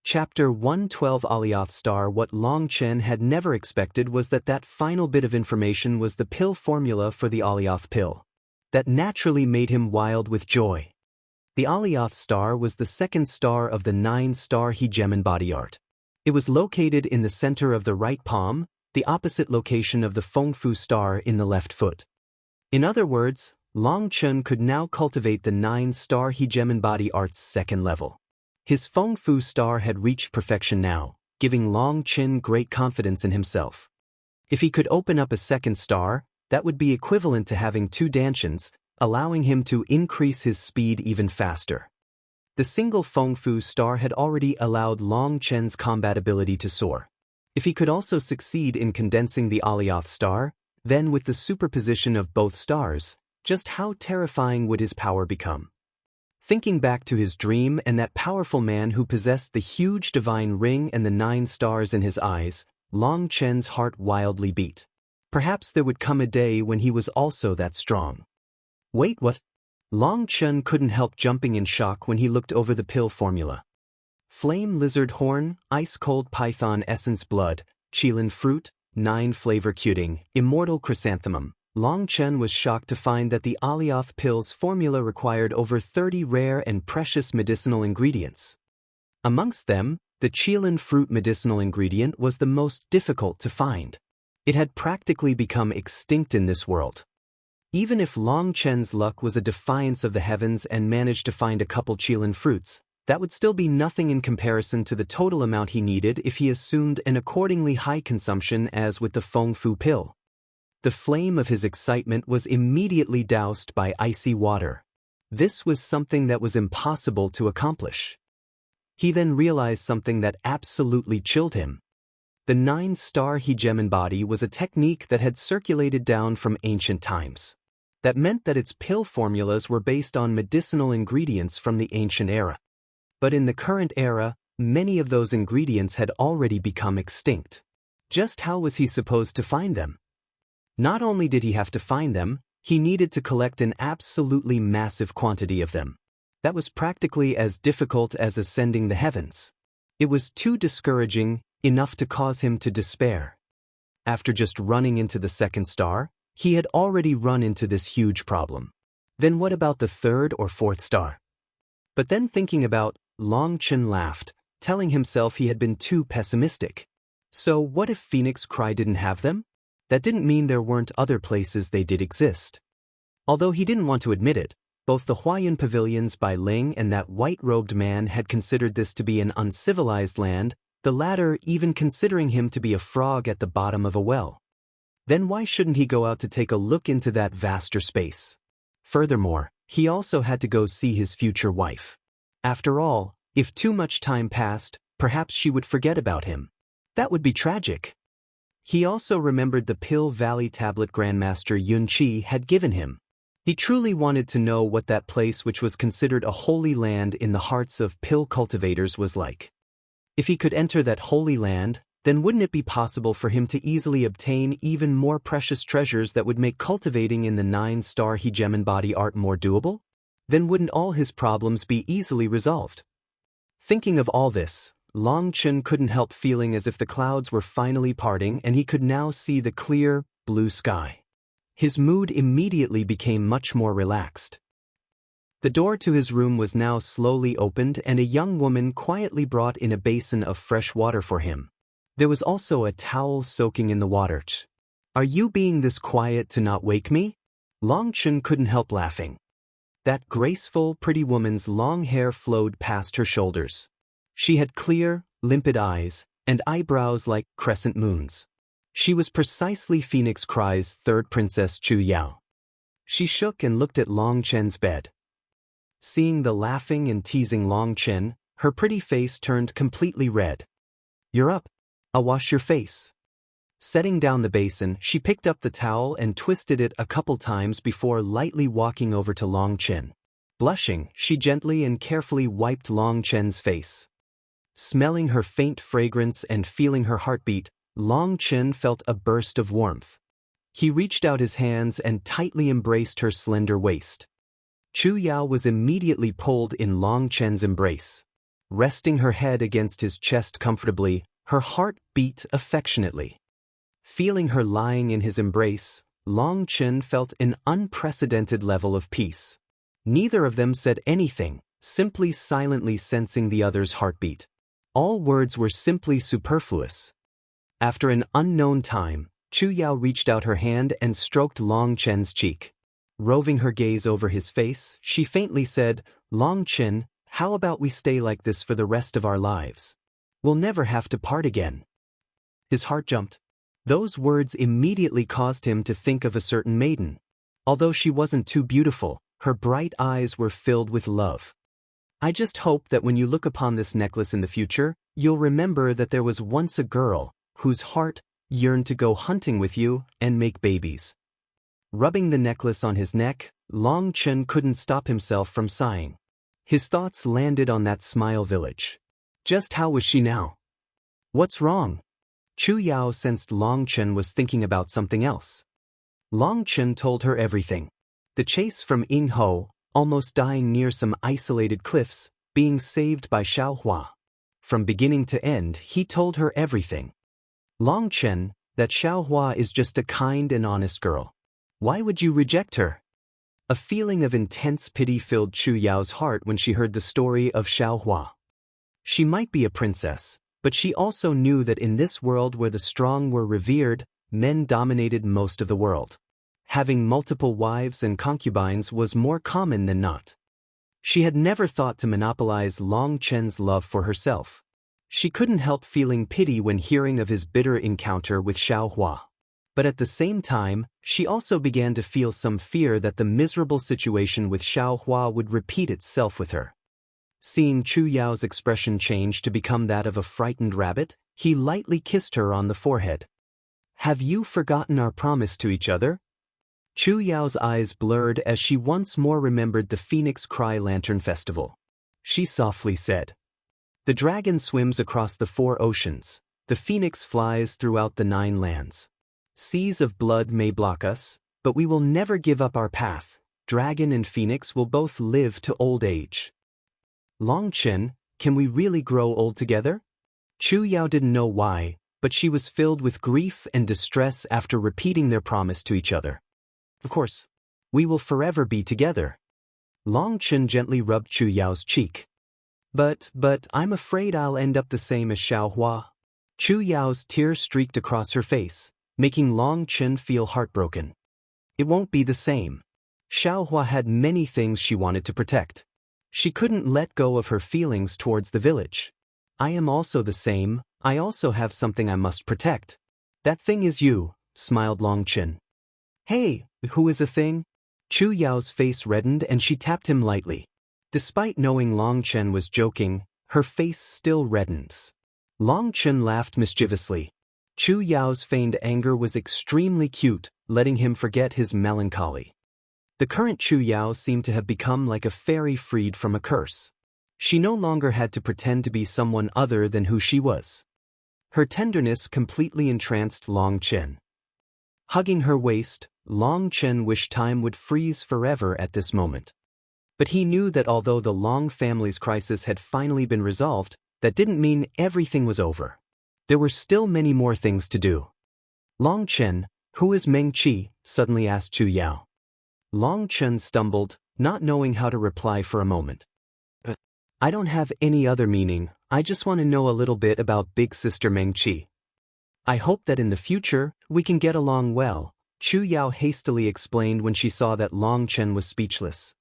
Chapter 112 Alioth Star. What Long Chen had never expected was that final bit of information was the pill formula for the Alioth pill. That naturally made him wild with joy. The Alioth Star was the second star of the 9-star Hegemon body art. It was located in the center of the right palm, the opposite location of the Fengfu star in the left foot. In other words, Long Chen could now cultivate the 9-star Hegemon body art's second level. His Fengfu star had reached perfection now, giving Long Chen great confidence in himself. If he could open up a second star, that would be equivalent to having 2 Dantians, allowing him to increase his speed even faster. The single Fengfu star had already allowed Long Chen's combat ability to soar. If he could also succeed in condensing the Alioth star, then with the superposition of both stars, just how terrifying would his power become? Thinking back to his dream and that powerful man who possessed the huge divine ring and the 9 stars in his eyes, Long Chen's heart wildly beat. Perhaps there would come a day when he was also that strong. Wait, what? Long Chen couldn't help jumping in shock when he looked over the pill formula. Flame lizard horn, ice-cold python essence blood, Qilin fruit, 9 flavor cuting, immortal chrysanthemum. Long Chen was shocked to find that the Alioth pill's formula required over 30 rare and precious medicinal ingredients. Amongst them, the Qilin fruit medicinal ingredient was the most difficult to find. It had practically become extinct in this world. Even if Long Chen's luck was a defiance of the heavens and managed to find a couple Qilin fruits, that would still be nothing in comparison to the total amount he needed if he assumed an accordingly high consumption as with the Fengfu pill. The flame of his excitement was immediately doused by icy water. This was something that was impossible to accomplish. He then realized something that absolutely chilled him. The 9-star Hegemon body was a technique that had circulated down from ancient times. That meant that its pill formulas were based on medicinal ingredients from the ancient era. But in the current era, many of those ingredients had already become extinct. Just how was he supposed to find them? Not only did he have to find them, he needed to collect an absolutely massive quantity of them. That was practically as difficult as ascending the heavens. It was too discouraging, enough to cause him to despair. After just running into the second star, he had already run into this huge problem. Then what about the 3rd or 4th star? But then thinking about, Long Chen laughed, telling himself he had been too pessimistic. So what if Phoenix Cry didn't have them? That didn't mean there weren't other places they did exist. Although he didn't want to admit it, both the Huayan pavilions by Ling and that white-robed man had considered this to be an uncivilized land, the latter even considering him to be a frog at the bottom of a well. Then why shouldn't he go out to take a look into that vaster space? Furthermore, he also had to go see his future wife. After all, if too much time passed, perhaps she would forget about him. That would be tragic. He also remembered the Pill Valley tablet Grandmaster Yun Qi had given him. He truly wanted to know what that place which was considered a holy land in the hearts of pill cultivators was like. If he could enter that holy land, then wouldn't it be possible for him to easily obtain even more precious treasures that would make cultivating in the 9-star Hegemon body art more doable? Then wouldn't all his problems be easily resolved? Thinking of all this, Long Chen couldn't help feeling as if the clouds were finally parting and he could now see the clear, blue sky. His mood immediately became much more relaxed. The door to his room was now slowly opened and a young woman quietly brought in a basin of fresh water for him. There was also a towel soaking in the water. "Are you being this quiet to not wake me?" Long Chen couldn't help laughing. That graceful, pretty woman's long hair flowed past her shoulders. She had clear, limpid eyes, and eyebrows like crescent moons. She was precisely Phoenix Cry's 3rd Princess Chu Yao. She shook and looked at Long Chen's bed. Seeing the laughing and teasing Long Chen, her pretty face turned completely red. "You're up. I'll wash your face." Setting down the basin, she picked up the towel and twisted it a couple times before lightly walking over to Long Chen. Blushing, she gently and carefully wiped Long Chen's face. Smelling her faint fragrance and feeling her heartbeat, Long Chen felt a burst of warmth. He reached out his hands and tightly embraced her slender waist. Chu Yao was immediately pulled in Long Chen's embrace. Resting her head against his chest comfortably, her heart beat affectionately. Feeling her lying in his embrace, Long Chen felt an unprecedented level of peace. Neither of them said anything, simply silently sensing the other's heartbeat. All words were simply superfluous. After an unknown time, Chu Yao reached out her hand and stroked Long Chen's cheek. Roving her gaze over his face, she faintly said, "Long Chen, how about we stay like this for the rest of our lives? We'll never have to part again." His heart jumped. Those words immediately caused him to think of a certain maiden. Although she wasn't too beautiful, her bright eyes were filled with love. "I just hope that when you look upon this necklace in the future, you'll remember that there was once a girl whose heart yearned to go hunting with you and make babies." Rubbing the necklace on his neck, Long Chen couldn't stop himself from sighing. His thoughts landed on that Smile Village. Just how was she now? What's wrong? Chu Yao sensed Long Chen was thinking about something else. Long Chen told her everything. The chase from Ying Ho, almost dying near some isolated cliffs, being saved by Xiao Hua. From beginning to end, he told her everything. "Long Chen, that Xiao Hua is just a kind and honest girl. Why would you reject her?" A feeling of intense pity filled Chu Yao's heart when she heard the story of Xiao Hua. She might be a princess, but she also knew that in this world where the strong were revered, men dominated most of the world. Having multiple wives and concubines was more common than not. She had never thought to monopolize Long Chen's love for herself. She couldn't help feeling pity when hearing of his bitter encounter with Xiao Hua. But at the same time, she also began to feel some fear that the miserable situation with Xiao Hua would repeat itself with her. Seeing Chu Yao's expression change to become that of a frightened rabbit, he lightly kissed her on the forehead. "Have you forgotten our promise to each other?" Chu Yao's eyes blurred as she once more remembered the Phoenix Cry Lantern Festival. She softly said, "The dragon swims across the 4 oceans. The phoenix flies throughout the 9 lands. Seas of blood may block us, but we will never give up our path. Dragon and phoenix will both live to old age." "Long Chen, can we really grow old together?" Chu Yao didn't know why, but she was filled with grief and distress after repeating their promise to each other. "Of course. We will forever be together." Long Chen gently rubbed Chu Yao's cheek. But I'm afraid I'll end up the same as Xiao Hua." Chu Yao's tears streaked across her face, making Long Chen feel heartbroken. It won't be the same. Xiao Hua had many things she wanted to protect. She couldn't let go of her feelings towards the village. "I am also the same. I also have something I must protect. That thing is you," smiled Long Chen. "Hey, who is a thing?" Chu Yao's face reddened and she tapped him lightly. Despite knowing Long Chen was joking, her face still reddens. Long Chen laughed mischievously. Chu Yao's feigned anger was extremely cute, letting him forget his melancholy. The current Chu Yao seemed to have become like a fairy freed from a curse. She no longer had to pretend to be someone other than who she was. Her tenderness completely entranced Long Chen. Hugging her waist, Long Chen wished time would freeze forever at this moment. But he knew that although the Long family's crisis had finally been resolved, that didn't mean everything was over. There were still many more things to do. "Long Chen, who is Meng Qi?" suddenly asked Chu Yao. Long Chen stumbled, not knowing how to reply for a moment. "I don't have any other meaning, I just want to know a little bit about big sister Meng Qi. I hope that in the future, we can get along well," Chu Yao hastily explained when she saw that Long Chen was speechless.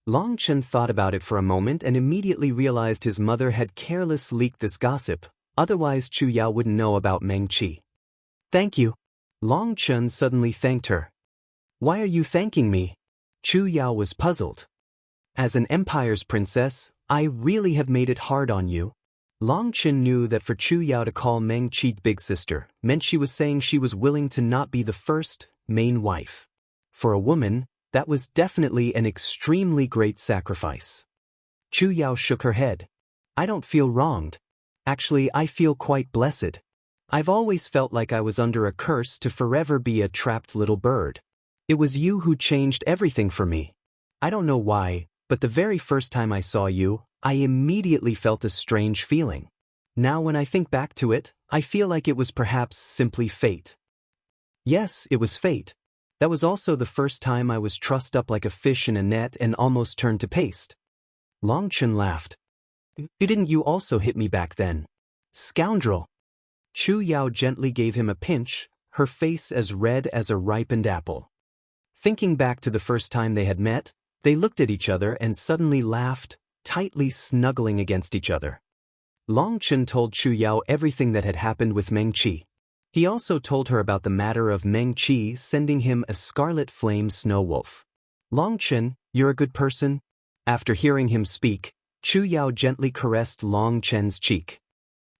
Long Chen thought about it for a moment and immediately realized his mother had carelessly leaked this gossip, otherwise Chu Yao wouldn't know about Meng Qi. "Thank you." Long Chen suddenly thanked her. "Why are you thanking me?" Chu Yao was puzzled. "As an empire's princess, I really have made it hard on you." Long Chen knew that for Chu Yao to call Meng Qi big sister meant she was saying she was willing to not be the first, main wife. For a woman, that was definitely an extremely great sacrifice. Chu Yao shook her head. "I don't feel wronged. Actually, I feel quite blessed. I've always felt like I was under a curse to forever be a trapped little bird. It was you who changed everything for me. I don't know why, but the very first time I saw you, I immediately felt a strange feeling. Now when I think back to it, I feel like it was perhaps simply fate. Yes, it was fate. That was also the first time I was trussed up like a fish in a net and almost turned to paste. Long Chen laughed. Didn't you also hit me back then? Scoundrel! Chu Yao gently gave him a pinch, her face as red as a ripened apple. Thinking back to the first time they had met, they looked at each other and suddenly laughed, tightly snuggling against each other. Long Chen told Chu Yao everything that had happened with Meng Qi. He also told her about the matter of Meng Qi sending him a scarlet flame snow wolf. Long Chen, you're a good person? After hearing him speak, Chu Yao gently caressed Long Chen's cheek.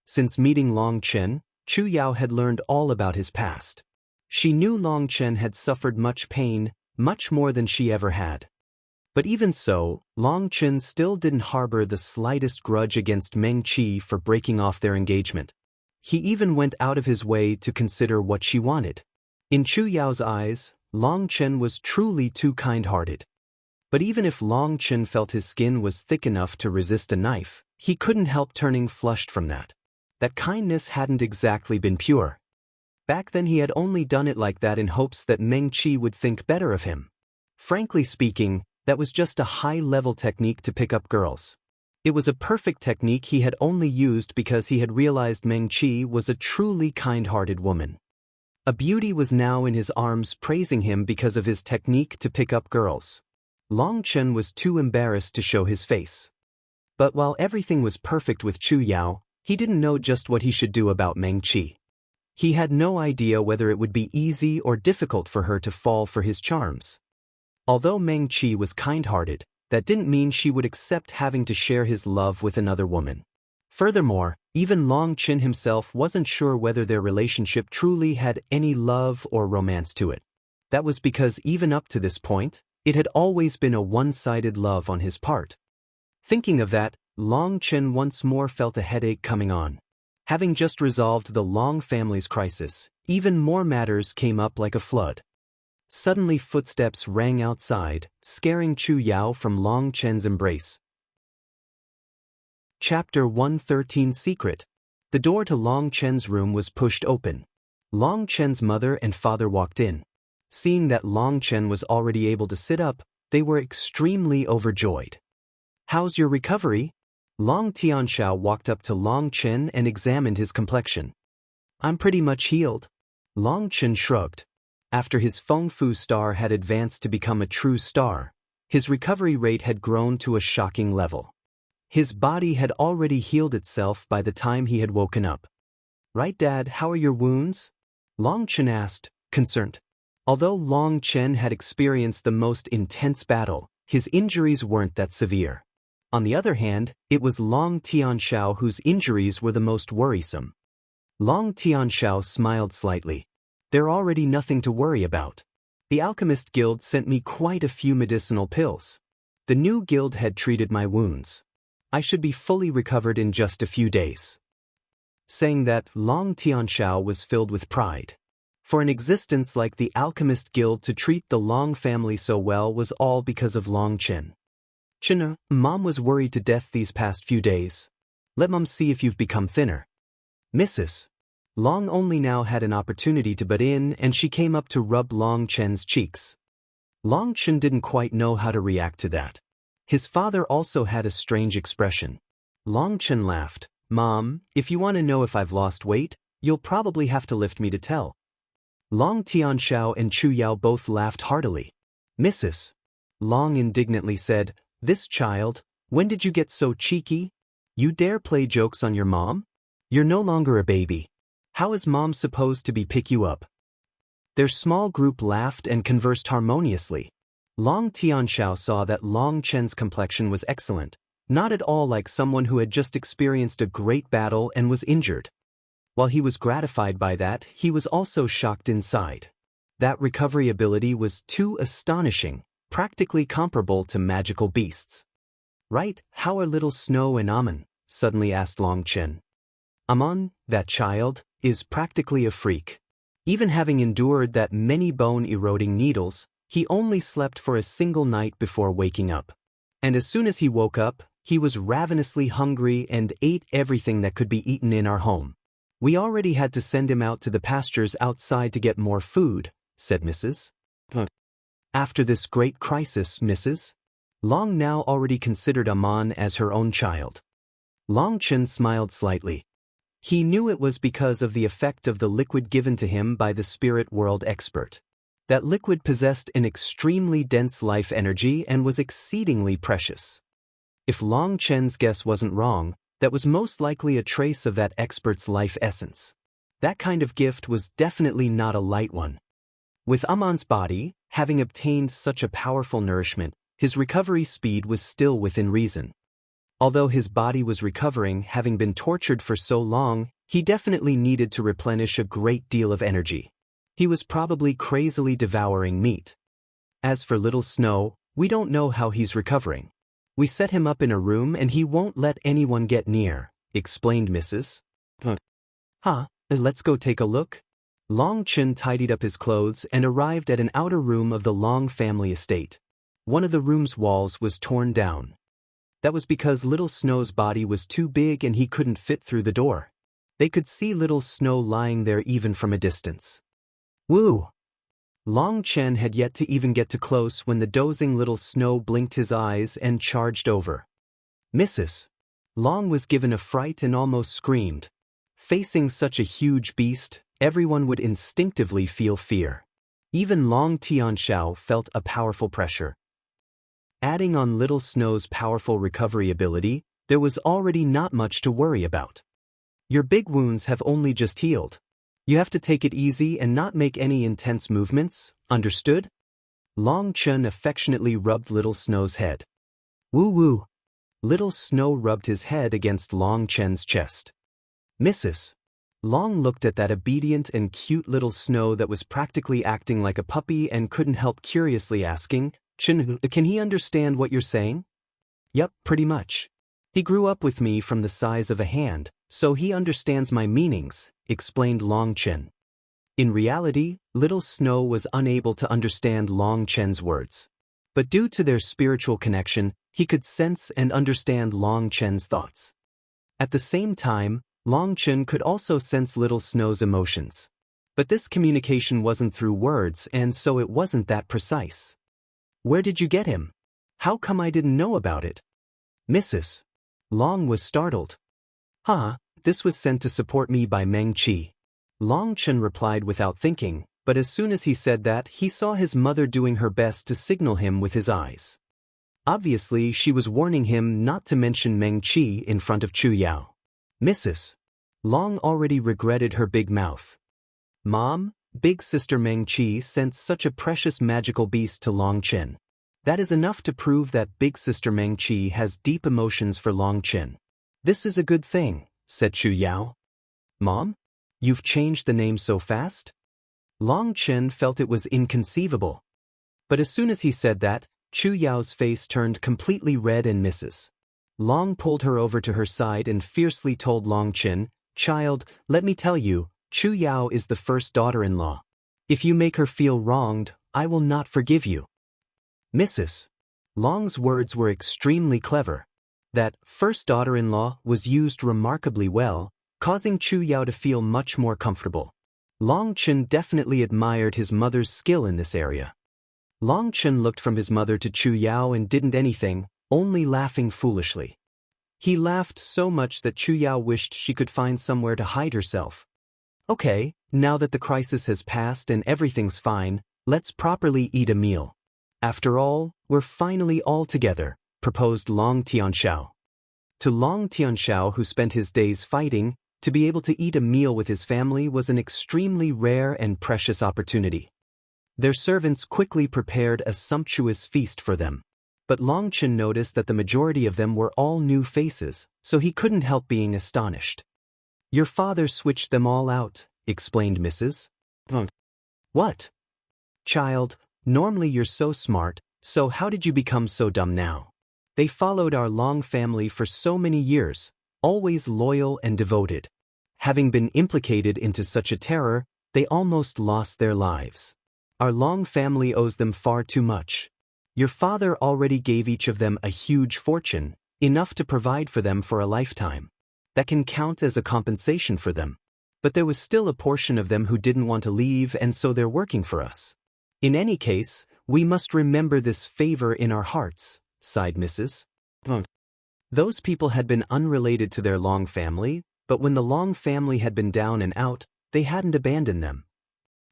Since meeting Long Chen, Chu Yao had learned all about his past. She knew Long Chen had suffered much pain, much more than she ever had. But even so, Long Chen still didn't harbor the slightest grudge against Meng Qi for breaking off their engagement. He even went out of his way to consider what she wanted. In Chu Yao's eyes, Long Chen was truly too kind-hearted. But even if Long Chen felt his skin was thick enough to resist a knife, he couldn't help turning flushed from that. That kindness hadn't exactly been pure. Back then he had only done it like that in hopes that Meng Qi would think better of him. Frankly speaking, that was just a high-level technique to pick up girls. It was a perfect technique he had only used because he had realized Meng Qi was a truly kind-hearted woman. A beauty was now in his arms praising him because of his technique to pick up girls. Long Chen was too embarrassed to show his face. But while everything was perfect with Chu Yao, he didn't know just what he should do about Meng Qi. He had no idea whether it would be easy or difficult for her to fall for his charms. Although Meng Qi was kind-hearted, that didn't mean she would accept having to share his love with another woman. Furthermore, even Long Chen himself wasn't sure whether their relationship truly had any love or romance to it. That was because even up to this point, it had always been a one-sided love on his part. Thinking of that, Long Chen once more felt a headache coming on. Having just resolved the Long family's crisis, even more matters came up like a flood. Suddenly footsteps rang outside, scaring Chu Yao from Long Chen's embrace. Chapter 113 Secret. The door to Long Chen's room was pushed open. Long Chen's mother and father walked in. Seeing that Long Chen was already able to sit up, they were extremely overjoyed. "How's your recovery?" Long Tianxiao walked up to Long Chen and examined his complexion. "I'm pretty much healed." Long Chen shrugged. After his Feng Fu star had advanced to become a true star, his recovery rate had grown to a shocking level. His body had already healed itself by the time he had woken up. "Right, Dad, how are your wounds?" Long Chen asked, concerned. Although Long Chen had experienced the most intense battle, his injuries weren't that severe. On the other hand, it was Long Tianxiao whose injuries were the most worrisome. Long Tianxiao smiled slightly. "There's already nothing to worry about. The Alchemist Guild sent me quite a few medicinal pills. The new guild had treated my wounds. I should be fully recovered in just a few days." Saying that, Long Tianxiao was filled with pride. For an existence like the Alchemist Guild to treat the Long family so well was all because of Long Chen. "Chen, Mom was worried to death these past few days. Let Mom see if you've become thinner." "Mrs." Long only now had an opportunity to butt in, and she came up to rub Long Chen's cheeks. Long Chen didn't quite know how to react to that. His father also had a strange expression. Long Chen laughed. "Mom, if you want to know if I've lost weight, you'll probably have to lift me to tell." Long Tianxiao and Chu Yao both laughed heartily. "Mrs." Long indignantly said, "This child, when did you get so cheeky? You dare play jokes on your mom? You're no longer a baby. How is Mom supposed to pick you up?" Their small group laughed and conversed harmoniously. Long Tianxiao saw that Long Chen's complexion was excellent, not at all like someone who had just experienced a great battle and was injured. While he was gratified by that, he was also shocked inside. That recovery ability was too astonishing, practically comparable to magical beasts. "Right, how are little Snow and Amon?" suddenly asked Long Chen. "Amon, that child, is practically a freak. Even having endured that many bone-eroding needles, he only slept for a single night before waking up. And as soon as he woke up, He was ravenously hungry and ate everything that could be eaten in our home. We already had to send him out to the pastures outside to get more food, said Mrs. After this great crisis, Mrs. Long now already considered Aman as her own child. Long Chen smiled slightly. He knew it was because of the effect of the liquid given to him by the spirit world expert. That liquid possessed an extremely dense life energy and was exceedingly precious. If Long Chen's guess wasn't wrong, that was most likely a trace of that expert's life essence. That kind of gift was definitely not a light one. With Aman's body, having obtained such a powerful nourishment, his recovery speed was still within reason. Although his body was recovering, having been tortured for so long, he definitely needed to replenish a great deal of energy. He was probably crazily devouring meat. As for Little Snow, we don't know how he's recovering. We set him up in a room and he won't let anyone get near, explained Mrs. Let's go take a look. Long Chen tidied up his clothes and arrived at an outer room of the Long family estate. One of the room's walls was torn down. That was because Little Snow's body was too big and he couldn't fit through the door. They could see Little Snow lying there even from a distance. Woo! Long Chen had yet to even get too close when the dozing Little Snow blinked his eyes and charged over. Mrs. Long was given a fright and almost screamed. Facing such a huge beast, everyone would instinctively feel fear. Even Long Tianxiao felt a powerful pressure. Adding on Little Snow's powerful recovery ability, there was already not much to worry about. Your big wounds have only just healed. You have to take it easy and not make any intense movements, understood? Long Chen affectionately rubbed Little Snow's head. Woo-woo. Little Snow rubbed his head against Long Chen's chest. Mrs. Long looked at that obedient and cute Little Snow that was practically acting like a puppy and couldn't help curiously asking, Chen, can he understand what you're saying? Yup, pretty much. He grew up with me from the size of a hand, so he understands my meanings, explained Long Chen. In reality, Little Snow was unable to understand Long Chen's words. But due to their spiritual connection, he could sense and understand Long Chen's thoughts. At the same time, Long Chen could also sense Little Snow's emotions. But this communication wasn't through words, and so it wasn't that precise. Where did you get him? How come I didn't know about it? Mrs. Long was startled. This was sent to support me by Meng Qi. Long Chen replied without thinking, but as soon as he said that, he saw his mother doing her best to signal him with his eyes. Obviously, she was warning him not to mention Meng Qi in front of Chu Yao. Mrs. Long already regretted her big mouth. Mom, big sister Meng Qi sent such a precious magical beast to Long Chen. That is enough to prove that big sister Meng Qi has deep emotions for Long Chen. This is a good thing, said Chu Yao. Mom? You've changed the name so fast? Long Chen felt it was inconceivable. But as soon as he said that, Chu Yao's face turned completely red and Mrs. Long pulled her over to her side and fiercely told Long Chen, Child, let me tell you, Chu Yao is the first daughter-in-law. If you make her feel wronged, I will not forgive you. Mrs. Long's words were extremely clever. That first daughter-in-law was used remarkably well, causing Chu Yao to feel much more comfortable. Long Chen definitely admired his mother's skill in this area. Long Chen looked from his mother to Chu Yao and didn't anything, only laughing foolishly. He laughed so much that Chu Yao wished she could find somewhere to hide herself. Okay, now that the crisis has passed and everything's fine, let's properly eat a meal. After all, we're finally all together, proposed Long Tianxiao. To Long Tianxiao, who spent his days fighting, to be able to eat a meal with his family was an extremely rare and precious opportunity. Their servants quickly prepared a sumptuous feast for them. But Long Chen noticed that the majority of them were all new faces, so he couldn't help being astonished. Your father switched them all out, explained Mrs. What? Child, normally you're so smart, so how did you become so dumb now? They followed our Long family for so many years, always loyal and devoted. Having been implicated into such a terror, they almost lost their lives. Our Long family owes them far too much. Your father already gave each of them a huge fortune, enough to provide for them for a lifetime. That can count as a compensation for them. But there was still a portion of them who didn't want to leave, and so they're working for us. In any case, we must remember this favor in our hearts, sighed Mrs. Those people had been unrelated to their Long family, but when the Long family had been down and out, they hadn't abandoned them.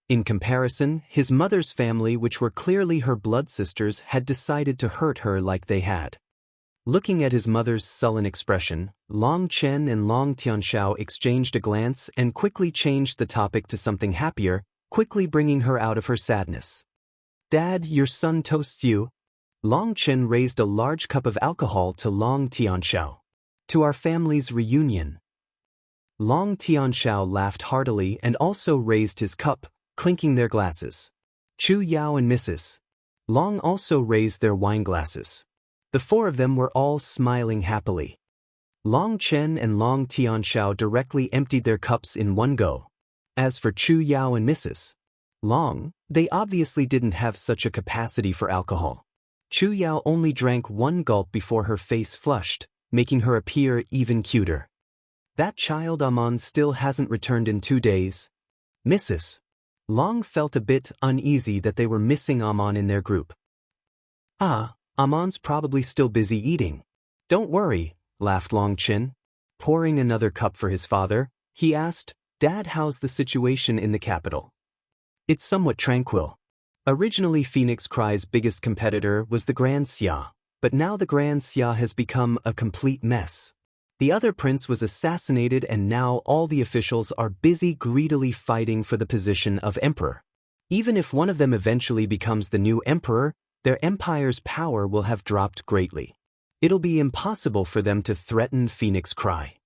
In comparison, his mother's family, which were clearly her blood sisters, had decided to hurt her like they had. Looking at his mother's sullen expression, Long Chen and Long Tianxiao exchanged a glance and quickly changed the topic to something happier, quickly bringing her out of her sadness. Dad, your son toasts you. Long Chen raised a large cup of alcohol to Long Tianxiao. To our family's reunion. Long Tianxiao laughed heartily and also raised his cup, clinking their glasses. Chu Yao and Mrs. Long also raised their wine glasses. The four of them were all smiling happily. Long Chen and Long Tianxiao directly emptied their cups in one go. As for Chu Yao and Mrs. Long, they obviously didn't have such a capacity for alcohol. Chu Yao only drank one gulp before her face flushed, making her appear even cuter. That child Amon still hasn't returned in 2 days. Mrs. Long felt a bit uneasy that they were missing Amon in their group. Ah, Amon's probably still busy eating. Don't worry, laughed Long Chen. Pouring another cup for his father, he asked, Dad, how's the situation in the capital? It's somewhat tranquil. Originally Phoenix Cry's biggest competitor was the Grand Xia, but now the Grand Xia has become a complete mess. The other prince was assassinated and now all the officials are busy greedily fighting for the position of emperor. Even if one of them eventually becomes the new emperor, their empire's power will have dropped greatly. It'll be impossible for them to threaten Phoenix Cry.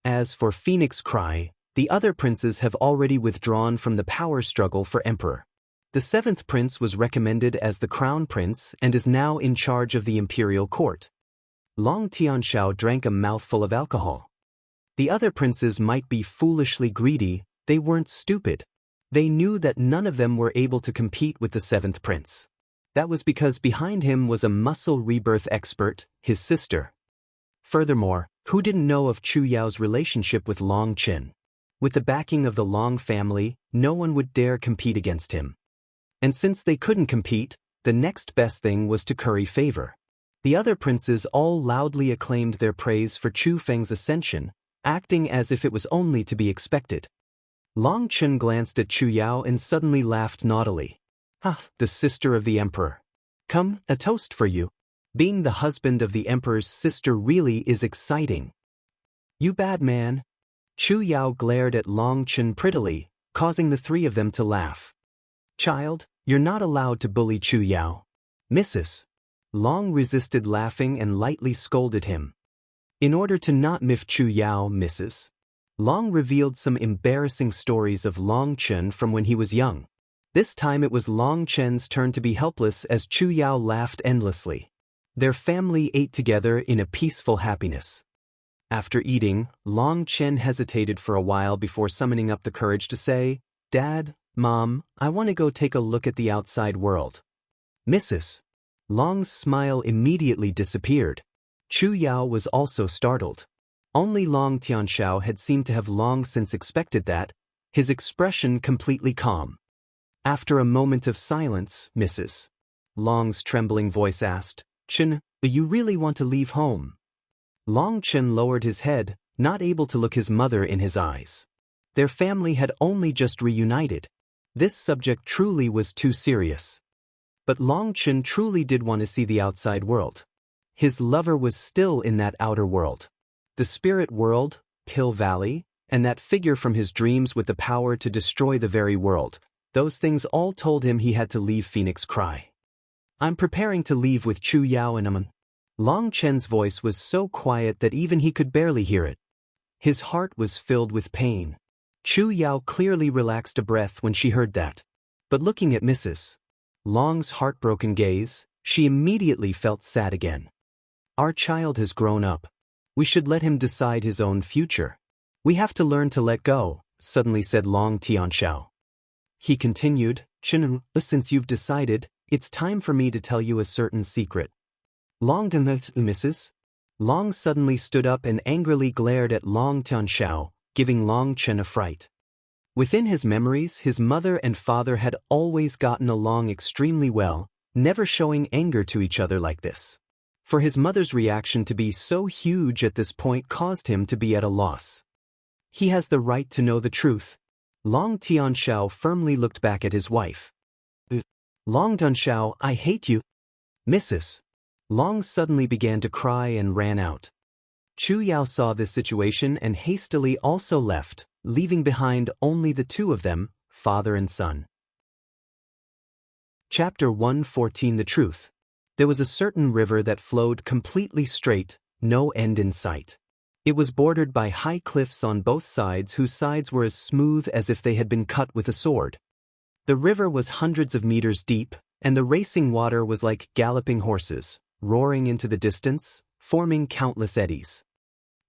As for Phoenix Cry, the other princes have already withdrawn from the power struggle for emperor. The 7th prince was recommended as the crown prince and is now in charge of the imperial court. Long Tianxiao drank a mouthful of alcohol. The other princes might be foolishly greedy, they weren't stupid. They knew that none of them were able to compete with the 7th prince. That was because behind him was a muscle rebirth expert, his sister. Furthermore, who didn't know of Chu Yao's relationship with Long Chen? With the backing of the Long family, no one would dare compete against him. And since they couldn't compete, the next best thing was to curry favor. The other princes all loudly acclaimed their praise for Chu Feng's ascension, acting as if it was only to be expected. Long Chen glanced at Chu Yao and suddenly laughed naughtily. Ha, the sister of the emperor. Come, a toast for you. Being the husband of the emperor's sister really is exciting. You bad man. Chu Yao glared at Long Chen prettily, causing the three of them to laugh. Child, you're not allowed to bully Chu Yao. Mrs. Long resisted laughing and lightly scolded him. In order to not miff Chu Yao, Mrs. Long revealed some embarrassing stories of Long Chen from when he was young. This time it was Long Chen's turn to be helpless as Chu Yao laughed endlessly. Their family ate together in a peaceful happiness. After eating, Long Chen hesitated for a while before summoning up the courage to say, Dad, Mom, I want to go take a look at the outside world. Mrs. Long's smile immediately disappeared. Chu Yao was also startled. Only Long Tianxiao had seemed to have long since expected that, his expression completely calm. After a moment of silence, Mrs. Long's trembling voice asked, Chen, you really want to leave home? Long Chen lowered his head, not able to look his mother in his eyes. Their family had only just reunited. This subject truly was too serious. But Long Chen truly did want to see the outside world. His lover was still in that outer world. The spirit world, Pill Valley, and that figure from his dreams with the power to destroy the very world, those things all told him he had to leave Phoenix Cry. I'm preparing to leave with Chu Yao and Aman. Long Chen's voice was so quiet that even he could barely hear it. His heart was filled with pain. Chu Yao clearly relaxed a breath when she heard that. But looking at Mrs. Long's heartbroken gaze, she immediately felt sad again. Our child has grown up. We should let him decide his own future. We have to learn to let go, suddenly said Long Tianxiao. He continued, Chen, since you've decided, it's time for me to tell you a certain secret. Long Mrs. Long suddenly stood up and angrily glared at Long Tianxiao, giving Long Chen a fright. Within his memories, his mother and father had always gotten along extremely well, never showing anger to each other like this. For his mother's reaction to be so huge at this point caused him to be at a loss. He has the right to know the truth. Long Tianxiao firmly looked back at his wife. Long Tianxiao, I hate you. Mrs. Long suddenly began to cry and ran out. Chu Yao saw this situation and hastily also left, leaving behind only the two of them, father and son. Chapter 114 The Truth. There was a certain river that flowed completely straight, no end in sight. It was bordered by high cliffs on both sides whose sides were as smooth as if they had been cut with a sword. The river was hundreds of meters deep, and the racing water was like galloping horses, roaring into the distance, forming countless eddies.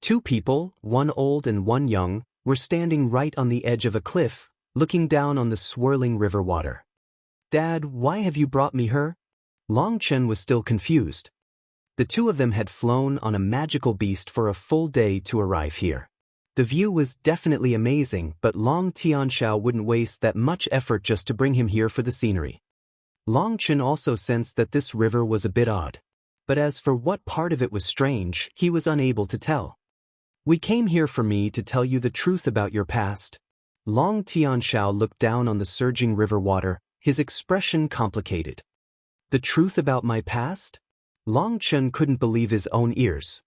Two people, one old and one young, were standing right on the edge of a cliff, looking down on the swirling river water. Dad, why have you brought me here? Long Chen was still confused. The two of them had flown on a magical beast for a full day to arrive here. The view was definitely amazing, but Long Tianxiao wouldn't waste that much effort just to bring him here for the scenery. Long Chen also sensed that this river was a bit odd. But as for what part of it was strange, he was unable to tell. We came here for me to tell you the truth about your past. Long Tianxiao looked down on the surging river water, his expression complicated. The truth about my past? Long Chen couldn't believe his own ears.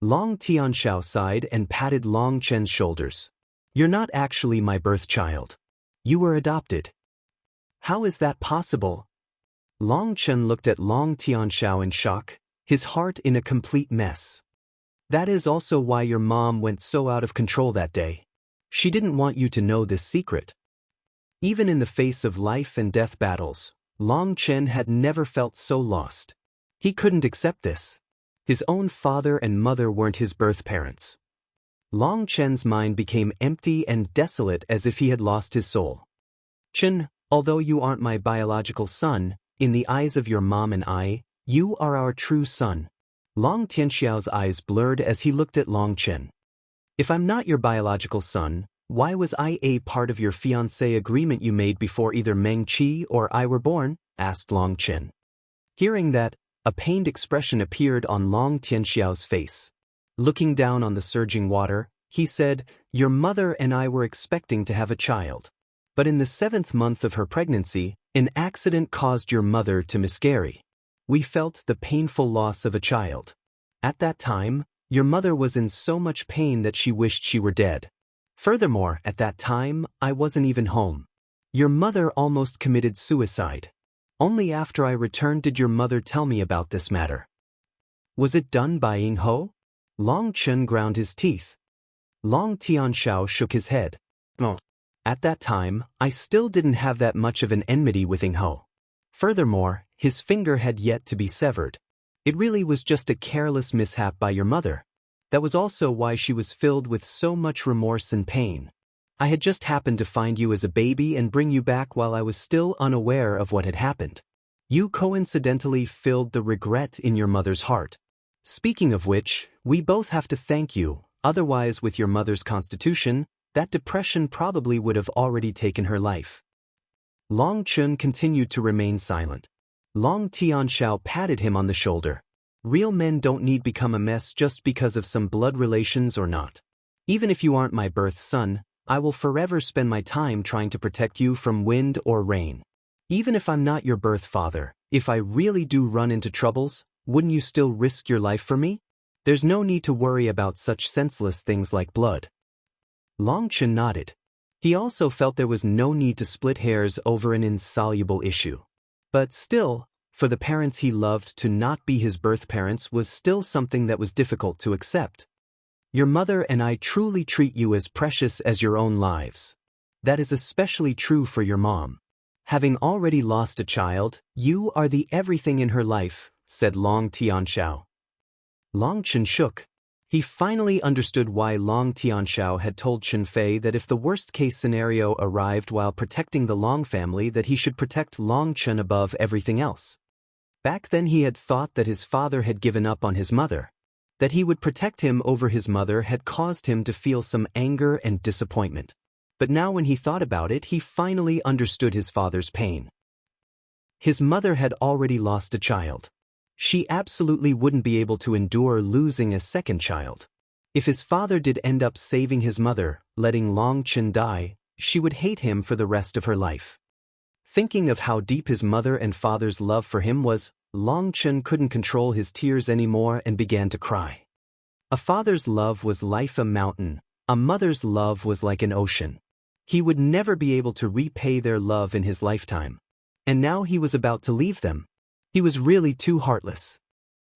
Long Tianxiao sighed and patted Long Chen's shoulders. You're not actually my birth child. You were adopted. How is that possible? Long Chen looked at Long Tianxiao in shock, his heart in a complete mess. That is also why your mom went so out of control that day. She didn't want you to know this secret. Even in the face of life and death battles, Long Chen had never felt so lost. He couldn't accept this. His own father and mother weren't his birth parents. Long Chen's mind became empty and desolate as if he had lost his soul. Chen, although you aren't my biological son, in the eyes of your mom and I, you are our true son. Long Tianxiao's eyes blurred as he looked at Long Chen. If I'm not your biological son, why was I a part of your fiancé agreement you made before either Meng Qi or I were born? Asked Long Chen. Hearing that, a pained expression appeared on Long Tianxiao's face. Looking down on the surging water, he said, Your mother and I were expecting to have a child. But in the 7th month of her pregnancy, an accident caused your mother to miscarry. We felt the painful loss of a child. At that time, your mother was in so much pain that she wished she were dead. Furthermore, at that time, I wasn't even home. Your mother almost committed suicide. Only after I returned did your mother tell me about this matter. Was it done by Ying Ho? Long Chen ground his teeth. Long Tianxiao shook his head. No. At that time, I still didn't have that much of an enmity with Ying Ho. Furthermore, his finger had yet to be severed. It really was just a careless mishap by your mother. That was also why she was filled with so much remorse and pain. I had just happened to find you as a baby and bring you back while I was still unaware of what had happened. You coincidentally filled the regret in your mother's heart. Speaking of which, we both have to thank you, otherwise with your mother's constitution, that depression probably would have already taken her life. Long Chen continued to remain silent. Long Tianxiao patted him on the shoulder. Real men don't need become a mess just because of some blood relations or not. Even if you aren't my birth son, I will forever spend my time trying to protect you from wind or rain. Even if I'm not your birth father, if I really do run into troubles, wouldn't you still risk your life for me? There's no need to worry about such senseless things like blood. Long Chen nodded. He also felt there was no need to split hairs over an insoluble issue. But still, for the parents he loved to not be his birth parents was still something that was difficult to accept. Your mother and I truly treat you as precious as your own lives. That is especially true for your mom. Having already lost a child, you are the everything in her life, said Long Tianxiao. Long Chen shook. He finally understood why Long Tianxiao had told Chen Fei that if the worst-case scenario arrived while protecting the Long family that he should protect Long Chen above everything else. Back then he had thought that his father had given up on his mother. That he would protect him over his mother had caused him to feel some anger and disappointment. But now when he thought about it, he finally understood his father's pain. His mother had already lost a child. She absolutely wouldn't be able to endure losing a second child. If his father did end up saving his mother, letting Long Chen die, she would hate him for the rest of her life. Thinking of how deep his mother and father's love for him was, Long Chen couldn't control his tears anymore and began to cry. A father's love was like a mountain, a mother's love was like an ocean. He would never be able to repay their love in his lifetime. And now he was about to leave them. He was really too heartless.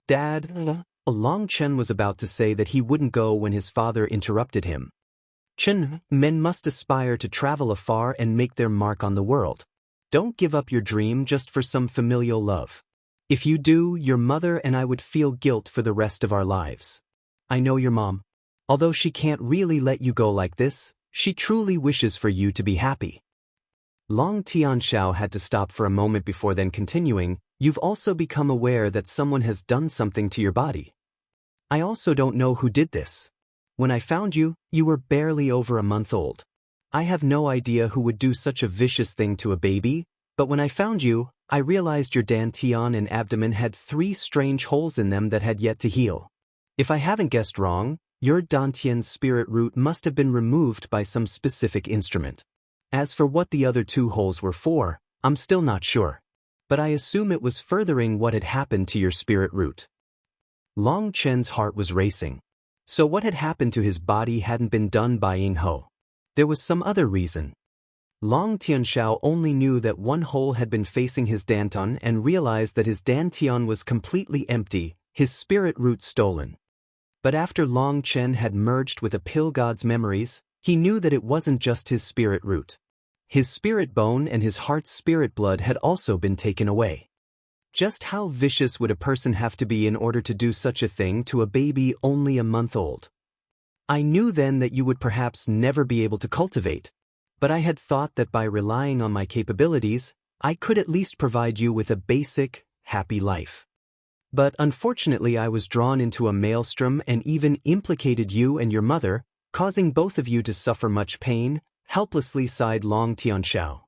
Dad, Long Chen was about to say that he wouldn't go when his father interrupted him. Chen, men must aspire to travel afar and make their mark on the world. Don't give up your dream just for some familial love. If you do, your mother and I would feel guilt for the rest of our lives. I know your mom. Although she can't really let you go like this, she truly wishes for you to be happy. Long Tianxiao had to stop for a moment before then continuing, you've also become aware that someone has done something to your body. I also don't know who did this. When I found you, you were barely over a month old. I have no idea who would do such a vicious thing to a baby, but when I found you, I realized your dantian and abdomen had 3 strange holes in them that had yet to heal. If I haven't guessed wrong, your dantian spirit root must have been removed by some specific instrument. As for what the other 2 holes were for, I'm still not sure. But I assume it was furthering what had happened to your spirit root. Long Chen's heart was racing. So what had happened to his body hadn't been done by Ying Ho. There was some other reason. Long Tianxiao only knew that 1 hole had been facing his dantian and realized that his dantian was completely empty, his spirit root stolen. But after Long Chen had merged with a pill god's memories, he knew that it wasn't just his spirit root. His spirit bone and his heart's spirit blood had also been taken away. Just how vicious would a person have to be in order to do such a thing to a baby only a month old? I knew then that you would perhaps never be able to cultivate, but I had thought that by relying on my capabilities, I could at least provide you with a basic, happy life. But unfortunately I was drawn into a maelstrom and even implicated you and your mother, causing both of you to suffer much pain, helplessly sighed Long Tianxiao.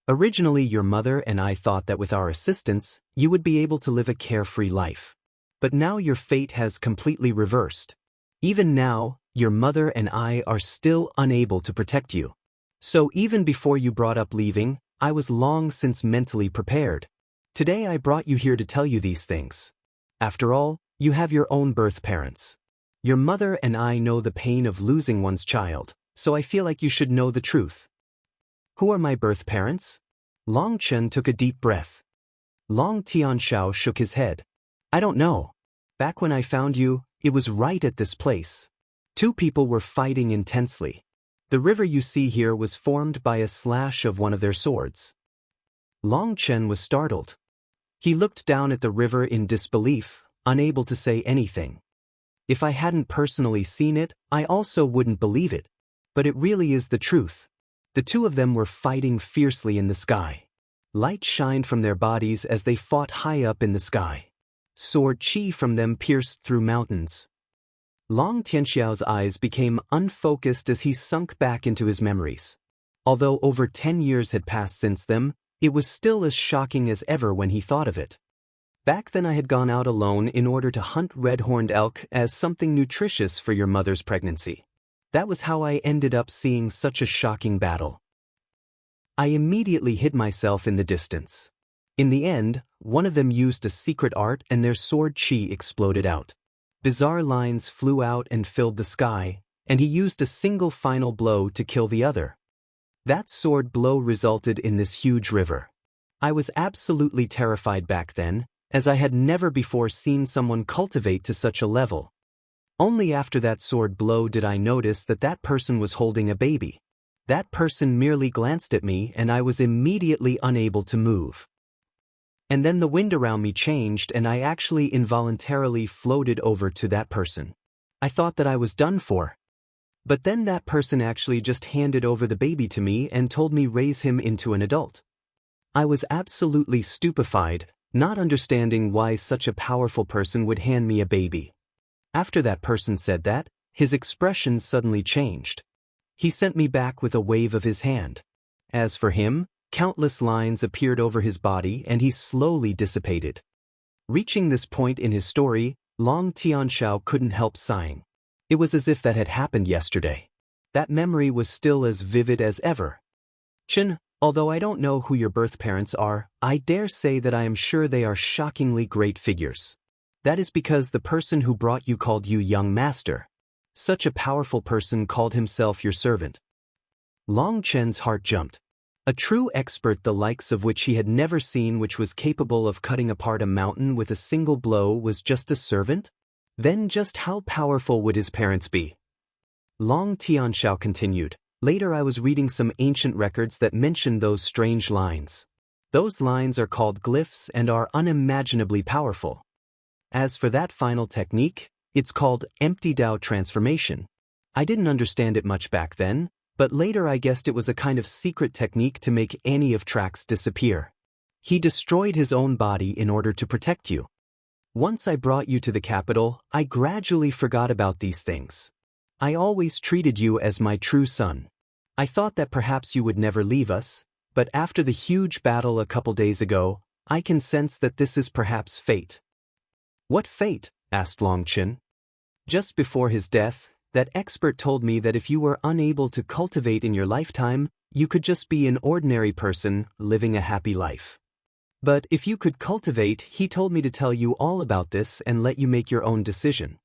Originally your mother and I thought that with our assistance, you would be able to live a carefree life. But now your fate has completely reversed. Even now, your mother and I are still unable to protect you. So even before you brought up leaving, I was long since mentally prepared. Today I brought you here to tell you these things. After all, you have your own birth parents. Your mother and I know the pain of losing one's child, so I feel like you should know the truth. Who are my birth parents? Long Chen took a deep breath. Long Tianxiao shook his head. I don't know. Back when I found you, it was right at this place. 2 people were fighting intensely. The river you see here was formed by a slash of one of their swords. Long Chen was startled. He looked down at the river in disbelief, unable to say anything. If I hadn't personally seen it, I also wouldn't believe it. But it really is the truth. The 2 of them were fighting fiercely in the sky. Light shined from their bodies as they fought high up in the sky. Sword chi from them pierced through mountains. Long Tianxiao's eyes became unfocused as he sunk back into his memories. Although over 10 years had passed since then, it was still as shocking as ever when he thought of it. Back then I had gone out alone in order to hunt red-horned elk as something nutritious for your mother's pregnancy. That was how I ended up seeing such a shocking battle. I immediately hid myself in the distance. In the end, one of them used a secret art and their sword chi exploded out. Bizarre lines flew out and filled the sky, and he used a single final blow to kill the other. That sword blow resulted in this huge river. I was absolutely terrified back then, as I had never before seen someone cultivate to such a level. Only after that sword blow did I notice that that person was holding a baby. That person merely glanced at me and I was immediately unable to move. And then the wind around me changed and I actually involuntarily floated over to that person. I thought that I was done for. But then that person actually just handed over the baby to me and told me raise him into an adult. I was absolutely stupefied, not understanding why such a powerful person would hand me a baby. After that person said that, his expression suddenly changed. He sent me back with a wave of his hand. As for him, countless lines appeared over his body and he slowly dissipated. Reaching this point in his story, Long Tianxiao couldn't help sighing. It was as if that had happened yesterday. That memory was still as vivid as ever. Chen, although I don't know who your birth parents are, I dare say that I am sure they are shockingly great figures. That is because the person who brought you called you young master. Such a powerful person called himself your servant. Long Chen's heart jumped. A true expert the likes of which he had never seen, which was capable of cutting apart a mountain with a single blow, was just a servant? Then just how powerful would his parents be? Long Tianxiao continued. Later I was reading some ancient records that mentioned those strange lines. Those lines are called glyphs and are unimaginably powerful. As for that final technique, it's called empty Dao transformation. I didn't understand it much back then, but later I guessed it was a kind of secret technique to make any of tracks disappear. He destroyed his own body in order to protect you. Once I brought you to the capital, I gradually forgot about these things. I always treated you as my true son. I thought that perhaps you would never leave us, but after the huge battle a couple days ago, I can sense that this is perhaps fate. What fate? Asked Long Chen. Just before his death, that expert told me that if you were unable to cultivate in your lifetime, you could just be an ordinary person living a happy life. But if you could cultivate, he told me to tell you all about this and let you make your own decision.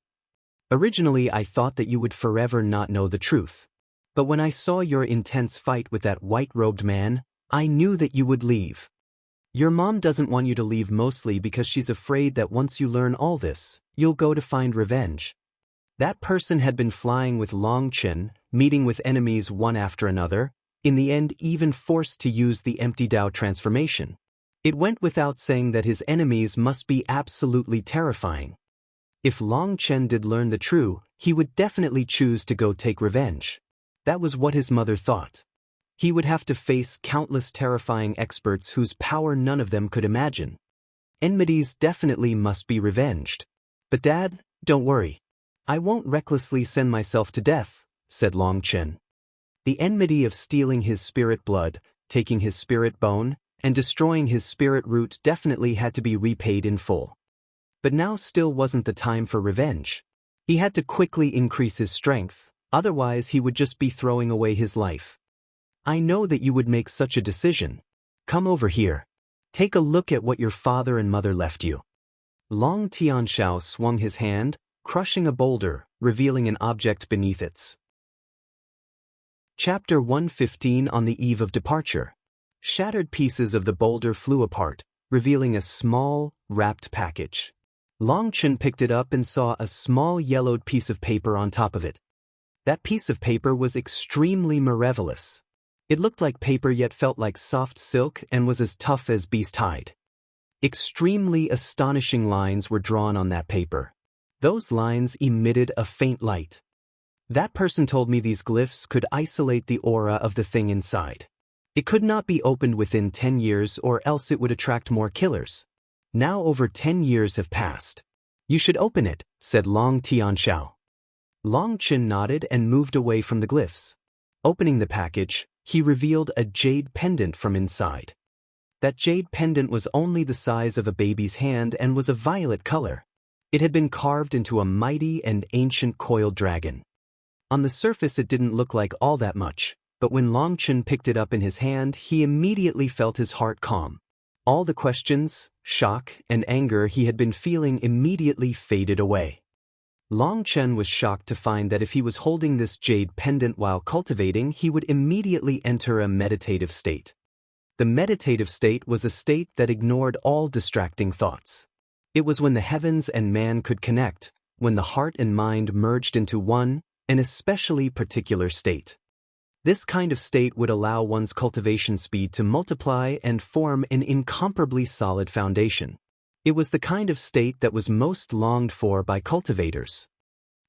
Originally I thought that you would forever not know the truth. But when I saw your intense fight with that white-robed man, I knew that you would leave. Your mom doesn't want you to leave mostly because she's afraid that once you learn all this, you'll go to find revenge. That person had been flying with Long Chen, meeting with enemies one after another, in the end even forced to use the empty Dao transformation. It went without saying that his enemies must be absolutely terrifying. If Long Chen did learn the truth, he would definitely choose to go take revenge. That was what his mother thought. He would have to face countless terrifying experts whose power none of them could imagine. Enmities definitely must be revenged. But Dad, don't worry. I won't recklessly send myself to death, said Long Chen. The enmity of stealing his spirit blood, taking his spirit bone, and destroying his spirit root definitely had to be repaid in full. But now still wasn't the time for revenge. He had to quickly increase his strength, otherwise he would just be throwing away his life. I know that you would make such a decision. Come over here. Take a look at what your father and mother left you. Long Tianxiao swung his hand, crushing a boulder, revealing an object beneath it. Chapter 115. On the eve of departure. Shattered pieces of the boulder flew apart, revealing a small, wrapped package. Long Chen picked it up and saw a small yellowed piece of paper on top of it. That piece of paper was extremely marvelous. It looked like paper yet felt like soft silk and was as tough as beast hide. Extremely astonishing lines were drawn on that paper. Those lines emitted a faint light. That person told me these glyphs could isolate the aura of the thing inside. It could not be opened within 10 years or else it would attract more killers. Now over 10 years have passed. You should open it, said Long Tianxiao. Long Chen nodded and moved away from the glyphs. Opening the package, he revealed a jade pendant from inside. That jade pendant was only the size of a baby's hand and was a violet color. It had been carved into a mighty and ancient coiled dragon. On the surface it didn't look like all that much, but when Long Chen picked it up in his hand, he immediately felt his heart calm. All the questions, shock, and anger he had been feeling immediately faded away. Long Chen was shocked to find that if he was holding this jade pendant while cultivating, he would immediately enter a meditative state. The meditative state was a state that ignored all distracting thoughts. It was when the heavens and man could connect, when the heart and mind merged into one, an especially particular state. This kind of state would allow one's cultivation speed to multiply and form an incomparably solid foundation. It was the kind of state that was most longed for by cultivators.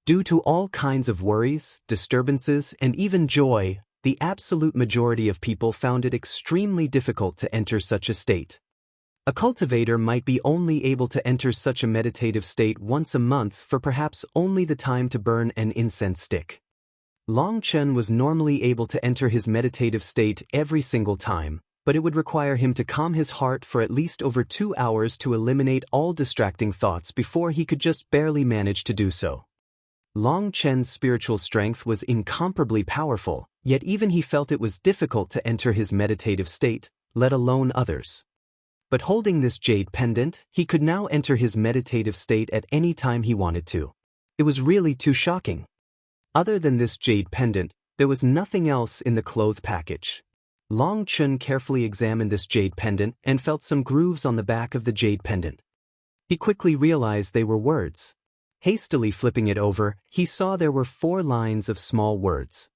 Due to all kinds of worries, disturbances, and even joy, the absolute majority of people found it extremely difficult to enter such a state. A cultivator might be only able to enter such a meditative state once a month for perhaps only the time to burn an incense stick. Long Chen was normally able to enter his meditative state every single time, but it would require him to calm his heart for at least over 2 hours to eliminate all distracting thoughts before he could just barely manage to do so. Long Chen's spiritual strength was incomparably powerful, yet even he felt it was difficult to enter his meditative state, let alone others. But holding this jade pendant, he could now enter his meditative state at any time he wanted to. It was really too shocking. Other than this jade pendant, there was nothing else in the cloth package. Long Chen carefully examined this jade pendant and felt some grooves on the back of the jade pendant. He quickly realized they were words. Hastily flipping it over, he saw there were 4 lines of small words.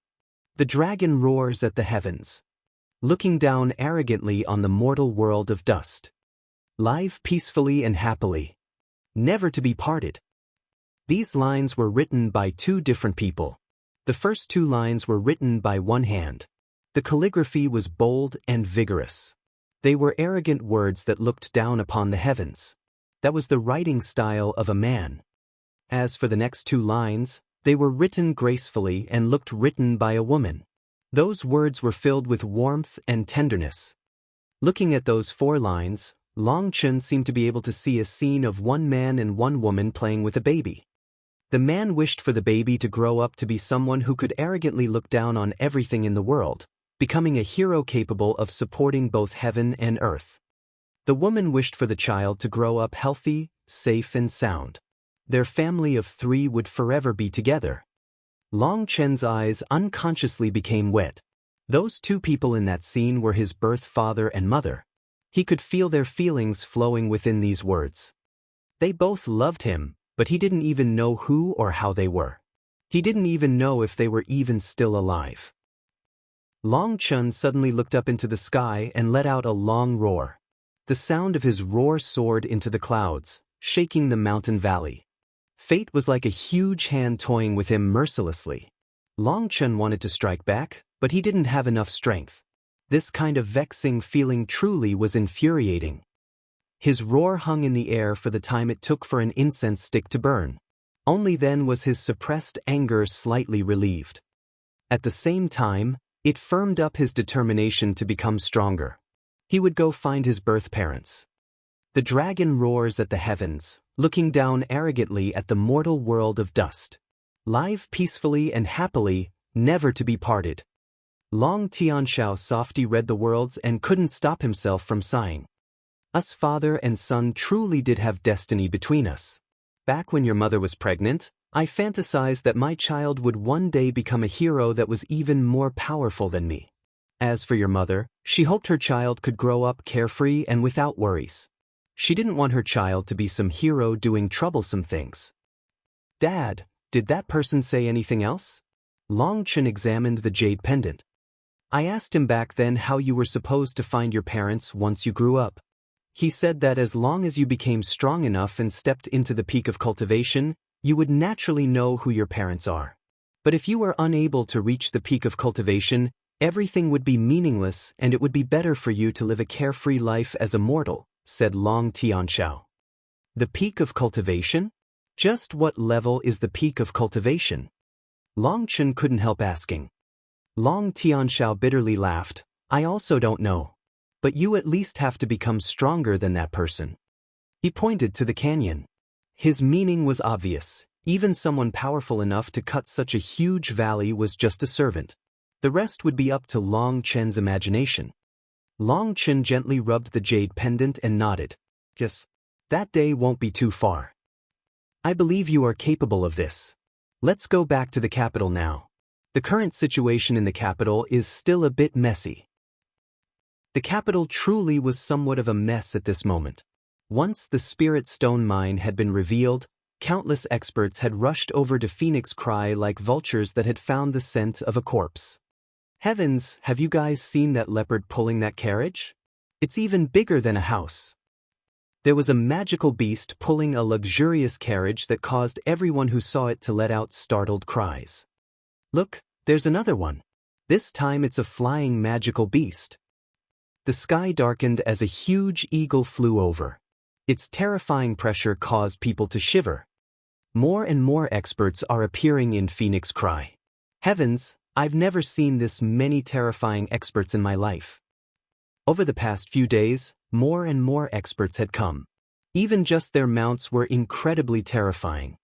The dragon roars at the heavens, looking down arrogantly on the mortal world of dust. Live peacefully and happily, never to be parted. These lines were written by 2 different people. The first 2 lines were written by one hand. The calligraphy was bold and vigorous. They were arrogant words that looked down upon the heavens. That was the writing style of a man. As for the next 2 lines, they were written gracefully and looked written by a woman. Those words were filled with warmth and tenderness. Looking at those 4 lines, Long Chen seemed to be able to see a scene of one man and one woman playing with a baby. The man wished for the baby to grow up to be someone who could arrogantly look down on everything in the world, becoming a hero capable of supporting both heaven and earth. The woman wished for the child to grow up healthy, safe and sound. Their family of 3 would forever be together. Long Chen's eyes unconsciously became wet. Those 2 people in that scene were his birth father and mother. He could feel their feelings flowing within these words. They both loved him, but he didn't even know who or how they were. He didn't even know if they were even still alive. Long Chen suddenly looked up into the sky and let out a long roar. The sound of his roar soared into the clouds, shaking the mountain valley. Fate was like a huge hand toying with him mercilessly. Long Chen wanted to strike back, but he didn't have enough strength. This kind of vexing feeling truly was infuriating. His roar hung in the air for the time it took for an incense stick to burn. Only then was his suppressed anger slightly relieved. At the same time, it firmed up his determination to become stronger. He would go find his birth parents. The dragon roars at the heavens, looking down arrogantly at the mortal world of dust. Live peacefully and happily, never to be parted. Long Tianshao softly read the words and couldn't stop himself from sighing. Us father and son truly did have destiny between us. Back when your mother was pregnant, I fantasized that my child would one day become a hero that was even more powerful than me. As for your mother, she hoped her child could grow up carefree and without worries. She didn't want her child to be some hero doing troublesome things. Dad, did that person say anything else? Long Chen examined the jade pendant. I asked him back then how you were supposed to find your parents once you grew up. He said that as long as you became strong enough and stepped into the peak of cultivation, you would naturally know who your parents are. But if you were unable to reach the peak of cultivation, everything would be meaningless and it would be better for you to live a carefree life as a mortal, said Long Tianshao. The peak of cultivation? Just what level is the peak of cultivation? Long Chen couldn't help asking. Long Tianshao bitterly laughed. I also don't know. But you at least have to become stronger than that person. He pointed to the canyon. His meaning was obvious. Even someone powerful enough to cut such a huge valley was just a servant. The rest would be up to Long Chen's imagination. Long Chen gently rubbed the jade pendant and nodded. Yes, that day won't be too far. I believe you are capable of this. Let's go back to the capital now. The current situation in the capital is still a bit messy. The capital truly was somewhat of a mess at this moment. Once the Spirit Stone mine had been revealed, countless experts had rushed over to Phoenix Cry like vultures that had found the scent of a corpse. Heavens, have you guys seen that leopard pulling that carriage? It's even bigger than a house. There was a magical beast pulling a luxurious carriage that caused everyone who saw it to let out startled cries. Look, there's another one. This time it's a flying magical beast. The sky darkened as a huge eagle flew over. Its terrifying pressure caused people to shiver. More and more experts are appearing in Phoenix Cry. Heavens, I've never seen this many terrifying experts in my life. Over the past few days, more and more experts had come. Even just their mounts were incredibly terrifying.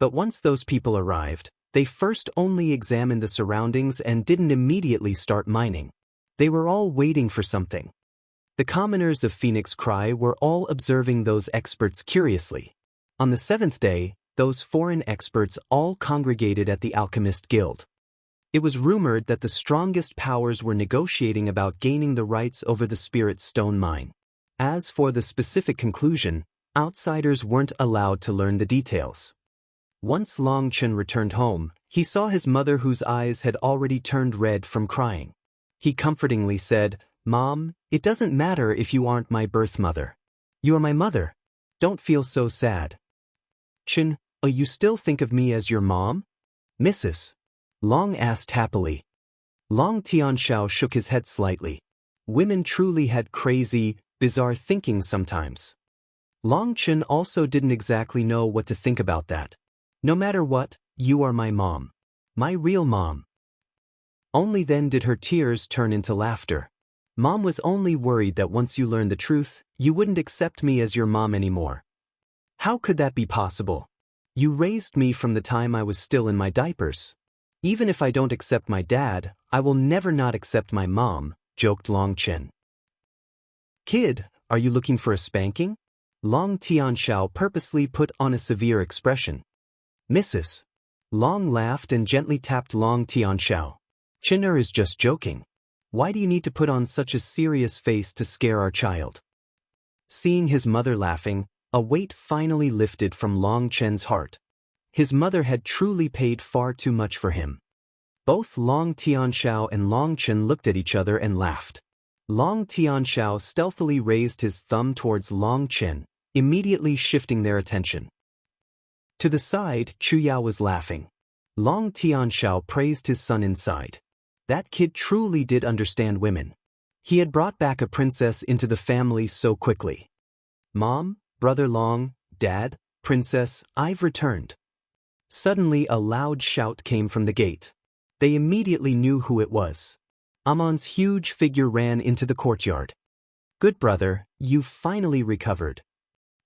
But once those people arrived, they first only examined the surroundings and didn't immediately start mining. They were all waiting for something. The commoners of Phoenix Cry were all observing those experts curiously. On the 7th day, those foreign experts all congregated at the Alchemist Guild. It was rumored that the strongest powers were negotiating about gaining the rights over the Spirit Stone mine. As for the specific conclusion, outsiders weren't allowed to learn the details. Once Long Chen returned home, he saw his mother whose eyes had already turned red from crying. He comfortingly said, "Mom, it doesn't matter if you aren't my birth mother. You are my mother. Don't feel so sad." "Chen, you still think of me as your mom?" Mrs. Long asked happily. Long Tianxiao shook his head slightly. Women truly had crazy, bizarre thinking sometimes. Long Chen also didn't exactly know what to think about that. "No matter what, you are my mom. My real mom." Only then did her tears turn into laughter. "Mom was only worried that once you learned the truth, you wouldn't accept me as your mom anymore." "How could that be possible? You raised me from the time I was still in my diapers. Even if I don't accept my dad, I will never not accept my mom," joked Long Chen. "Kid, are you looking for a spanking?" Long Tianxiao purposely put on a severe expression. Mrs. Long laughed and gently tapped Long Tianxiao. "Chinner is just joking. Why do you need to put on such a serious face to scare our child?" Seeing his mother laughing, a weight finally lifted from Long Chen's heart. His mother had truly paid far too much for him. Both Long Tianxiao and Long Chen looked at each other and laughed. Long Tianxiao stealthily raised his thumb towards Long Chen, immediately shifting their attention. To the side, Chu Yao was laughing. Long Tianxiao praised his son inside. That kid truly did understand women. He had brought back a princess into the family so quickly. "Mom, Brother Long, Dad, Princess, I've returned." Suddenly a loud shout came from the gate. They immediately knew who it was. Amon's huge figure ran into the courtyard. "Good brother, you've finally recovered."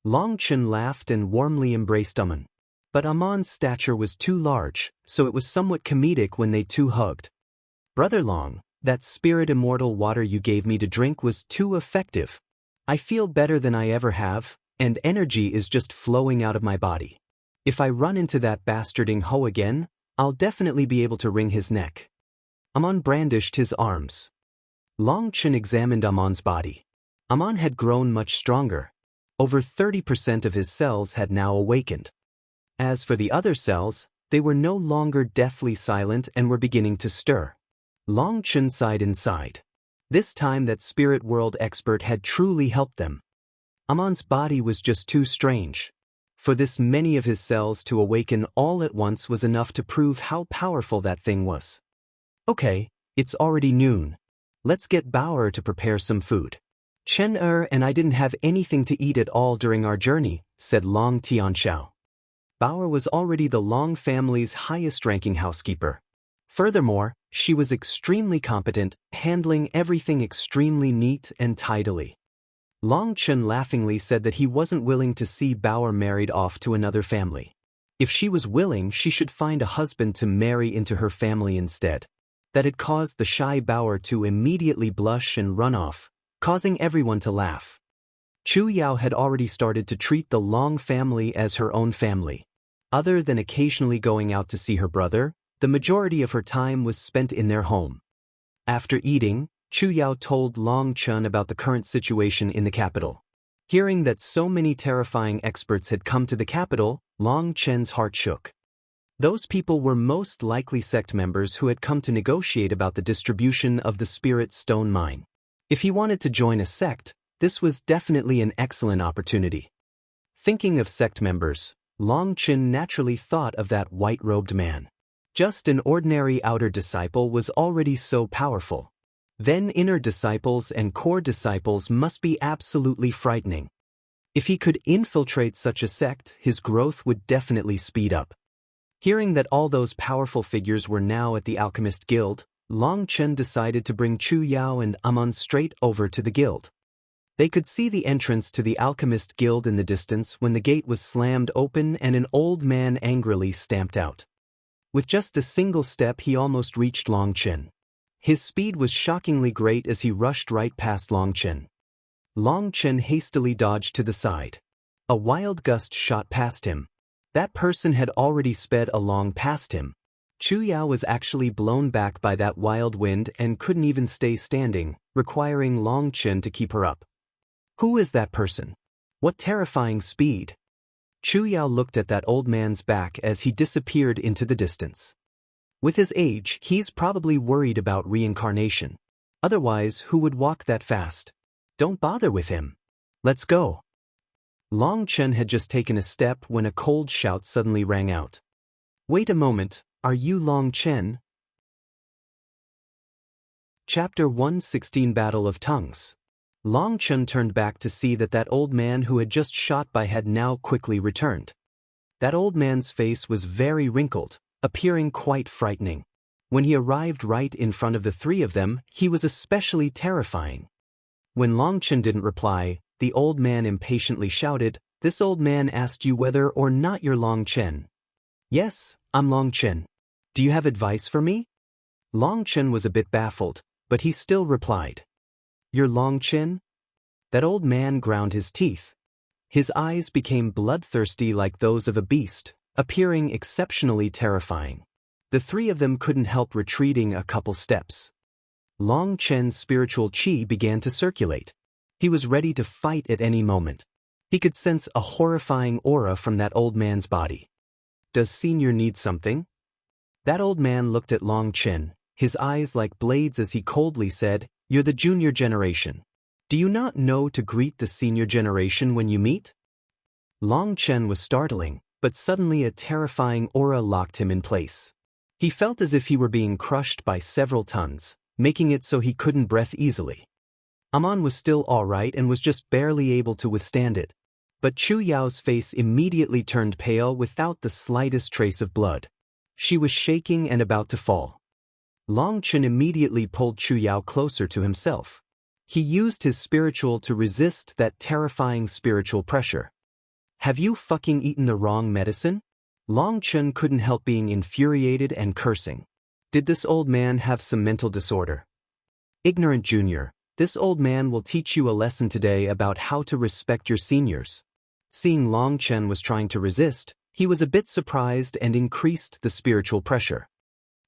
Long Chen laughed and warmly embraced Amon. But Amon's stature was too large, so it was somewhat comedic when they two hugged. "Brother Long, that spirit immortal water you gave me to drink was too effective. I feel better than I ever have, and energy is just flowing out of my body. If I run into that bastarding Ho again, I'll definitely be able to wring his neck." Amon brandished his arms. Long Chen examined Amon's body. Amon had grown much stronger. Over 30% of his cells had now awakened. As for the other cells, they were no longer deathly silent and were beginning to stir. Long Chen sighed inside. This time that spirit world expert had truly helped them. Amon's body was just too strange. For this many of his cells to awaken all at once was enough to prove how powerful that thing was. "Okay, it's already noon. Let's get Bauer to prepare some food. Chen and I didn't have anything to eat at all during our journey," said Long Tianxiao. Bauer was already the Long family's highest-ranking housekeeper. Furthermore, she was extremely competent, handling everything extremely neat and tidily. Long Chen laughingly said that he wasn't willing to see Bauer married off to another family. If she was willing, she should find a husband to marry into her family instead. That had caused the shy Bauer to immediately blush and run off, causing everyone to laugh. Chu Yao had already started to treat the Long family as her own family. Other than occasionally going out to see her brother, the majority of her time was spent in their home. After eating, Chu Yao told Long Chen about the current situation in the capital. Hearing that so many terrifying experts had come to the capital, Long Chen's heart shook. Those people were most likely sect members who had come to negotiate about the distribution of the Spirit Stone mine. If he wanted to join a sect, this was definitely an excellent opportunity. Thinking of sect members, Long Chen naturally thought of that white-robed man. Just an ordinary outer disciple was already so powerful. Then inner disciples and core disciples must be absolutely frightening. If he could infiltrate such a sect, his growth would definitely speed up. Hearing that all those powerful figures were now at the Alchemist Guild, Long Chen decided to bring Chu Yao and Amon straight over to the guild. They could see the entrance to the Alchemist Guild in the distance when the gate was slammed open and an old man angrily stamped out. With just a single step he almost reached Long Chen. His speed was shockingly great as he rushed right past Long Chen. Long Chen hastily dodged to the side. A wild gust shot past him. That person had already sped along past him. Chu Yao was actually blown back by that wild wind and couldn't even stay standing, requiring Long Chen to keep her up. Who is that person? What terrifying speed! Chu Yao looked at that old man's back as he disappeared into the distance. With his age, he's probably worried about reincarnation. Otherwise, who would walk that fast? Don't bother with him. Let's go. Long Chen had just taken a step when a cold shout suddenly rang out. Wait a moment, are you Long Chen? Chapter 116 Battle of Tongues. Long Chen turned back to see that old man who had just shot by had now quickly returned. That old man's face was very wrinkled, appearing quite frightening. When he arrived right in front of the three of them, he was especially terrifying. When Long Chen didn't reply, the old man impatiently shouted, "This old man asked you whether or not you're Long Chen." "Yes, I'm Long Chen. Do you have advice for me?" Long Chen was a bit baffled, but he still replied. "You're Long Chen?" That old man ground his teeth. His eyes became bloodthirsty like those of a beast, appearing exceptionally terrifying. The three of them couldn't help retreating a couple steps. Long Chen's spiritual qi began to circulate. He was ready to fight at any moment. He could sense a horrifying aura from that old man's body. "Does Senior need something?" That old man looked at Long Chen, his eyes like blades as he coldly said, "You're the junior generation. Do you not know to greet the senior generation when you meet?" Long Chen was startling, but suddenly a terrifying aura locked him in place. He felt as if he were being crushed by several tons, making it so he couldn't breathe easily. Amon was still alright and was just barely able to withstand it. But Chu Yao's face immediately turned pale without the slightest trace of blood. She was shaking and about to fall. Long Chen immediately pulled Chu Yao closer to himself. He used his spiritual to resist that terrifying spiritual pressure. "Have you fucking eaten the wrong medicine?" Long Chen couldn't help being infuriated and cursing. Did this old man have some mental disorder? "Ignorant junior, this old man will teach you a lesson today about how to respect your seniors." Seeing Long Chen was trying to resist, he was a bit surprised and increased the spiritual pressure.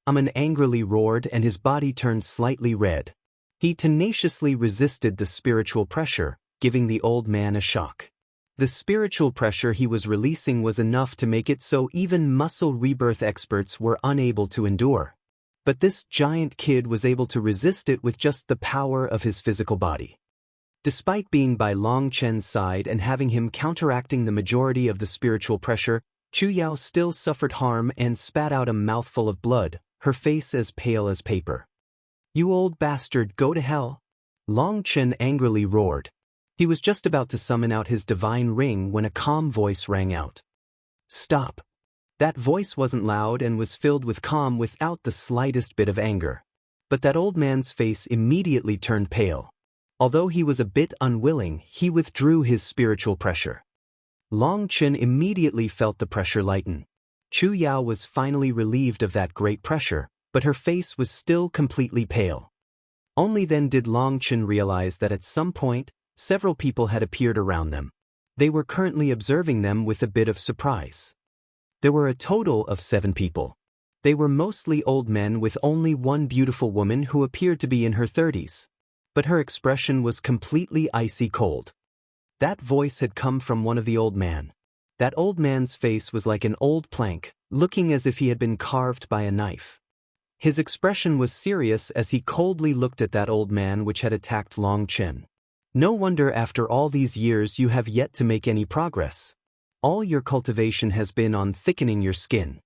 Amon angrily roared and his body turned slightly red. He tenaciously resisted the spiritual pressure, giving the old man a shock. The spiritual pressure he was releasing was enough to make it so even muscle rebirth experts were unable to endure. But this giant kid was able to resist it with just the power of his physical body. Despite being by Long Chen's side and having him counteracting the majority of the spiritual pressure, Chu Yao still suffered harm and spat out a mouthful of blood, her face as pale as paper. "You old bastard, go to hell!" Long Chen angrily roared. He was just about to summon out his divine ring when a calm voice rang out. "Stop!" That voice wasn't loud and was filled with calm without the slightest bit of anger. But that old man's face immediately turned pale. Although he was a bit unwilling, he withdrew his spiritual pressure. Long Chen immediately felt the pressure lighten. Chu Yao was finally relieved of that great pressure, but her face was still completely pale. Only then did Long Chen realize that at some point, several people had appeared around them. They were currently observing them with a bit of surprise. There were a total of 7 people. They were mostly old men with only one beautiful woman who appeared to be in her 30s. But her expression was completely icy cold. That voice had come from one of the old man. That old man's face was like an old plank, looking as if he had been carved by a knife. His expression was serious as he coldly looked at that old man which had attacked Long Chen. "No wonder after all these years you have yet to make any progress. All your cultivation has been on thickening your skin."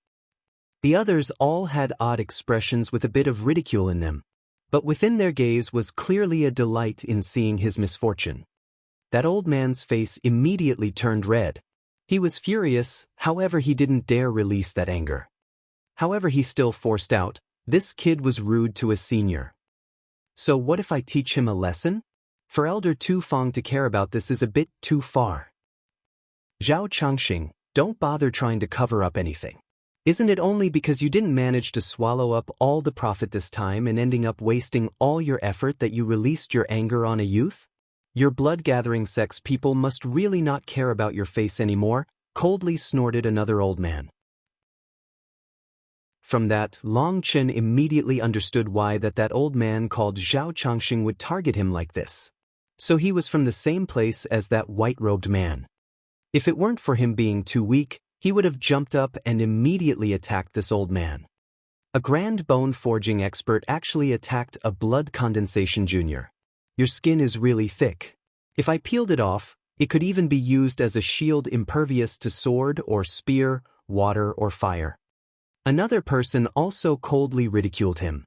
The others all had odd expressions with a bit of ridicule in them. But within their gaze was clearly a delight in seeing his misfortune. That old man's face immediately turned red. He was furious, however he didn't dare release that anger. However he still forced out, "This kid was rude to a senior. So what if I teach him a lesson?" For Elder Tu Feng to care about this is a bit too far. Zhao Changxing, don't bother trying to cover up anything. Isn't it only because you didn't manage to swallow up all the profit this time and ending up wasting all your effort that you released your anger on a youth? Your blood-gathering sex people must really not care about your face anymore, coldly snorted another old man. From that, Long Chen immediately understood why that old man called Zhao Changxing would target him like this. So he was from the same place as that white-robed man. If it weren't for him being too weak, he would have jumped up and immediately attacked this old man. A grand bone forging expert actually attacked a blood condensation junior. Your skin is really thick. If I peeled it off, it could even be used as a shield impervious to sword or spear, water or fire. Another person also coldly ridiculed him.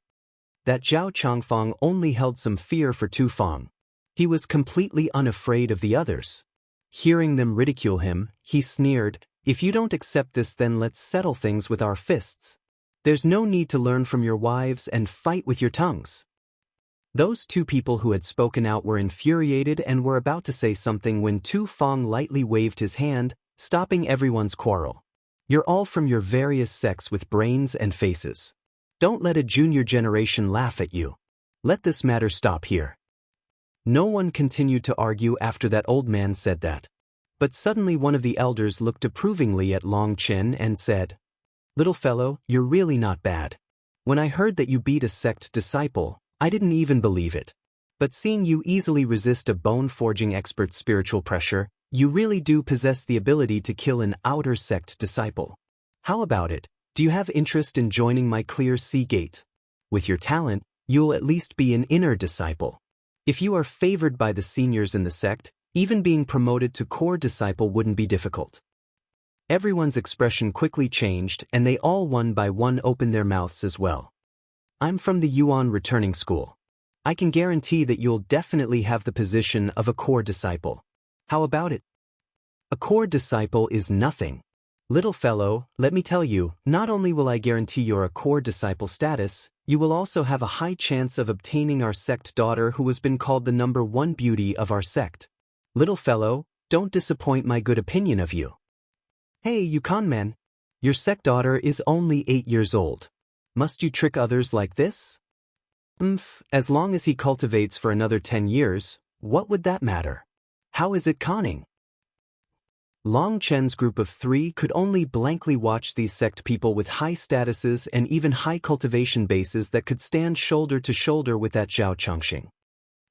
That Zhao Changfeng only held some fear for Tu Feng. He was completely unafraid of the others. Hearing them ridicule him, he sneered, "If you don't accept this, then let's settle things with our fists. There's no need to learn from your wives and fight with your tongues." Those two people who had spoken out were infuriated and were about to say something when Tu Feng lightly waved his hand, stopping everyone's quarrel. "You're all from your various sects with brains and faces. Don't let a junior generation laugh at you. Let this matter stop here." No one continued to argue after that old man said that. But suddenly one of the elders looked approvingly at Long Chen and said, "Little fellow, you're really not bad. When I heard that you beat a sect disciple, I didn't even believe it. But seeing you easily resist a bone-forging expert's spiritual pressure, you really do possess the ability to kill an outer sect disciple. How about it? Do you have interest in joining my Clear Sea Gate? With your talent, you'll at least be an inner disciple. If you are favored by the seniors in the sect, even being promoted to core disciple wouldn't be difficult." Everyone's expression quickly changed and they all one by one opened their mouths as well. "I'm from the Yuan returning school. I can guarantee that you'll definitely have the position of a core disciple. How about it?" "A core disciple is nothing. Little fellow, let me tell you, not only will I guarantee you're a core disciple status, you will also have a high chance of obtaining our sect daughter who has been called the #1 beauty of our sect. Little fellow, don't disappoint my good opinion of you." "Hey, you con man. Your sect daughter is only 8 years old. Must you trick others like this?" As long as he cultivates for another 10 years, what would that matter? How is it conning?" Long Chen's group of 3 could only blankly watch these sect people with high statuses and even high cultivation bases that could stand shoulder to shoulder with that Zhao Changxing.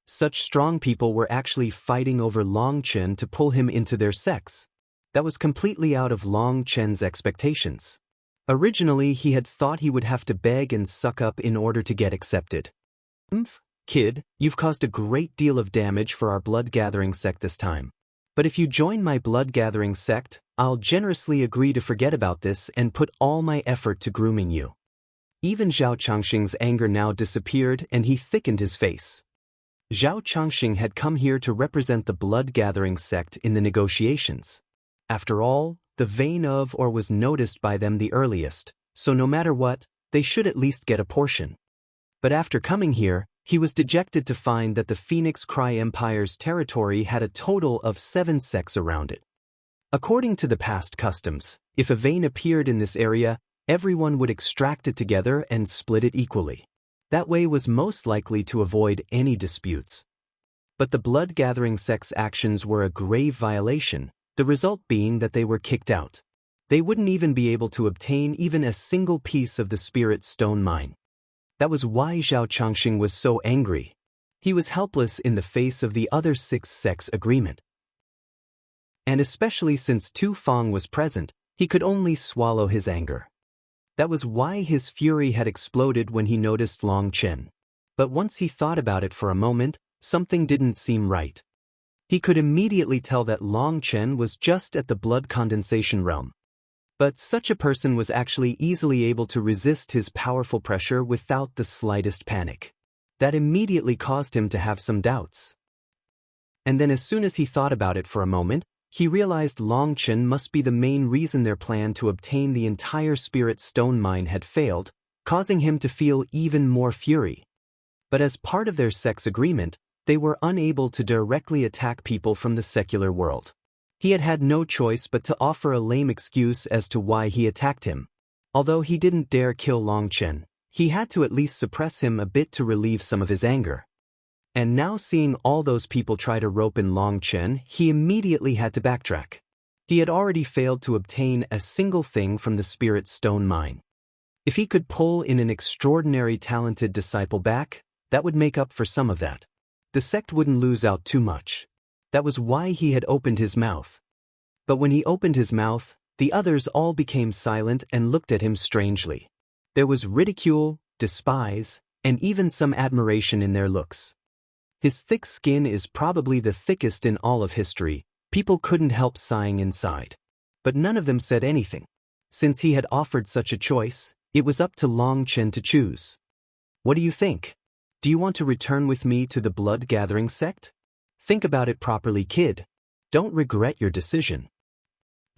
Such strong people were actually fighting over Long Chen to pull him into their sects. That was completely out of Long Chen's expectations. Originally, he had thought he would have to beg and suck up in order to get accepted. Kid, you've caused a great deal of damage for our blood-gathering sect this time. But if you join my blood-gathering sect, I'll generously agree to forget about this and put all my effort to grooming you." Even Zhao Changxing's anger now disappeared and he thickened his face. Zhao Changxing had come here to represent the blood-gathering sect in the negotiations. After all, the vein of or was noticed by them the earliest, so no matter what, they should at least get a portion. But after coming here, he was dejected to find that the Phoenix Cry Empire's territory had a total of 7 sects around it. According to the past customs, if a vein appeared in this area, everyone would extract it together and split it equally. That way was most likely to avoid any disputes. But the blood-gathering sect's actions were a grave violation, the result being that they were kicked out. They wouldn't even be able to obtain even a single piece of the spirit stone mine. That was why Zhao Changxing was so angry. He was helpless in the face of the other 6 sects' agreement. And especially since Tu Feng was present, he could only swallow his anger. That was why his fury had exploded when he noticed Long Chen. But once he thought about it for a moment, something didn't seem right. He could immediately tell that Long Chen was just at the blood condensation realm. But such a person was actually easily able to resist his powerful pressure without the slightest panic. That immediately caused him to have some doubts. And then as soon as he thought about it for a moment, he realized Long Chen must be the main reason their plan to obtain the entire spirit stone mine had failed, causing him to feel even more fury. But as part of their sex agreement, they were unable to directly attack people from the secular world. He had had no choice but to offer a lame excuse as to why he attacked him. Although he didn't dare kill Long Chen, he had to at least suppress him a bit to relieve some of his anger. And now seeing all those people try to rope in Long Chen, he immediately had to backtrack. He had already failed to obtain a single thing from the spirit stone mine. If he could pull in an extraordinary talented disciple back, that would make up for some of that. The sect wouldn't lose out too much. That was why he had opened his mouth. But when he opened his mouth, the others all became silent and looked at him strangely. There was ridicule, despise, and even some admiration in their looks. His thick skin is probably the thickest in all of history. People couldn't help sighing inside. But none of them said anything. Since he had offered such a choice, it was up to Long Chen to choose. What do you think? Do you want to return with me to the blood-gathering sect? Think about it properly, kid. Don't regret your decision.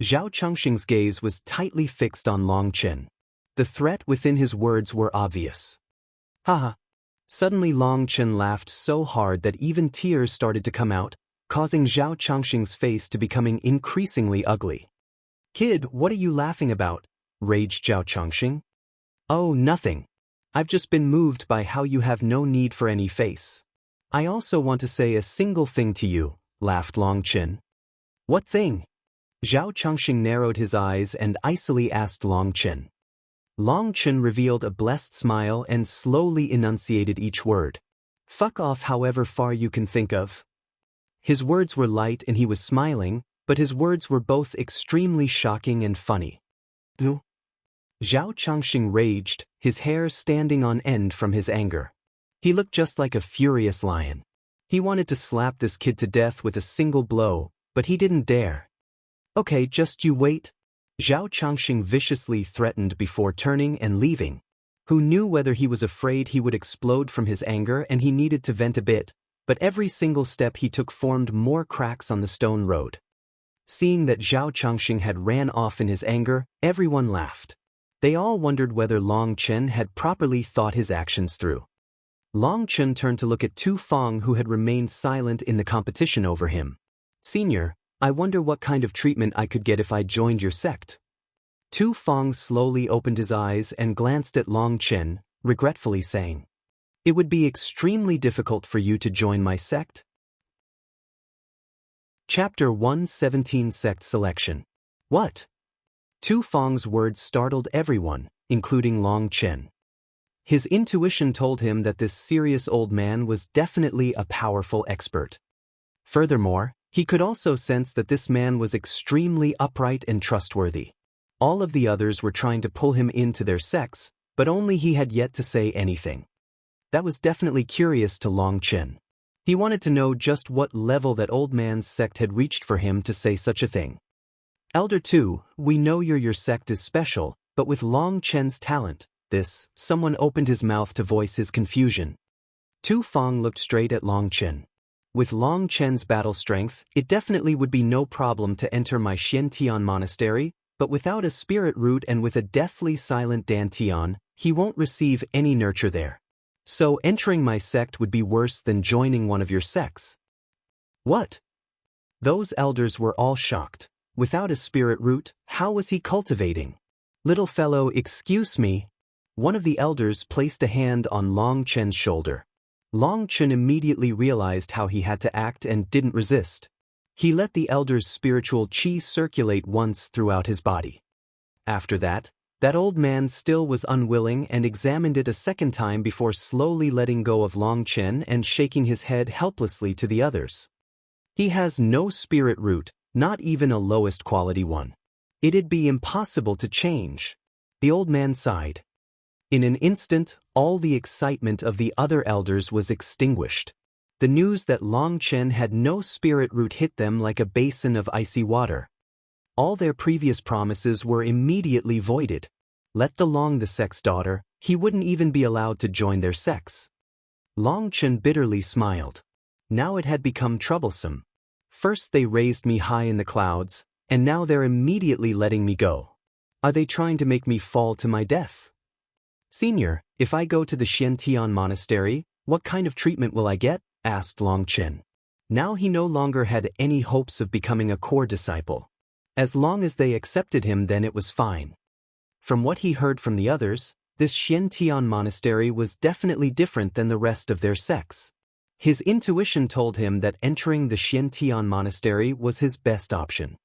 Zhao Chengxing's gaze was tightly fixed on Long Chen. The threat within his words were obvious. Haha. Suddenly Long Chen laughed so hard that even tears started to come out, causing Zhao Chengxing's face to becoming increasingly ugly. Kid, what are you laughing about? Raged Zhao Chengxing. Oh, nothing. I've just been moved by how you have no need for any face. I also want to say a single thing to you, laughed Long Chen. What thing? Zhao Chengxing narrowed his eyes and icily asked Long Chen. Long Chen revealed a blessed smile and slowly enunciated each word. Fuck off however far you can think of. His words were light and he was smiling, but his words were both extremely shocking and funny. Zhao Chengxing raged, his hair standing on end from his anger. He looked just like a furious lion. He wanted to slap this kid to death with a single blow, but he didn't dare. Okay, just you wait. Zhao Chengxing viciously threatened before turning and leaving. Who knew whether he was afraid he would explode from his anger and he needed to vent a bit, but every single step he took formed more cracks on the stone road. Seeing that Zhao Chengxing had ran off in his anger, everyone laughed. They all wondered whether Long Chen had properly thought his actions through. Long Chen turned to look at Tu Feng, who had remained silent in the competition over him. Senior, I wonder what kind of treatment I could get if I joined your sect. Tu Feng slowly opened his eyes and glanced at Long Chen, regretfully saying, It would be extremely difficult for you to join my sect. Chapter 117 Sect Selection. What? Tu Feng's words startled everyone, including Long Chen. His intuition told him that this serious old man was definitely a powerful expert. Furthermore, he could also sense that this man was extremely upright and trustworthy. All of the others were trying to pull him into their sects, but only he had yet to say anything. That was definitely curious to Long Chen. He wanted to know just what level that old man's sect had reached for him to say such a thing. Elder Tu, we know your sect is special, but with Long Chen's talent, someone opened his mouth to voice his confusion. Tu Feng looked straight at Long Chen. With Long Chen's battle strength, it definitely would be no problem to enter my Xiantian monastery, but without a spirit root and with a deathly silent Dantian, he won't receive any nurture there. So entering my sect would be worse than joining one of your sects. What? Those elders were all shocked. Without a spirit root, how was he cultivating? Little fellow, excuse me. One of the elders placed a hand on Long Chen's shoulder. Long Chen immediately realized how he had to act and didn't resist. He let the elder's spiritual qi circulate once throughout his body. After that old man still was unwilling and examined it a second time before slowly letting go of Long Chen and shaking his head helplessly to the others. He has no spirit root, not even a lowest quality one. It'd be impossible to change. The old man sighed. In an instant, all the excitement of the other elders was extinguished. The news that Long Chen had no spirit root hit them like a basin of icy water. All their previous promises were immediately voided. Let the sect's daughter, he wouldn't even be allowed to join their sects. Long Chen bitterly smiled. Now it had become troublesome. First they raised me high in the clouds, and now they're immediately letting me go. Are they trying to make me fall to my death? Senior, if I go to the Xiantian monastery, what kind of treatment will I get? Asked Long Chen. Now he no longer had any hopes of becoming a core disciple. As long as they accepted him, then it was fine. From what he heard from the others, this Xiantian monastery was definitely different than the rest of their sects. His intuition told him that entering the Xiantian monastery was his best option.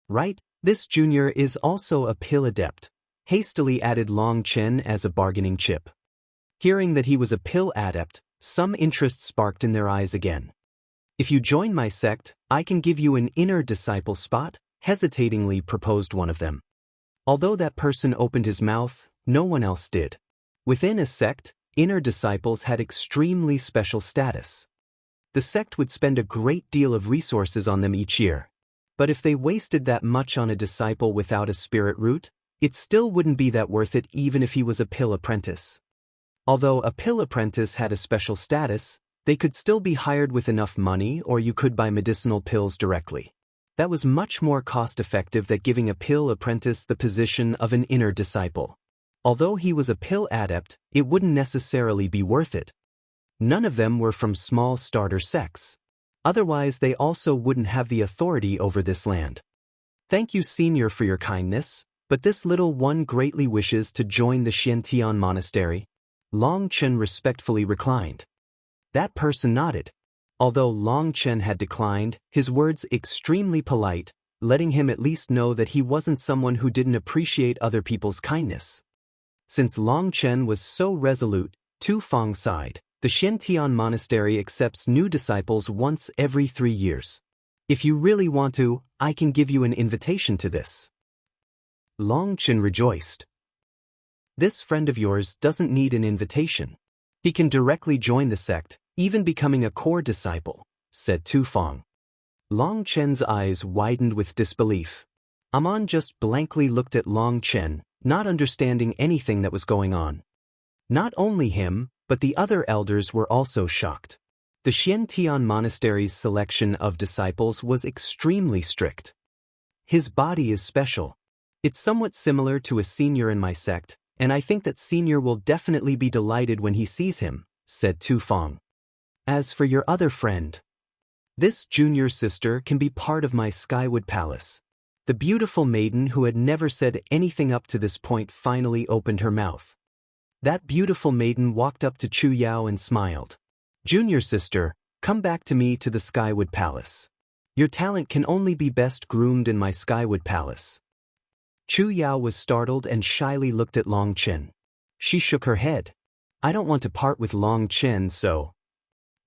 Right, this junior is also a pill adept, hastily added Long Chen as a bargaining chip. Hearing that he was a pill adept, some interest sparked in their eyes again. If you join my sect, I can give you an inner disciple spot, hesitatingly proposed one of them. Although that person opened his mouth, no one else did. Within a sect, inner disciples had extremely special status. The sect would spend a great deal of resources on them each year. But if they wasted that much on a disciple without a spirit root, it still wouldn't be that worth it even if he was a pill apprentice. Although a pill apprentice had a special status, they could still be hired with enough money, or you could buy medicinal pills directly. That was much more cost-effective than giving a pill apprentice the position of an inner disciple. Although he was a pill adept, it wouldn't necessarily be worth it. None of them were from small starter sects. Otherwise they also wouldn't have the authority over this land. Thank you, Senior, for your kindness, but this little one greatly wishes to join the Xiantian monastery. Long Chen respectfully reclined. That person nodded. Although Long Chen had declined, his words extremely polite, letting him at least know that he wasn't someone who didn't appreciate other people's kindness. Since Long Chen was so resolute, Tu Feng sighed. The Xiantian monastery accepts new disciples once every 3 years. If you really want to, I can give you an invitation to this. Long Chen rejoiced. This friend of yours doesn't need an invitation. He can directly join the sect, even becoming a core disciple, said Tu Feng. Long Chen's eyes widened with disbelief. Amon just blankly looked at Long Chen, not understanding anything that was going on. Not only him, but the other elders were also shocked. The Xiantian monastery's selection of disciples was extremely strict. His body is special. It's somewhat similar to a senior in my sect, and I think that Senior will definitely be delighted when he sees him, said Tu Feng. As for your other friend, this junior sister can be part of my Skywood Palace. The beautiful maiden who had never said anything up to this point finally opened her mouth. That beautiful maiden walked up to Chu Yao and smiled. Junior sister, come back to me to the Skywood Palace. Your talent can only be best groomed in my Skywood Palace. Chu Yao was startled and shyly looked at Long Chen. She shook her head. I don't want to part with Long Chen, so.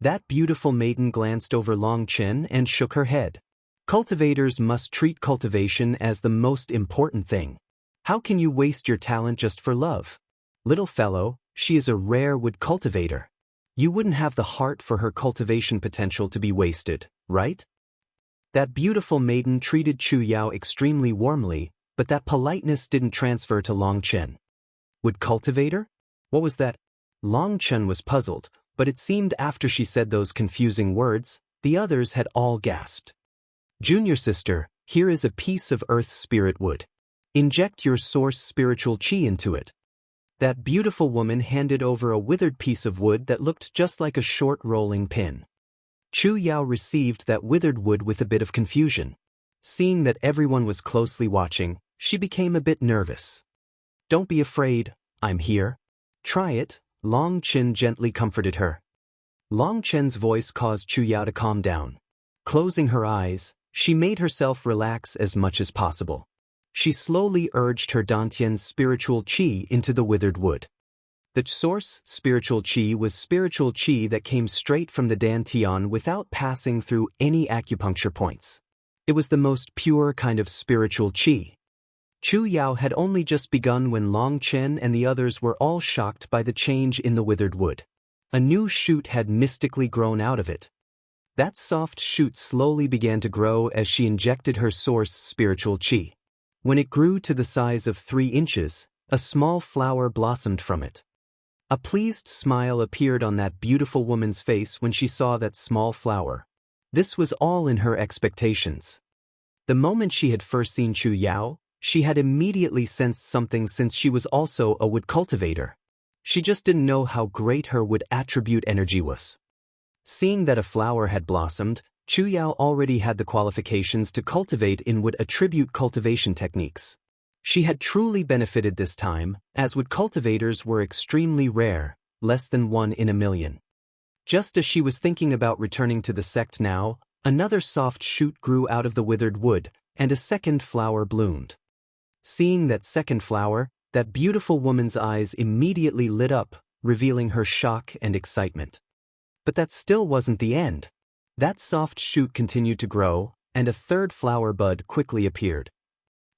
That beautiful maiden glanced over Long Chen and shook her head. Cultivators must treat cultivation as the most important thing. How can you waste your talent just for love? Little fellow, she is a rare wood cultivator. You wouldn't have the heart for her cultivation potential to be wasted, right? That beautiful maiden treated Chu Yao extremely warmly, but that politeness didn't transfer to Long Chen. Wood cultivator? What was that? Long Chen was puzzled, but it seemed after she said those confusing words, the others had all gasped. Junior sister, here is a piece of earth spirit wood. Inject your source spiritual chi into it. That beautiful woman handed over a withered piece of wood that looked just like a short rolling pin. Chu Yao received that withered wood with a bit of confusion. Seeing that everyone was closely watching, she became a bit nervous. Don't be afraid, I'm here. Try it, Long Chen gently comforted her. Long Chen's voice caused Chu Yao to calm down. Closing her eyes, she made herself relax as much as possible. She slowly urged her Dantian's spiritual chi into the withered wood. The source spiritual chi was spiritual chi that came straight from the Dantian without passing through any acupuncture points. It was the most pure kind of spiritual chi. Chu Yao had only just begun when Long Chen and the others were all shocked by the change in the withered wood. A new shoot had mystically grown out of it. That soft shoot slowly began to grow as she injected her source spiritual chi. When it grew to the size of 3 inches, a small flower blossomed from it. A pleased smile appeared on that beautiful woman's face when she saw that small flower. This was all in her expectations. The moment she had first seen Chu Yao, she had immediately sensed something since she was also a wood cultivator. She just didn't know how great her wood attribute energy was. Seeing that a flower had blossomed, Chu Yao already had the qualifications to cultivate in wood attribute cultivation techniques. She had truly benefited this time, as wood cultivators were extremely rare, less than 1 in a million. Just as she was thinking about returning to the sect now, another soft shoot grew out of the withered wood, and a second flower bloomed. Seeing that second flower, that beautiful woman's eyes immediately lit up, revealing her shock and excitement. But that still wasn't the end. That soft shoot continued to grow, and a third flower bud quickly appeared.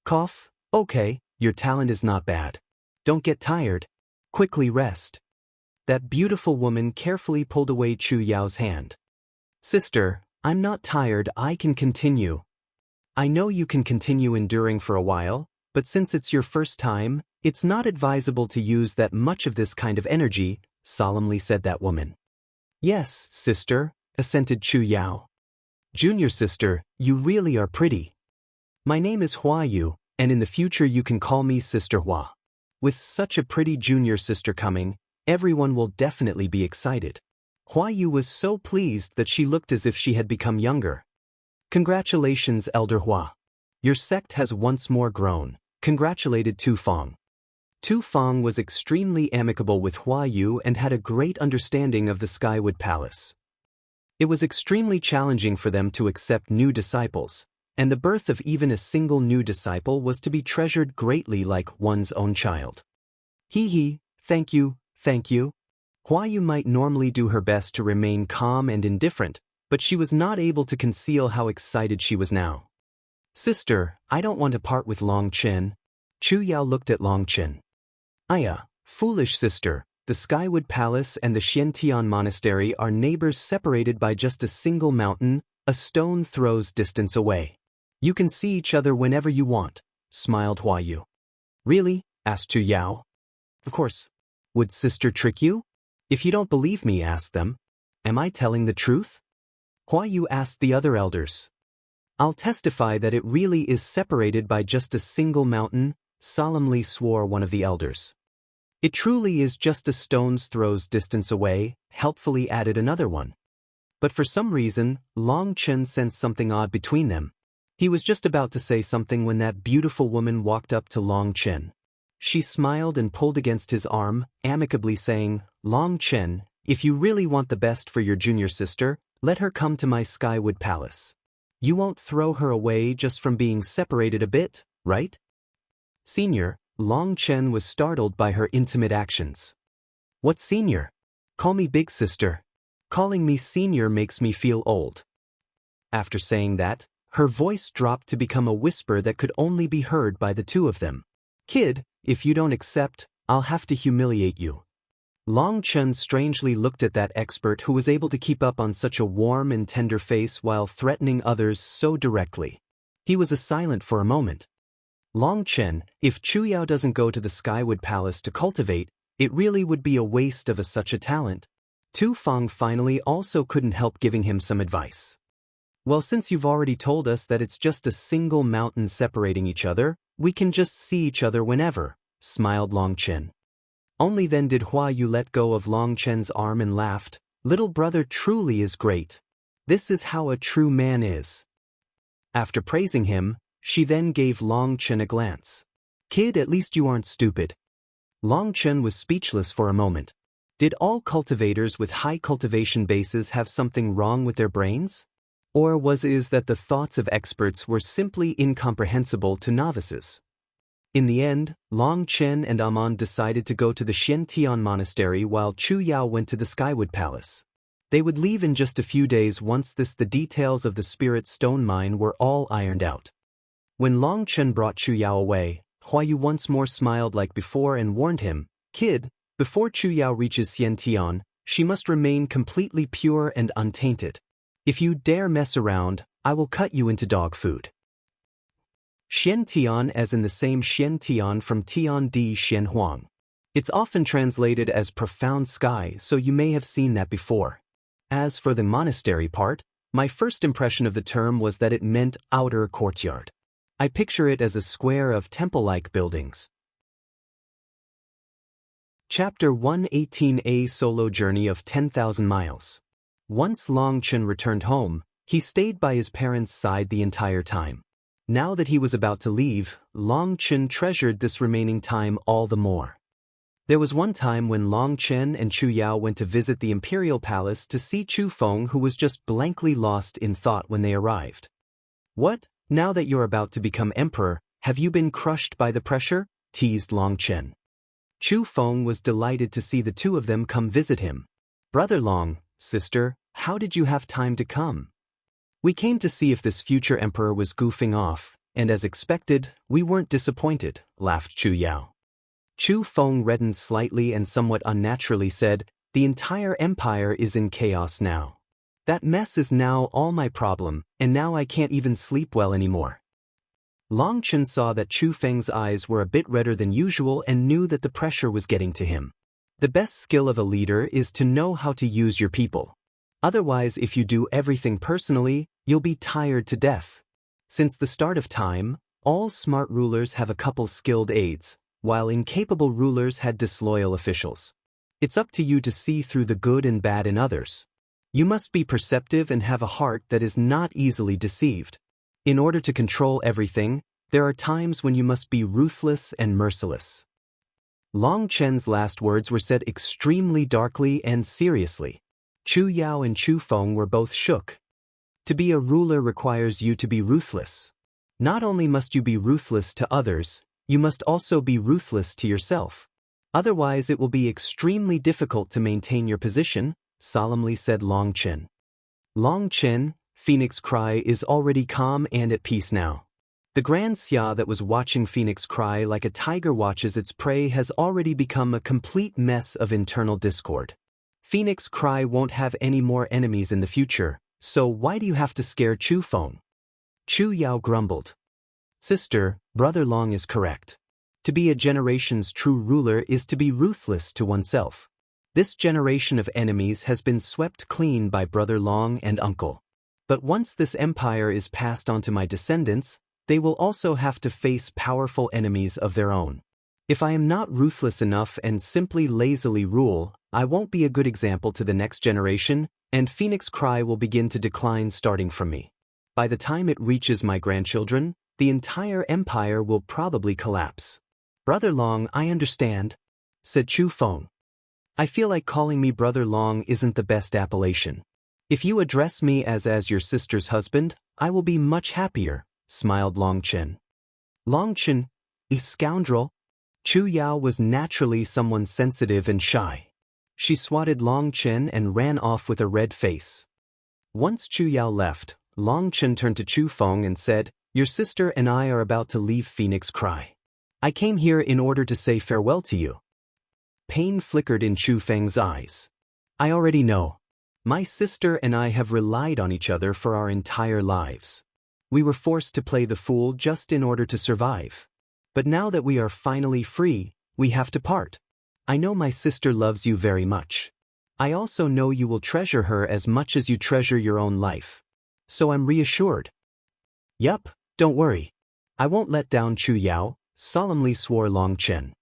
Cough. Okay, your talent is not bad. Don't get tired. Quickly rest. That beautiful woman carefully pulled away Chu Yao's hand. Sister, I'm not tired, I can continue. I know you can continue enduring for a while, but since it's your first time, it's not advisable to use that much of this kind of energy, solemnly said that woman. Yes, sister, assented Chu Yao. Junior sister, you really are pretty. My name is Hua Yu, and in the future you can call me Sister Hua. With such a pretty junior sister coming, everyone will definitely be excited. Hua Yu was so pleased that she looked as if she had become younger. Congratulations, Elder Hua. Your sect has once more grown, congratulated Tu Feng. Tu Feng was extremely amicable with Hua Yu and had a great understanding of the Skywood Palace. It was extremely challenging for them to accept new disciples, and the birth of even a single new disciple was to be treasured greatly like one's own child. Thank you, thank you. Hua Yu might normally do her best to remain calm and indifferent, but she was not able to conceal how excited she was now. Sister, I don't want to part with Long Chen. Chu Yao looked at Long Chen. Aya, foolish sister, the Skywood Palace and the Xiantian Monastery are neighbors separated by just a single mountain, a stone throw's distance away. You can see each other whenever you want, smiled Hua Yu. Really? Asked Chu Yao. Of course. Would sister trick you? If you don't believe me, ask them. Am I telling the truth? Hua Yu asked the other elders. I'll testify that it really is separated by just a single mountain, solemnly swore one of the elders. It truly is just a stone's throw's distance away, helpfully added another one. But for some reason, Long Chen sensed something odd between them. He was just about to say something when that beautiful woman walked up to Long Chen. She smiled and pulled against his arm, amicably saying, Long Chen, if you really want the best for your junior sister, let her come to my Skywood Palace. You won't throw her away just from being separated a bit, right? Senior, Long Chen was startled by her intimate actions. What senior? Call me big sister. Calling me senior makes me feel old. After saying that, her voice dropped to become a whisper that could only be heard by the two of them. Kid, if you don't accept, I'll have to humiliate you. Long Chen strangely looked at that expert who was able to keep up on such a warm and tender face while threatening others so directly. He was silent for a moment. Long Chen, if Chu Yao doesn't go to the Skywood Palace to cultivate, it really would be a waste of such a talent. Tu Feng finally also couldn't help giving him some advice. Well, since you've already told us that it's just a single mountain separating each other, we can just see each other whenever, smiled Long Chen. Only then did Hua Yu let go of Long Chen's arm and laughed. Little brother truly is great. This is how a true man is. After praising him, she then gave Long Chen a glance. Kid, at least you aren't stupid. Long Chen was speechless for a moment. Did all cultivators with high cultivation bases have something wrong with their brains? Or was it that the thoughts of experts were simply incomprehensible to novices? In the end, Long Chen and Amon decided to go to the Xiantian Monastery while Chu Yao went to the Skywood Palace. They would leave in just a few days once the details of the spirit stone mine were all ironed out. When Long Chen brought Chu Yao away, Hua Yu once more smiled like before and warned him, Kid, before Chu Yao reaches Xiantian, she must remain completely pure and untainted. If you dare mess around, I will cut you into dog food. Xiantian as in the same Xiantian from Tian Di Xianhuang. It's often translated as profound sky, so you may have seen that before. As for the monastery part, my first impression of the term was that it meant outer courtyard. I picture it as a square of temple-like buildings. Chapter 118, A Solo Journey of 10,000 Miles. Once Long Chen returned home, he stayed by his parents' side the entire time. Now that he was about to leave, Long Chen treasured this remaining time all the more. There was one time when Long Chen and Chu Yao went to visit the imperial palace to see Chu Feng, who was just blankly lost in thought when they arrived. "What, now that you're about to become emperor, have you been crushed by the pressure?" teased Long Chen. Chu Feng was delighted to see the two of them come visit him. "Brother Long, sister, how did you have time to come?" "We came to see if this future emperor was goofing off, and as expected, we weren't disappointed," laughed Chu Yao. Chu Feng reddened slightly and somewhat unnaturally said, "The entire empire is in chaos now. That mess is now all my problem, and now I can't even sleep well anymore." Long Chen saw that Chu Feng's eyes were a bit redder than usual and knew that the pressure was getting to him. The best skill of a leader is to know how to use your people. Otherwise, if you do everything personally, you'll be tired to death. Since the start of time, all smart rulers have a couple skilled aides, while incapable rulers had disloyal officials. It's up to you to see through the good and bad in others. You must be perceptive and have a heart that is not easily deceived. In order to control everything, there are times when you must be ruthless and merciless. Long Chen's last words were said extremely darkly and seriously. Chu Yao and Chu Feng were both shook. To be a ruler requires you to be ruthless. Not only must you be ruthless to others, you must also be ruthless to yourself. Otherwise it will be extremely difficult to maintain your position, solemnly said Long Chen. Long Chen, Phoenix Cry is already calm and at peace now. The Grand Xia that was watching Phoenix Cry like a tiger watches its prey has already become a complete mess of internal discord. Phoenix Cry won't have any more enemies in the future, so why do you have to scare Chu Feng? Chu Yao grumbled. Sister, Brother Long is correct. To be a generation's true ruler is to be ruthless to oneself. This generation of enemies has been swept clean by Brother Long and Uncle. But once this empire is passed on to my descendants, they will also have to face powerful enemies of their own. If I am not ruthless enough and simply lazily rule, I won't be a good example to the next generation, and Phoenix Cry will begin to decline starting from me. By the time it reaches my grandchildren, the entire empire will probably collapse. Brother Long, I understand, said Chu Feng. I feel like calling me Brother Long isn't the best appellation. If you address me as your sister's husband, I will be much happier, smiled Long Chen. Long Chen, you scoundrel. Chu Yao was naturally someone sensitive and shy. She swatted Long Chen and ran off with a red face. Once Chu Yao left, Long Chen turned to Chu Feng and said, Your sister and I are about to leave Phoenix Cry. I came here in order to say farewell to you. Pain flickered in Chu Feng's eyes. I already know. My sister and I have relied on each other for our entire lives. We were forced to play the fool just in order to survive. But now that we are finally free, we have to part. I know my sister loves you very much. I also know you will treasure her as much as you treasure your own life. So I'm reassured. Yup, don't worry. I won't let down Chu Yao, solemnly swore Long Chen.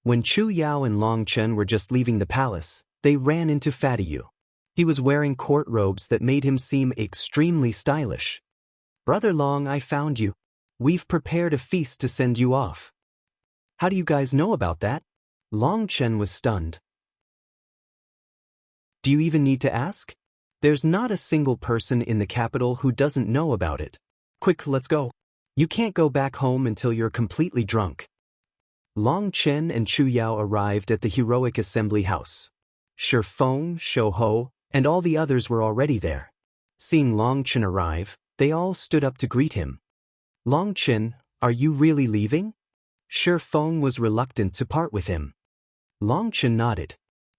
When Chu Yao and Long Chen were just leaving the palace, they ran into Fatty Yu. He was wearing court robes that made him seem extremely stylish. Brother Long, I found you. We've prepared a feast to send you off. How do you guys know about that? Long Chen was stunned. Do you even need to ask? There's not a single person in the capital who doesn't know about it. Quick, let's go. You can't go back home until you're completely drunk. Long Chen and Chu Yao arrived at the heroic assembly house. Shi Feng, Shou Ho, and all the others were already there. Seeing Long Chen arrive, they all stood up to greet him. Long Chen, are you really leaving? Shi Feng was reluctant to part with him. Long Chen nodded.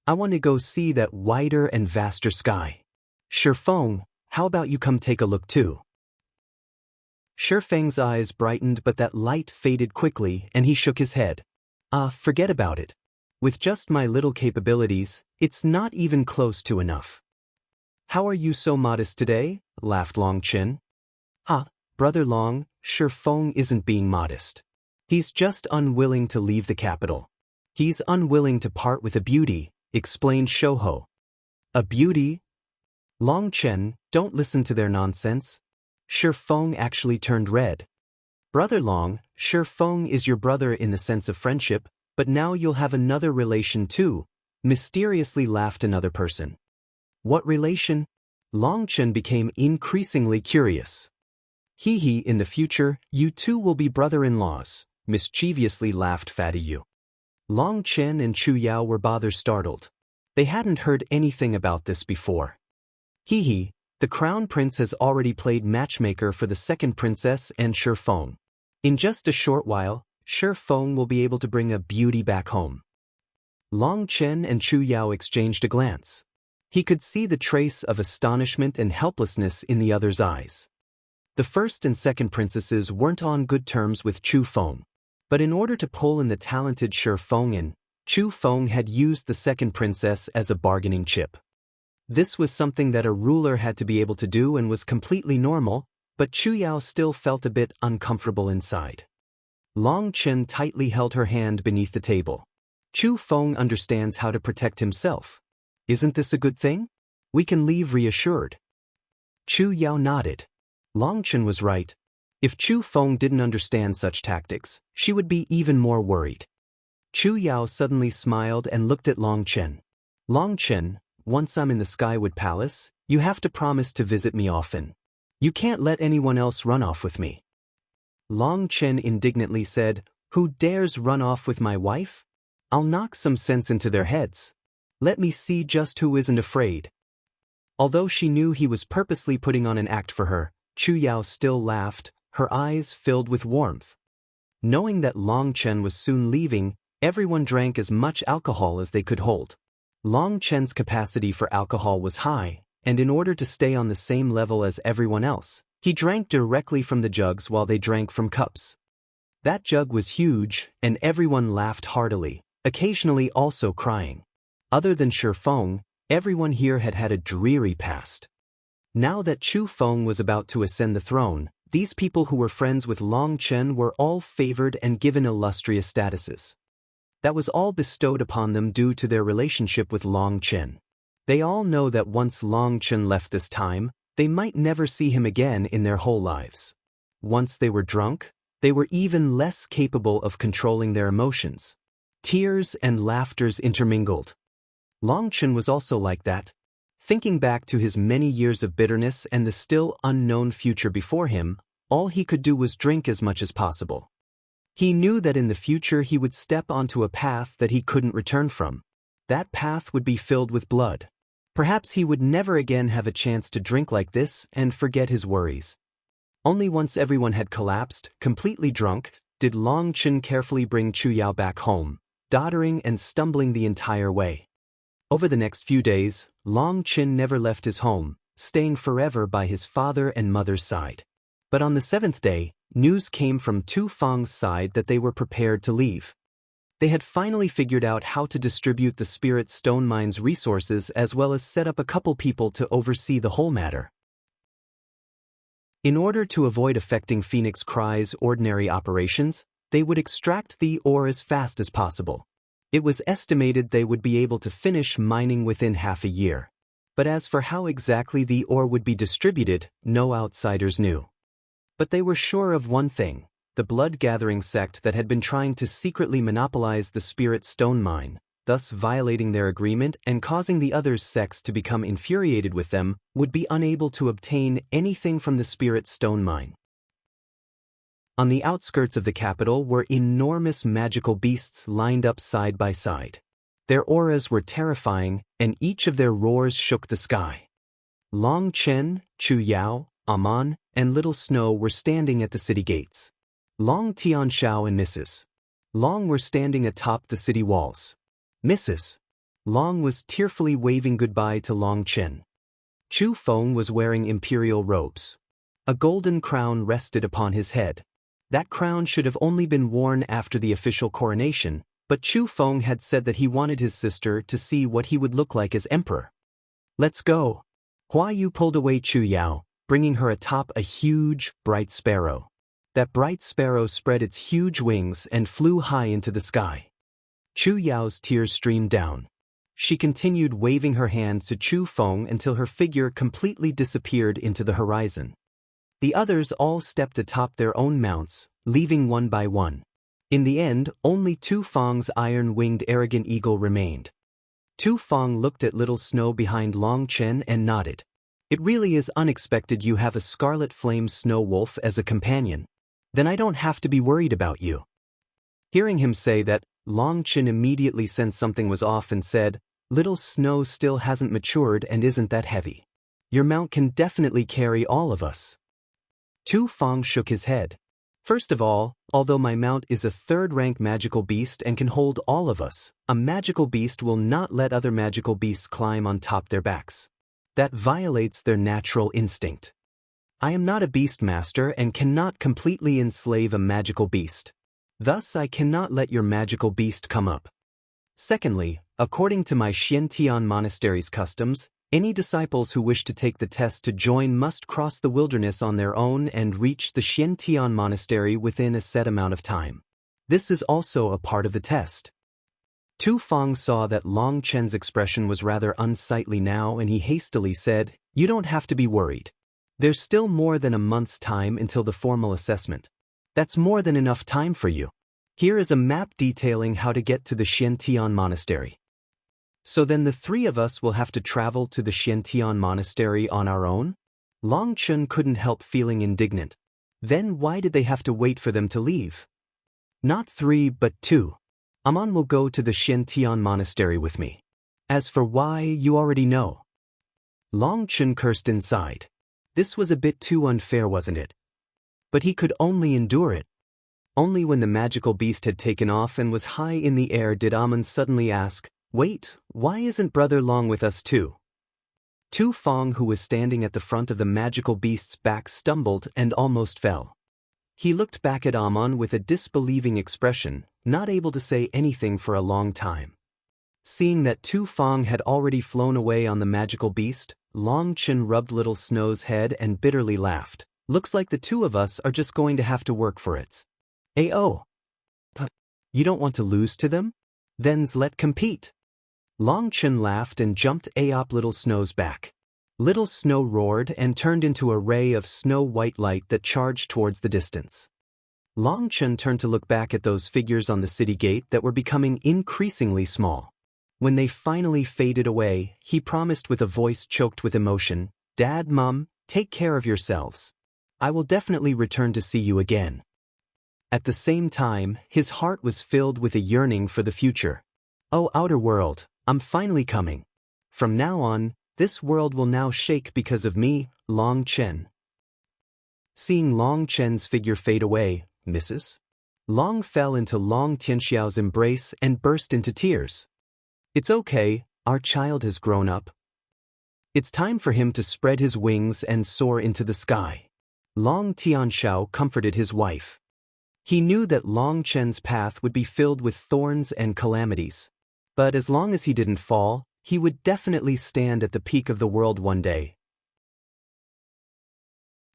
I want to go see that wider and vaster sky. Shi Feng, how about you come take a look too? Shi Feng's eyes brightened, but that light faded quickly and he shook his head. Forget about it. With just my little capabilities, it's not even close to enough. How are you so modest today? Laughed Long Chen. Ah, Brother Long, Shi Feng isn't being modest. He's just unwilling to leave the capital. He's unwilling to part with a beauty, explained Shouho. A beauty? Long Chen, don't listen to their nonsense. Shi Feng actually turned red. Brother Long, Shi Feng is your brother in the sense of friendship, but now you'll have another relation too, mysteriously laughed another person. What relation? Long Chen became increasingly curious. Hee, in the future, you two will be brother-in-laws, mischievously laughed Fatty Yu. Long Chen and Chu Yao were bother startled. They hadn't heard anything about this before. Hee, the crown prince has already played matchmaker for the second princess and Shi Feng. In just a short while, Shi Feng will be able to bring a beauty back home. Long Chen and Chu Yao exchanged a glance. He could see the trace of astonishment and helplessness in the other's eyes. The first and second princesses weren't on good terms with Chu Feng. But in order to pull in the talented Shi Feng in, Chu Feng had used the second princess as a bargaining chip. This was something that a ruler had to be able to do and was completely normal, but Chu Yao still felt a bit uncomfortable inside. Long Chen tightly held her hand beneath the table. Chu Feng understands how to protect himself. Isn't this a good thing? We can leave reassured. Chu Yao nodded. Long Chen was right. If Chu Feng didn't understand such tactics, she would be even more worried. Chu Yao suddenly smiled and looked at Long Chen. Long Chen, once I'm in the Skywood Palace, you have to promise to visit me often. You can't let anyone else run off with me. Long Chen indignantly said, Who dares run off with my wife? I'll knock some sense into their heads. Let me see just who isn't afraid. Although she knew he was purposely putting on an act for her, Chu Yao still laughed, her eyes filled with warmth. Knowing that Long Chen was soon leaving, everyone drank as much alcohol as they could hold. Long Chen's capacity for alcohol was high, and in order to stay on the same level as everyone else, he drank directly from the jugs while they drank from cups. That jug was huge, and everyone laughed heartily, occasionally also crying. Other than Shi Feng, everyone here had had a dreary past. Now that Chu Feng was about to ascend the throne, these people who were friends with Long Chen were all favored and given illustrious statuses. That was all bestowed upon them due to their relationship with Long Chen. They all know that once Long Chen left this time, they might never see him again in their whole lives. Once they were drunk, they were even less capable of controlling their emotions. Tears and laughters intermingled. Long Chen was also like that. Thinking back to his many years of bitterness and the still unknown future before him, all he could do was drink as much as possible. He knew that in the future he would step onto a path that he couldn't return from. That path would be filled with blood. Perhaps he would never again have a chance to drink like this and forget his worries. Only once everyone had collapsed, completely drunk, did Long Chen carefully bring Chu Yao back home, doddering and stumbling the entire way. Over the next few days, Long Chen never left his home, staying forever by his father and mother's side. But on the seventh day, news came from Tu Feng's side that they were prepared to leave. They had finally figured out how to distribute the Spirit Stone Mine's resources as well as set up a couple people to oversee the whole matter. In order to avoid affecting Phoenix Cry's ordinary operations, they would extract the ore as fast as possible. It was estimated they would be able to finish mining within half a year. But as for how exactly the ore would be distributed, no outsiders knew. But they were sure of one thing: the blood-gathering sect that had been trying to secretly monopolize the Spirit Stone Mine, thus violating their agreement and causing the other sects to become infuriated with them, would be unable to obtain anything from the Spirit Stone Mine. On the outskirts of the capital were enormous magical beasts lined up side by side. Their auras were terrifying, and each of their roars shook the sky. Long Chen, Chu Yao, Aman, and Little Snow were standing at the city gates. Long Tianshao and Mrs. Long were standing atop the city walls. Mrs. Long was tearfully waving goodbye to Long Chen. Chu Feng was wearing imperial robes. A golden crown rested upon his head. That crown should have only been worn after the official coronation, But Chu Feng had said that he wanted his sister to see what he would look like as emperor. Let's go. Hua Yu pulled away Chu Yao, bringing her atop a huge, bright sparrow. That bright sparrow spread its huge wings and flew high into the sky. Chu Yao's tears streamed down. She continued waving her hand to Chu Feng until her figure completely disappeared into the horizon. The others all stepped atop their own mounts, leaving one by one. In the end, only Tu Feng's iron-winged arrogant eagle remained. Tu Feng looked at Little Snow behind Long Chen and nodded. It really is unexpected you have a scarlet flame snow wolf as a companion. Then I don't have to be worried about you. Hearing him say that, Long Chen immediately sensed something was off and said, Little Snow still hasn't matured and isn't that heavy. Your mount can definitely carry all of us. Tu Feng shook his head. First of all, although my mount is a third-rank magical beast and can hold all of us, a magical beast will not let other magical beasts climb on top their backs. That violates their natural instinct. I am not a beast master and cannot completely enslave a magical beast. Thus I cannot let your magical beast come up. Secondly, according to my Xiantian monastery's customs, any disciples who wish to take the test to join must cross the wilderness on their own and reach the Xiantian monastery within a set amount of time. This is also a part of the test. Tu Feng saw that Long Chen's expression was rather unsightly now and he hastily said, You don't have to be worried. There's still more than a month's time until the formal assessment. That's more than enough time for you. Here is a map detailing how to get to the Xiantian monastery. So then the three of us will have to travel to the Xiantian monastery on our own? Long Chen couldn't help feeling indignant. Then why did they have to wait for them to leave? Not 3 but 2. Aman will go to the Xiantian monastery with me. As for why, you already know. Long Chen cursed inside. This was a bit too unfair, wasn't it? But he could only endure it. Only when the magical beast had taken off and was high in the air did Aman suddenly ask, Wait, why isn't Brother Long with us too? Tu Feng, who was standing at the front of the magical beast's back, stumbled and almost fell. He looked back at Aman with a disbelieving expression, not able to say anything for a long time. Seeing that Tu Feng had already flown away on the magical beast, Long Chen rubbed Little Snow's head and bitterly laughed. Looks like the two of us are just going to have to work for it. Ayo. You don't want to lose to them? Then's let compete. Long Chen laughed and jumped atop Little Snow's back. Little Snow roared and turned into a ray of snow-white light that charged towards the distance. Long Chen turned to look back at those figures on the city gate that were becoming increasingly small. When they finally faded away, he promised with a voice choked with emotion, Dad, Mom, take care of yourselves. I will definitely return to see you again. At the same time, his heart was filled with a yearning for the future. Oh, outer world, I'm finally coming. From now on, this world will now shake because of me, Long Chen. Seeing Long Chen's figure fade away, Mrs. Long fell into Long Tianxiao's embrace and burst into tears. It's okay, our child has grown up. It's time for him to spread his wings and soar into the sky. Long Tianxiao comforted his wife. He knew that Long Chen's path would be filled with thorns and calamities. But as long as he didn't fall, he would definitely stand at the peak of the world one day.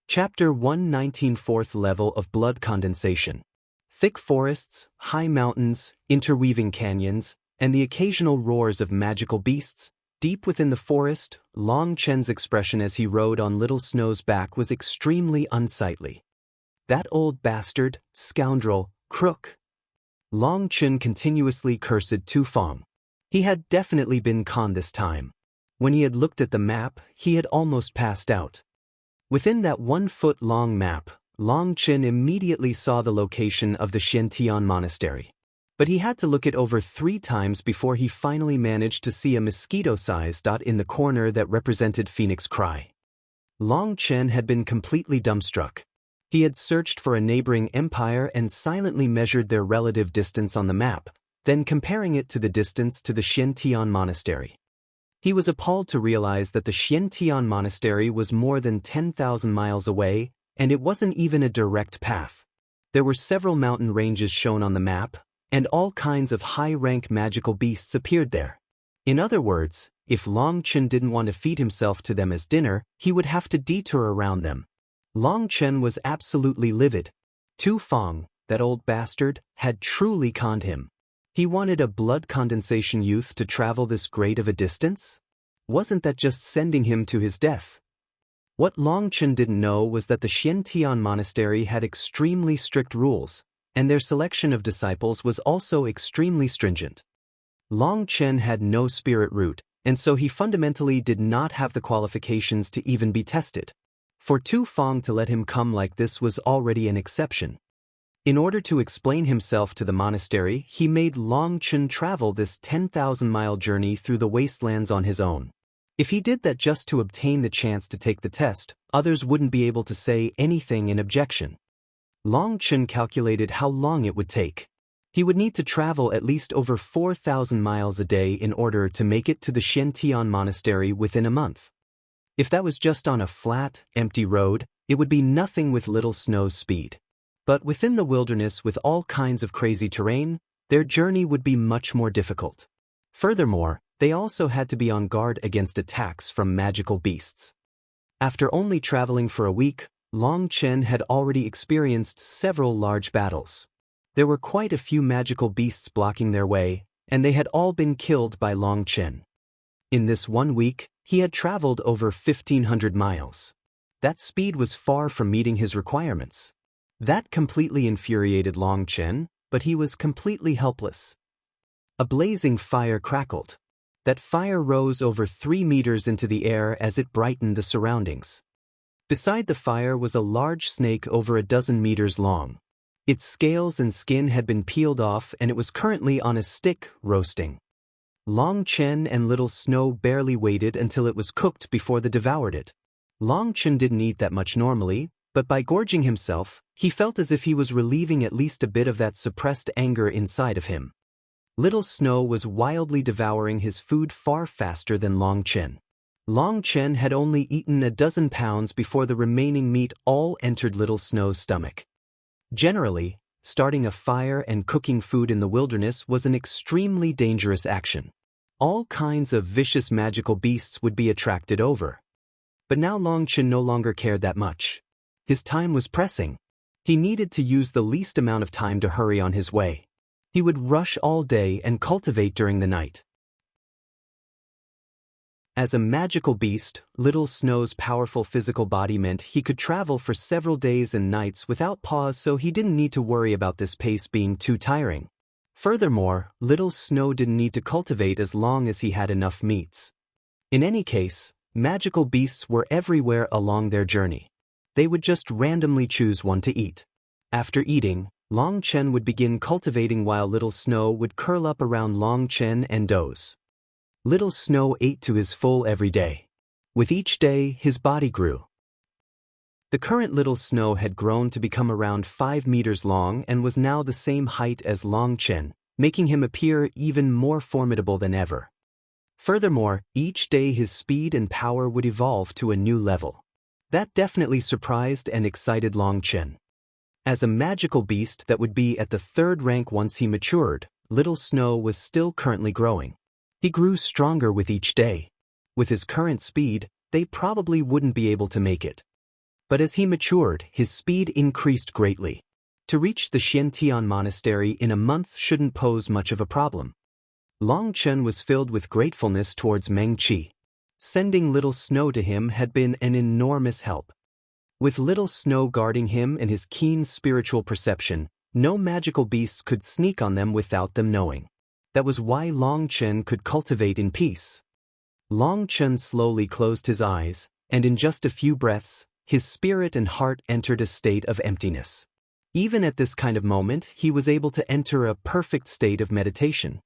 Chapter 119 Fourth Level of Blood Condensation. Thick forests, high mountains, interweaving canyons, and the occasional roars of magical beasts. Deep within the forest, Long Chen's expression as he rode on Little Snow's back was extremely unsightly. That old bastard, scoundrel, crook. Long Chen continuously cursed Tu Feng. He had definitely been conned this time. When he had looked at the map, he had almost passed out. Within that 1-foot-long map, Long Chen immediately saw the location of the Xiantian monastery. But he had to look it over 3 times before he finally managed to see a mosquito-sized dot in the corner that represented Phoenix Cry. Long Chen had been completely dumbstruck. He had searched for a neighboring empire and silently measured their relative distance on the map, then comparing it to the distance to the Xiantian monastery. He was appalled to realize that the Xiantian monastery was more than 10,000 miles away, and it wasn't even a direct path. There were several mountain ranges shown on the map, and all kinds of high-rank magical beasts appeared there. In other words, if Long Chen didn't want to feed himself to them as dinner, he would have to detour around them. Long Chen was absolutely livid. Tu Feng, that old bastard, had truly conned him. He wanted a blood condensation youth to travel this great of a distance? Wasn't that just sending him to his death? What Long Chen didn't know was that the Xiantian monastery had extremely strict rules, and their selection of disciples was also extremely stringent. Long Chen had no spirit root, and so he fundamentally did not have the qualifications to even be tested. For Tu Feng to let him come like this was already an exception. In order to explain himself to the monastery, he made Long Chen travel this 10,000-mile journey through the wastelands on his own. If he did that just to obtain the chance to take the test, others wouldn't be able to say anything in objection. Long Chen calculated how long it would take. He would need to travel at least over 4,000 miles a day in order to make it to the Xiantian monastery within a month. If that was just on a flat, empty road, it would be nothing with Little Snow's speed. But within the wilderness with all kinds of crazy terrain, their journey would be much more difficult. Furthermore, they also had to be on guard against attacks from magical beasts. After only traveling for a week, Long Chen had already experienced several large battles. There were quite a few magical beasts blocking their way, and they had all been killed by Long Chen. In this 1 week, he had traveled over 1,500 miles. That speed was far from meeting his requirements. That completely infuriated Long Chen, but he was completely helpless. A blazing fire crackled. That fire rose over 3 meters into the air as it brightened the surroundings. Beside the fire was a large snake over a dozen meters long. Its scales and skin had been peeled off and it was currently on a stick, roasting. Long Chen and Little Snow barely waited until it was cooked before they devoured it. Long Chen didn't eat that much normally, but by gorging himself, he felt as if he was relieving at least a bit of that suppressed anger inside of him. Little Snow was wildly devouring his food far faster than Long Chen. Long Chen had only eaten a dozen pounds before the remaining meat all entered Little Snow's stomach. Generally, starting a fire and cooking food in the wilderness was an extremely dangerous action. All kinds of vicious magical beasts would be attracted over. But now Long Chen no longer cared that much. His time was pressing. He needed to use the least amount of time to hurry on his way. He would rush all day and cultivate during the night. As a magical beast, Little Snow's powerful physical body meant he could travel for several days and nights without pause, so he didn't need to worry about this pace being too tiring. Furthermore, Little Snow didn't need to cultivate as long as he had enough meats. In any case, magical beasts were everywhere along their journey. They would just randomly choose one to eat. After eating, Long Chen would begin cultivating while Little Snow would curl up around Long Chen and doze. Little Snow ate to his full every day. With each day, his body grew. The current Little Snow had grown to become around 5 meters long and was now the same height as Long Chen, making him appear even more formidable than ever. Furthermore, each day his speed and power would evolve to a new level. That definitely surprised and excited Long Chen. As a magical beast that would be at the 3rd rank once he matured, Little Snow was still currently growing. He grew stronger with each day. With his current speed, they probably wouldn't be able to make it. But as he matured, his speed increased greatly. To reach the Xiantian monastery in a month shouldn't pose much of a problem. Long Chen was filled with gratefulness towards Meng Qi. Sending Little Snow to him had been an enormous help. With Little Snow guarding him and his keen spiritual perception, no magical beasts could sneak on them without them knowing. That was why Long Chen could cultivate in peace. Long Chen slowly closed his eyes, and in just a few breaths, his spirit and heart entered a state of emptiness. Even at this kind of moment, he was able to enter a perfect state of meditation.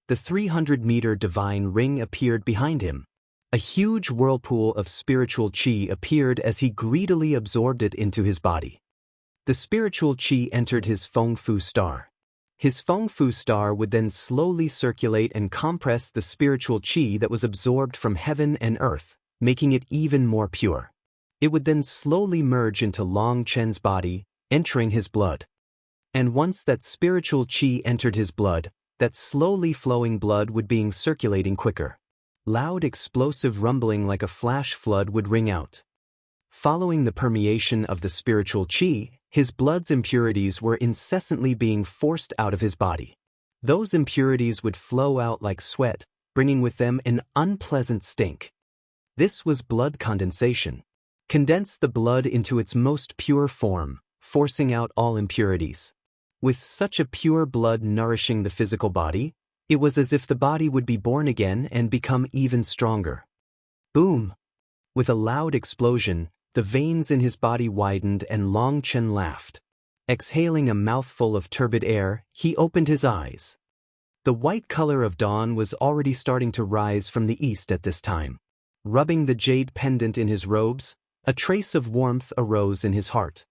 The 300-meter divine ring appeared behind him. A huge whirlpool of spiritual qi appeared as he greedily absorbed it into his body. The spiritual qi entered his Feng Fu star. His Feng Fu star would then slowly circulate and compress the spiritual qi that was absorbed from heaven and earth, making it even more pure. It would then slowly merge into Long Chen's body, entering his blood. And once that spiritual chi entered his blood, that slowly flowing blood would be circulating quicker. Loud explosive rumbling like a flash flood would ring out. Following the permeation of the spiritual chi, his blood's impurities were incessantly being forced out of his body. Those impurities would flow out like sweat, bringing with them an unpleasant stink. This was blood condensation. Condense the blood into its most pure form, forcing out all impurities. With such a pure blood nourishing the physical body, it was as if the body would be born again and become even stronger. Boom! With a loud explosion, the veins in his body widened and Long Chen laughed. Exhaling a mouthful of turbid air, he opened his eyes. The white color of dawn was already starting to rise from the east at this time. Rubbing the jade pendant in his robes, a trace of warmth arose in his heart.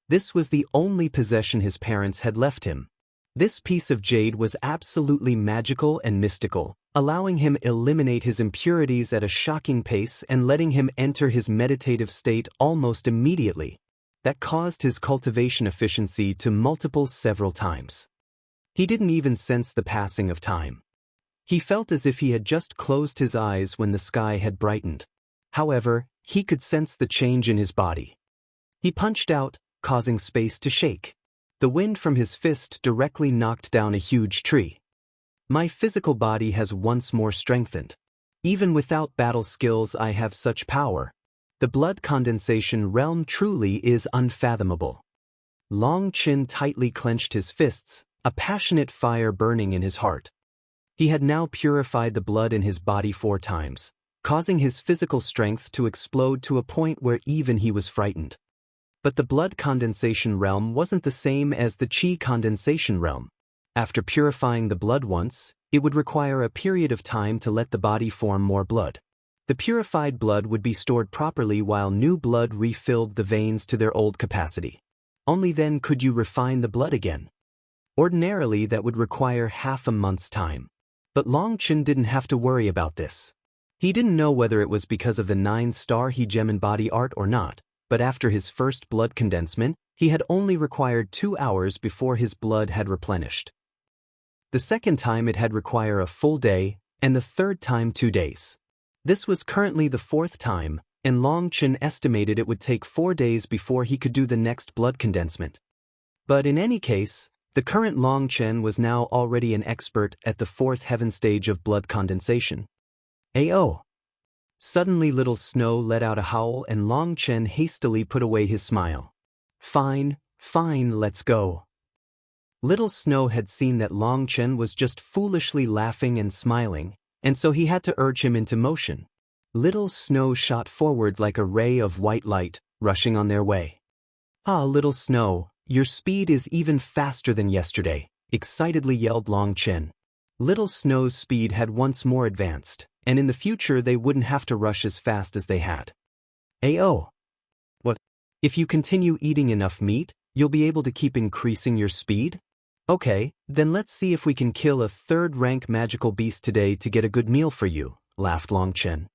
This was the only possession his parents had left him. This piece of jade was absolutely magical and mystical, allowing him eliminate his impurities at a shocking pace and letting him enter his meditative state almost immediately. That caused his cultivation efficiency to multiple several times. He didn't even sense the passing of time. He felt as if he had just closed his eyes when the sky had brightened. However, he could sense the change in his body. He punched out, causing space to shake. The wind from his fist directly knocked down a huge tree. My physical body has once more strengthened. Even without battle skills I have such power. The blood condensation realm truly is unfathomable. Long Chen tightly clenched his fists, a passionate fire burning in his heart. He had now purified the blood in his body 4 times, causing his physical strength to explode to a point where even he was frightened. But the blood condensation realm wasn't the same as the chi condensation realm. After purifying the blood once, it would require a period of time to let the body form more blood. The purified blood would be stored properly while new blood refilled the veins to their old capacity. Only then could you refine the blood again. Ordinarily that would require half a month's time. But Long Chen didn't have to worry about this. He didn't know whether it was because of the 9-star He Gem and body art or not, but after his first blood condensement, he had only required 2 hours before his blood had replenished. The second time it had required a full day, and the third time 2 days. This was currently the 4th time, and Long Chen estimated it would take 4 days before he could do the next blood condensement. But in any case, the current Long Chen was now already an expert at the 4th heaven stage of blood condensation. Ayo! Suddenly Little Snow let out a howl and Long Chen hastily put away his smile. Fine, let's go. Little Snow had seen that Long Chen was just foolishly laughing and smiling, and so he had to urge him into motion. Little Snow shot forward like a ray of white light, rushing on their way. Ah, Little Snow, your speed is even faster than yesterday, excitedly yelled Long Chen. Little Snow's speed had once more advanced, and in the future they wouldn't have to rush as fast as they had. Ayo! What? If you continue eating enough meat, you'll be able to keep increasing your speed? Okay, then let's see if we can kill a 3rd-rank magical beast today to get a good meal for you, laughed Long Chen.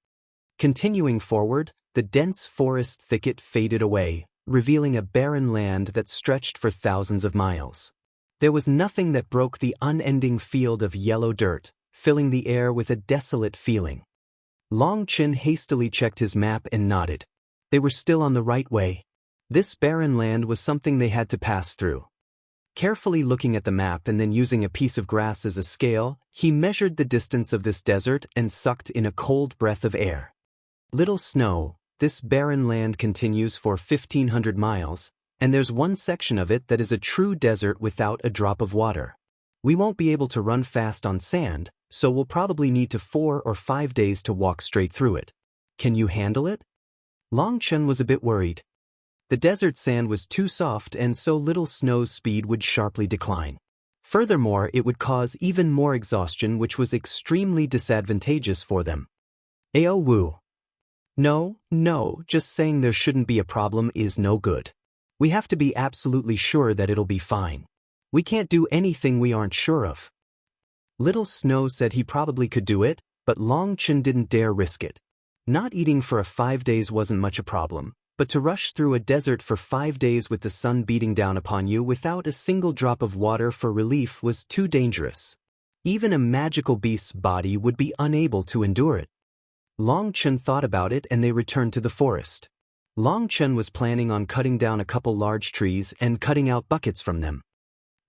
Continuing forward, the dense forest thicket faded away, revealing a barren land that stretched for thousands of miles. There was nothing that broke the unending field of yellow dirt, filling the air with a desolate feeling. Long Chen hastily checked his map and nodded. They were still on the right way. This barren land was something they had to pass through. Carefully looking at the map and then using a piece of grass as a scale, he measured the distance of this desert and sucked in a cold breath of air. Little Snow, this barren land continues for 1,500 miles, and there's one section of it that is a true desert without a drop of water. We won't be able to run fast on sand, so we'll probably need to 4 or 5 days to walk straight through it. Can you handle it? Long Chen was a bit worried. The desert sand was too soft and so Little Snow's speed would sharply decline. Furthermore, it would cause even more exhaustion which was extremely disadvantageous for them. Ayo Wu. No, just saying there shouldn't be a problem is no good. We have to be absolutely sure that it'll be fine. We can't do anything we aren't sure of. Little Snow said he probably could do it, but Long Chen didn't dare risk it. Not eating for 5 days wasn't much a problem, But to rush through a desert for 5 days with the sun beating down upon you without a single drop of water for relief was too dangerous. Even a magical beast's body would be unable to endure it. Long Chen thought about it and they returned to the forest. Long Chen was planning on cutting down a couple large trees and cutting out buckets from them.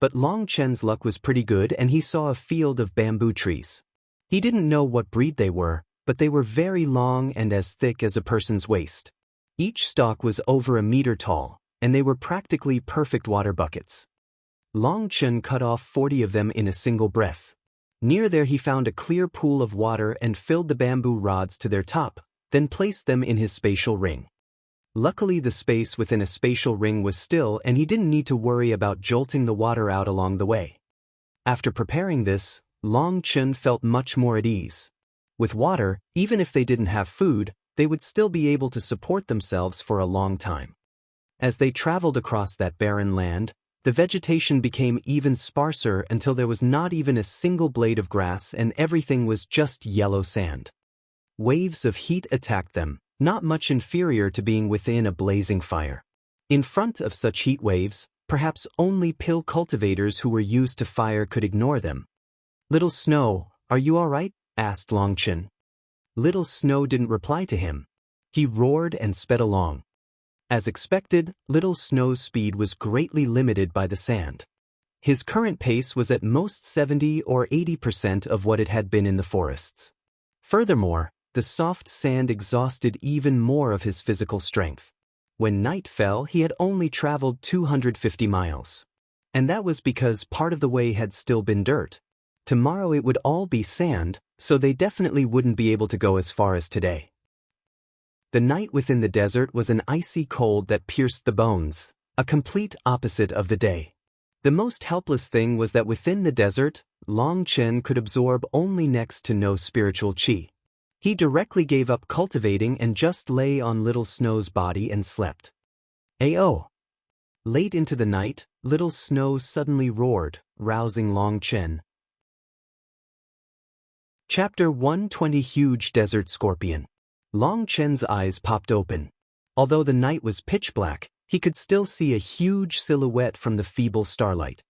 But Long Chen's luck was pretty good and he saw a field of bamboo trees. He didn't know what breed they were, but they were very long and as thick as a person's waist. Each stalk was over a meter tall, and they were practically perfect water buckets. Long Chen cut off 40 of them in a single breath. Near there he found a clear pool of water and filled the bamboo rods to their top, then placed them in his spatial ring. Luckily the space within a spatial ring was still and he didn't need to worry about jolting the water out along the way. After preparing this, Long Chen felt much more at ease. With water, even if they didn't have food, they would still be able to support themselves for a long time. As they traveled across that barren land, the vegetation became even sparser until there was not even a single blade of grass and everything was just yellow sand. Waves of heat attacked them, not much inferior to being within a blazing fire. In front of such heat waves, perhaps only pill cultivators who were used to fire could ignore them. "Little Snow, are you all right?" asked Long Chen. Little Snow didn't reply to him. He roared and sped along. As expected, Little Snow's speed was greatly limited by the sand. His current pace was at most 70 or 80% of what it had been in the forests. Furthermore, the soft sand exhausted even more of his physical strength. When night fell, he had only traveled 250 miles. And that was because part of the way had still been dirt. Tomorrow it would all be sand, so they definitely wouldn't be able to go as far as today. The night within the desert was an icy cold that pierced the bones, a complete opposite of the day. The most helpless thing was that within the desert, Long Chen could absorb only next to no spiritual qi. He directly gave up cultivating and just lay on Little Snow's body and slept. Ayo! Late into the night, Little Snow suddenly roared, rousing Long Chen. Chapter 120 Huge Desert Scorpion. Long Chen's eyes popped open. Although the night was pitch black, he could still see a huge silhouette from the feeble starlight.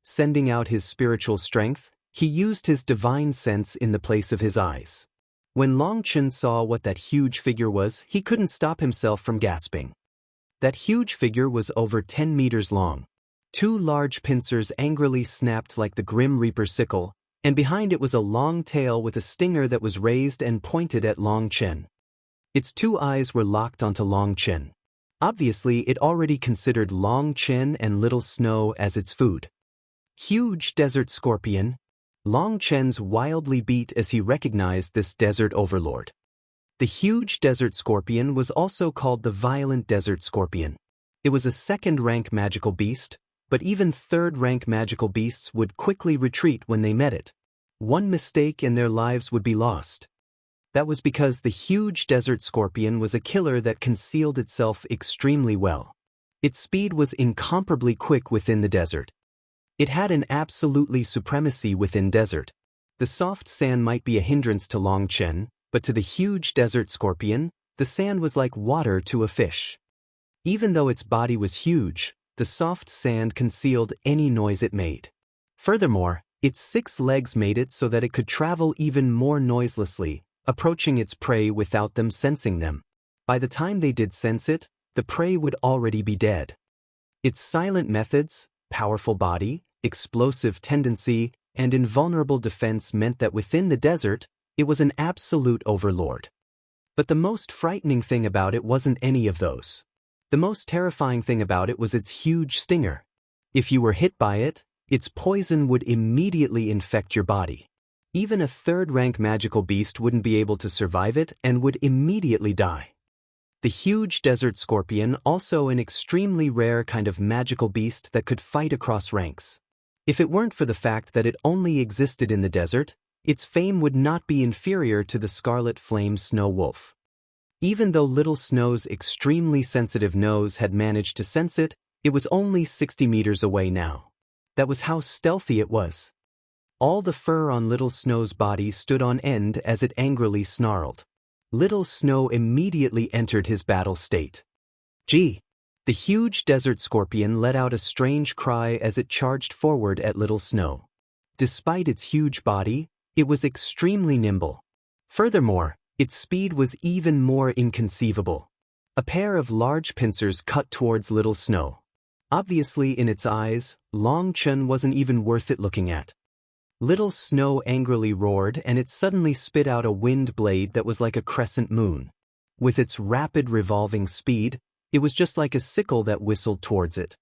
Sending out his spiritual strength, he used his divine sense in the place of his eyes. When Long Chen saw what that huge figure was, he couldn't stop himself from gasping. That huge figure was over 10 meters long. 2 large pincers angrily snapped like the Grim Reaper's sickle, and behind it was a long tail with a stinger that was raised and pointed at Long Chen. Its 2 eyes were locked onto Long Chen. Obviously, it already considered Long Chen and Little Snow as its food. Huge desert scorpion. Long Chen's wildly beat as he recognized this desert overlord. The huge desert scorpion was also called the violent desert scorpion. It was a second-rank magical beast, but even third-rank magical beasts would quickly retreat when they met it. One mistake and their lives would be lost. That was because the huge desert scorpion was a killer that concealed itself extremely well. Its speed was incomparably quick within the desert. It had an absolutely supremacy within desert. The soft sand might be a hindrance to Long Chen, but to the huge desert scorpion, the sand was like water to a fish. Even though its body was huge, the soft sand concealed any noise it made. Furthermore, its 6 legs made it so that it could travel even more noiselessly, approaching its prey without them sensing them. By the time they did sense it, the prey would already be dead. Its silent methods, powerful body, explosive tendency, and invulnerable defense meant that within the desert, it was an absolute overlord. But the most frightening thing about it wasn't any of those. The most terrifying thing about it was its huge stinger. If you were hit by it, its poison would immediately infect your body. Even a third-rank magical beast wouldn't be able to survive it and would immediately die. The huge desert scorpion, also an extremely rare kind of magical beast that could fight across ranks. If it weren't for the fact that it only existed in the desert, its fame would not be inferior to the scarlet flame snow wolf. Even though Little Snow's extremely sensitive nose had managed to sense it, it was only 60 meters away now. That was how stealthy it was. All the fur on Little Snow's body stood on end as it angrily snarled. Little Snow immediately entered his battle state. Gee! The huge desert scorpion let out a strange cry as it charged forward at Little Snow. Despite its huge body, it was extremely nimble. Furthermore, its speed was even more inconceivable. A pair of large pincers cut towards Little Snow. Obviously in its eyes, Long Chen wasn't even worth it looking at. Little Snow angrily roared and it suddenly spit out a wind blade that was like a crescent moon. With its rapid revolving speed, it was just like a sickle that whistled towards it.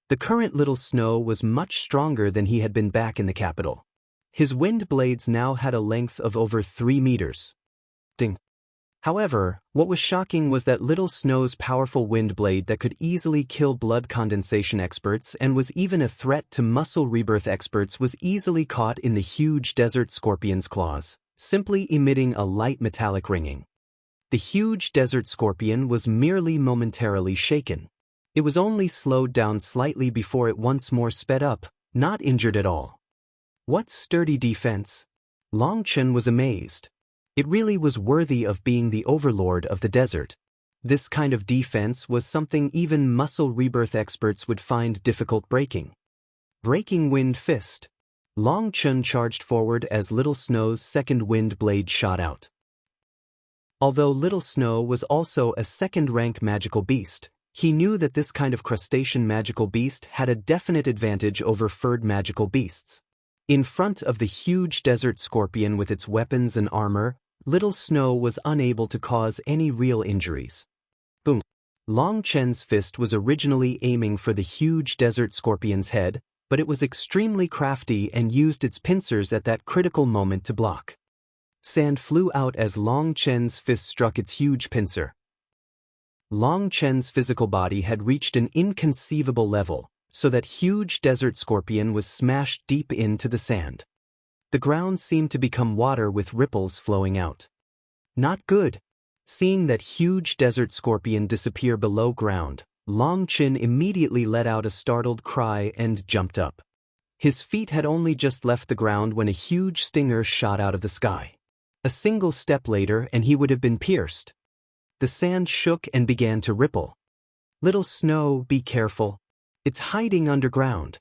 The current Little Snow was much stronger than he had been back in the capital. His wind blades now had a length of over 3 meters. Ding. However, what was shocking was that Little Snow's powerful wind blade that could easily kill blood condensation experts and was even a threat to muscle rebirth experts was easily caught in the huge desert scorpion's claws, simply emitting a light metallic ringing. The huge desert scorpion was merely momentarily shaken. It was only slowed down slightly before it once more sped up, not injured at all. What sturdy defense! Long Chen was amazed. It really was worthy of being the overlord of the desert. This kind of defense was something even muscle rebirth experts would find difficult breaking. Breaking Wind Fist. Long Chen charged forward as Little Snow's second wind blade shot out. Although Little Snow was also a second-rank magical beast, he knew that this kind of crustacean magical beast had a definite advantage over furred magical beasts. In front of the huge desert scorpion with its weapons and armor, Little Snow was unable to cause any real injuries. Boom! Long Chen's fist was originally aiming for the huge desert scorpion's head, but it was extremely crafty and used its pincers at that critical moment to block. Sand flew out as Long Chen's fist struck its huge pincer. Long Chen's physical body had reached an inconceivable level, so that huge desert scorpion was smashed deep into the sand. The ground seemed to become water with ripples flowing out. Not good. Seeing that huge desert scorpion disappear below ground, Long Chen immediately let out a startled cry and jumped up. His feet had only just left the ground when a huge stinger shot out of the sky. A single step later and he would have been pierced. The sand shook and began to ripple. Little Snow, be careful. It's hiding underground.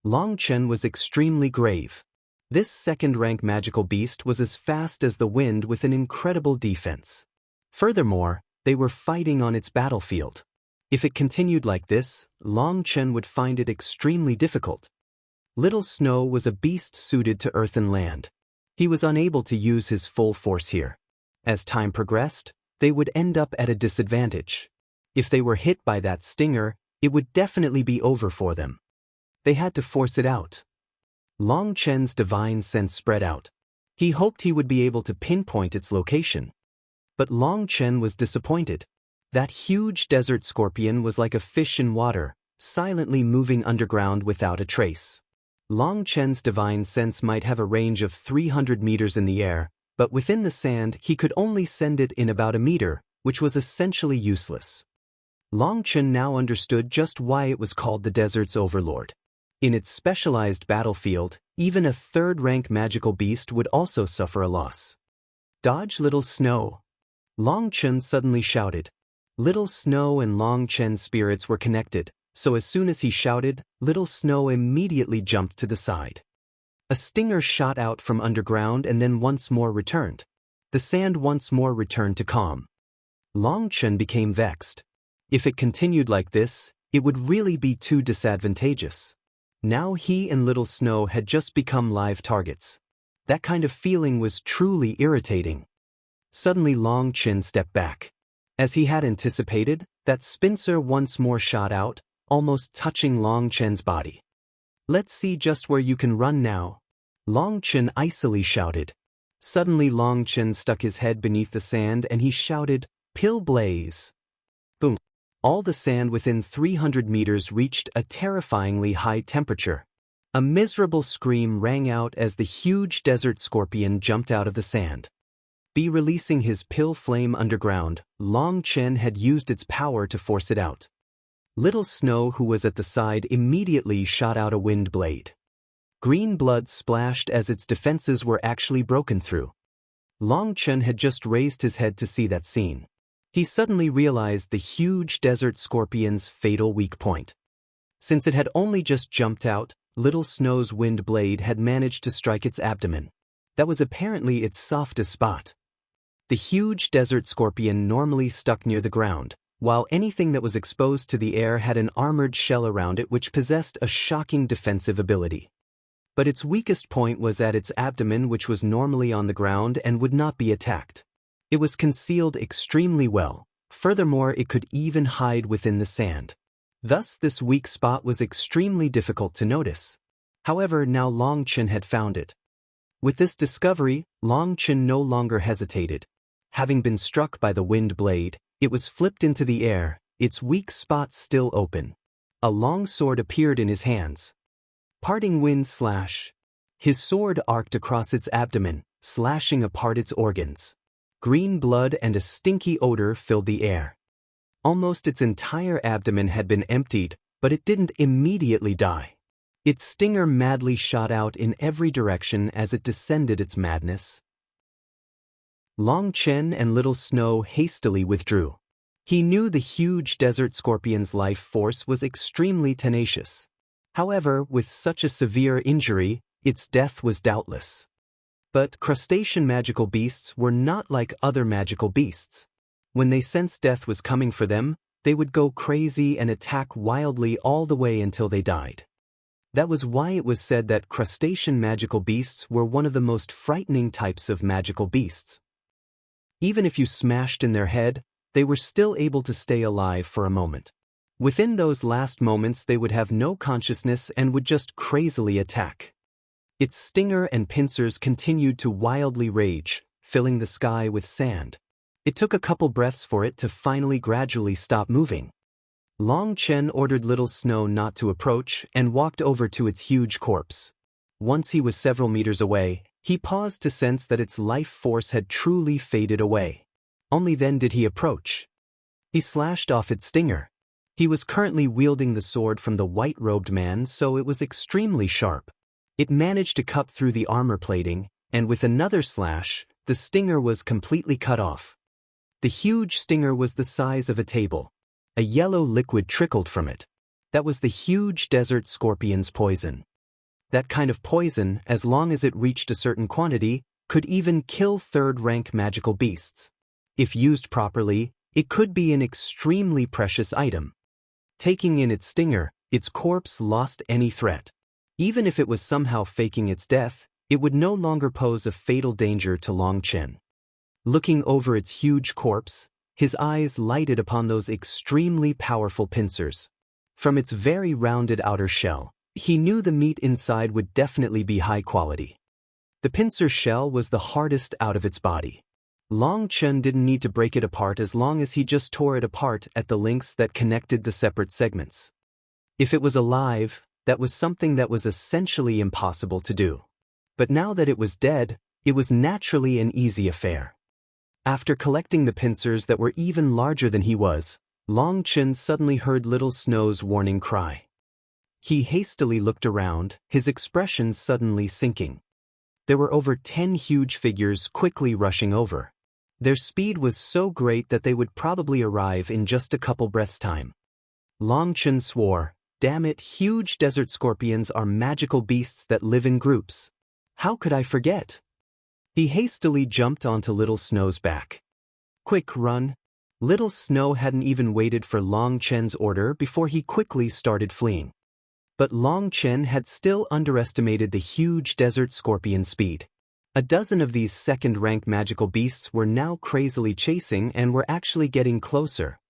Long Chen was extremely grave. This second-rank magical beast was as fast as the wind with an incredible defense. Furthermore, they were fighting on its battlefield. If it continued like this, Long Chen would find it extremely difficult. Little Snow was a beast suited to earth and land. He was unable to use his full force here. As time progressed, they would end up at a disadvantage. If they were hit by that stinger, it would definitely be over for them. They had to force it out. Long Chen's divine sense spread out. He hoped he would be able to pinpoint its location. But Long Chen was disappointed. That huge desert scorpion was like a fish in water, silently moving underground without a trace. Long Chen's divine sense might have a range of 300 meters in the air, but within the sand he could only send it in about a meter, which was essentially useless. Long Chen now understood just why it was called the desert's overlord. In its specialized battlefield, even a third-rank magical beast would also suffer a loss. Dodge, Little Snow! Long Chen suddenly shouted. Little Snow and Long Chen's spirits were connected, so as soon as he shouted, Little Snow immediately jumped to the side. A stinger shot out from underground and then once more returned. The sand once more returned to calm. Long Chen became vexed. If it continued like this, it would really be too disadvantageous. Now he and Little Snow had just become live targets. That kind of feeling was truly irritating. Suddenly Long Chen stepped back. As he had anticipated, that spincer once more shot out, almost touching Long Chen's body. Let's see just where you can run now. Long Chen icily shouted. Suddenly Long Chen stuck his head beneath the sand and he shouted, Pill Blaze! Boom! All the sand within 300 meters reached a terrifyingly high temperature. A miserable scream rang out as the huge desert scorpion jumped out of the sand. Releasing his pill flame underground, Long Chen had used its power to force it out. Little Snow, who was at the side, immediately shot out a wind blade. Green blood splashed as its defenses were actually broken through. Long Chen had just raised his head to see that scene. He suddenly realized the huge desert scorpion's fatal weak point. Since it had only just jumped out, Little Snow's wind blade had managed to strike its abdomen. That was apparently its softest spot. The huge desert scorpion normally stuck near the ground, while anything that was exposed to the air had an armored shell around it which possessed a shocking defensive ability. But its weakest point was at its abdomen, which was normally on the ground and would not be attacked. It was concealed extremely well. Furthermore, it could even hide within the sand. Thus, this weak spot was extremely difficult to notice. However, now Long Chen had found it. With this discovery, Long Chen no longer hesitated. Having been struck by the wind blade, it was flipped into the air, its weak spot still open. A long sword appeared in his hands. Parting wind slash. His sword arced across its abdomen, slashing apart its organs. Green blood and a stinky odor filled the air. Almost its entire abdomen had been emptied, but it didn't immediately die. Its stinger madly shot out in every direction as it descended its madness. Long Chen and Little Snow hastily withdrew. He knew the huge desert scorpion's life force was extremely tenacious. However, with such a severe injury, its death was doubtless. But crustacean magical beasts were not like other magical beasts. When they sensed death was coming for them, they would go crazy and attack wildly all the way until they died. That was why it was said that crustacean magical beasts were one of the most frightening types of magical beasts. Even if you smashed in their head, they were still able to stay alive for a moment. Within those last moments they would have no consciousness and would just crazily attack. Its stinger and pincers continued to wildly rage, filling the sky with sand. It took a couple breaths for it to finally gradually stop moving. Long Chen ordered Little Snow not to approach and walked over to its huge corpse. Once he was several meters away, he paused to sense that its life force had truly faded away. Only then did he approach. He slashed off its stinger. He was currently wielding the sword from the white-robed man, so it was extremely sharp. It managed to cut through the armor plating, and with another slash, the stinger was completely cut off. The huge stinger was the size of a table. A yellow liquid trickled from it. That was the huge desert scorpion's poison. That kind of poison, as long as it reached a certain quantity, could even kill third-rank magical beasts. If used properly, it could be an extremely precious item. Taking in its stinger, its corpse lost any threat. Even if it was somehow faking its death, it would no longer pose a fatal danger to Long Chen. Looking over its huge corpse, his eyes lighted upon those extremely powerful pincers. From its very rounded outer shell, he knew the meat inside would definitely be high quality. The pincer shell was the hardest out of its body. Long Chen didn't need to break it apart as long as he just tore it apart at the links that connected the separate segments. If it was alive, that was something that was essentially impossible to do. But now that it was dead, it was naturally an easy affair. After collecting the pincers that were even larger than he was, Long Chen suddenly heard Little Snow's warning cry. He hastily looked around, his expression suddenly sinking. There were over 10 huge figures quickly rushing over. Their speed was so great that they would probably arrive in just a couple breaths' time. Long Chen swore, "Damn it, huge desert scorpions are magical beasts that live in groups. How could I forget?" He hastily jumped onto Little Snow's back. "Quick, run!" Little Snow hadn't even waited for Long Chen's order before he quickly started fleeing. But Long Chen had still underestimated the huge desert scorpion's speed. A dozen of these second-rank magical beasts were now crazily chasing and were actually getting closer.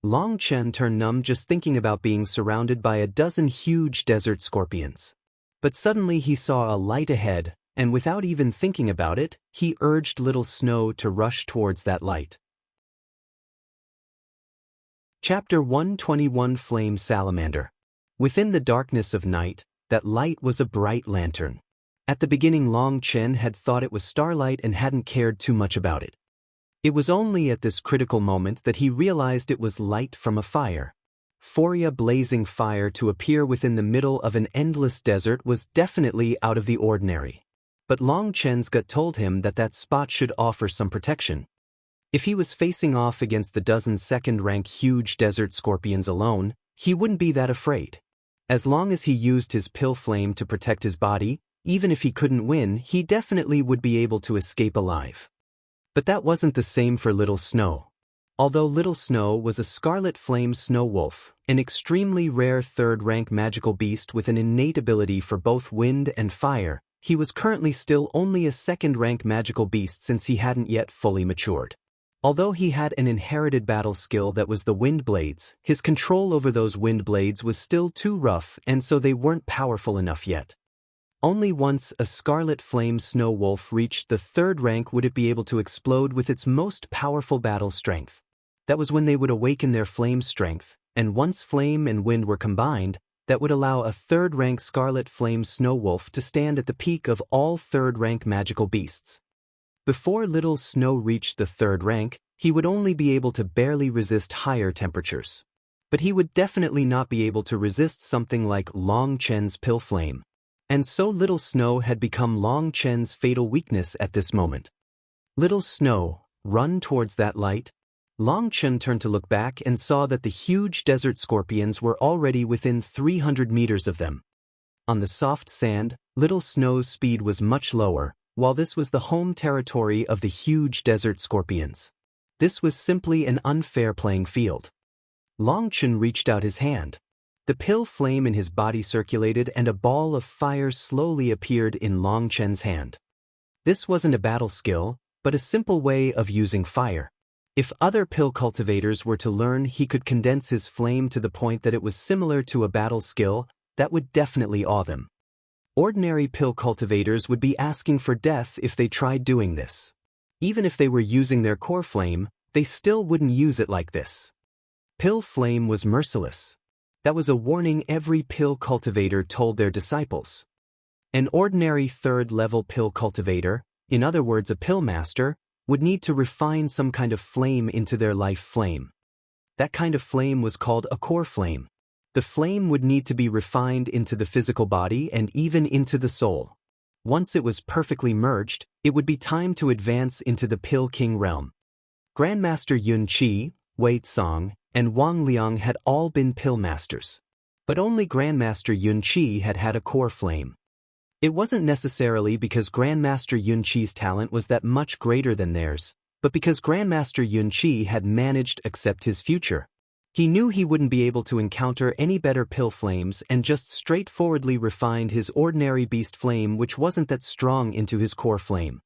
Long Chen turned numb just thinking about being surrounded by a dozen huge desert scorpions. But suddenly he saw a light ahead, and without even thinking about it, he urged Little Snow to rush towards that light. Chapter 121 Flame Salamander. Within the darkness of night, that light was a bright lantern. At the beginning Long Chen had thought it was starlight and hadn't cared too much about it. It was only at this critical moment that he realized it was light from a fire. For a blazing fire to appear within the middle of an endless desert was definitely out of the ordinary. But Long Chen's gut told him that that spot should offer some protection. If he was facing off against the dozen second-rank huge desert scorpions alone, he wouldn't be that afraid. As long as he used his pill flame to protect his body, even if he couldn't win, he definitely would be able to escape alive. But that wasn't the same for Little Snow. Although Little Snow was a scarlet flame snow wolf, an extremely rare third-rank magical beast with an innate ability for both wind and fire, he was currently still only a second-rank magical beast since he hadn't yet fully matured. Although he had an inherited battle skill that was the wind blades, his control over those wind blades was still too rough, and so they weren't powerful enough yet. Only once a scarlet flame snow wolf reached the third rank would it be able to explode with its most powerful battle strength. That was when they would awaken their flame strength, and once flame and wind were combined, that would allow a third-rank scarlet flame snow wolf to stand at the peak of all third-rank magical beasts. Before Little Snow reached the third rank, he would only be able to barely resist higher temperatures. But he would definitely not be able to resist something like Long Chen's pill flame. And so Little Snow had become Long Chen's fatal weakness at this moment. Little Snow, run towards that light. Long Chen turned to look back and saw that the huge desert scorpions were already within 300 meters of them. On the soft sand, Little Snow's speed was much lower, while this was the home territory of the huge desert scorpions. This was simply an unfair playing field. Long Chen reached out his hand. The pill flame in his body circulated and a ball of fire slowly appeared in Long Chen's hand. This wasn't a battle skill, but a simple way of using fire. If other pill cultivators were to learn he could condense his flame to the point that it was similar to a battle skill, that would definitely awe them. Ordinary pill cultivators would be asking for death if they tried doing this. Even if they were using their core flame, they still wouldn't use it like this. Pill flame was merciless. That was a warning every pill cultivator told their disciples. An ordinary third-level pill cultivator, in other words a pill master, would need to refine some kind of flame into their life flame. That kind of flame was called a core flame. The flame would need to be refined into the physical body and even into the soul. Once it was perfectly merged, it would be time to advance into the Pill King realm. Grandmaster Yun Qi, Wei Tsong, and Wang Liang had all been pill masters. But only Grandmaster Yun Qi had had a core flame. It wasn't necessarily because Grandmaster Yun Qi's talent was that much greater than theirs, but because Grandmaster Yun Qi had managed to accept his future. He knew he wouldn't be able to encounter any better pill flames and just straightforwardly refined his ordinary beast flame which wasn't that strong into his core flame.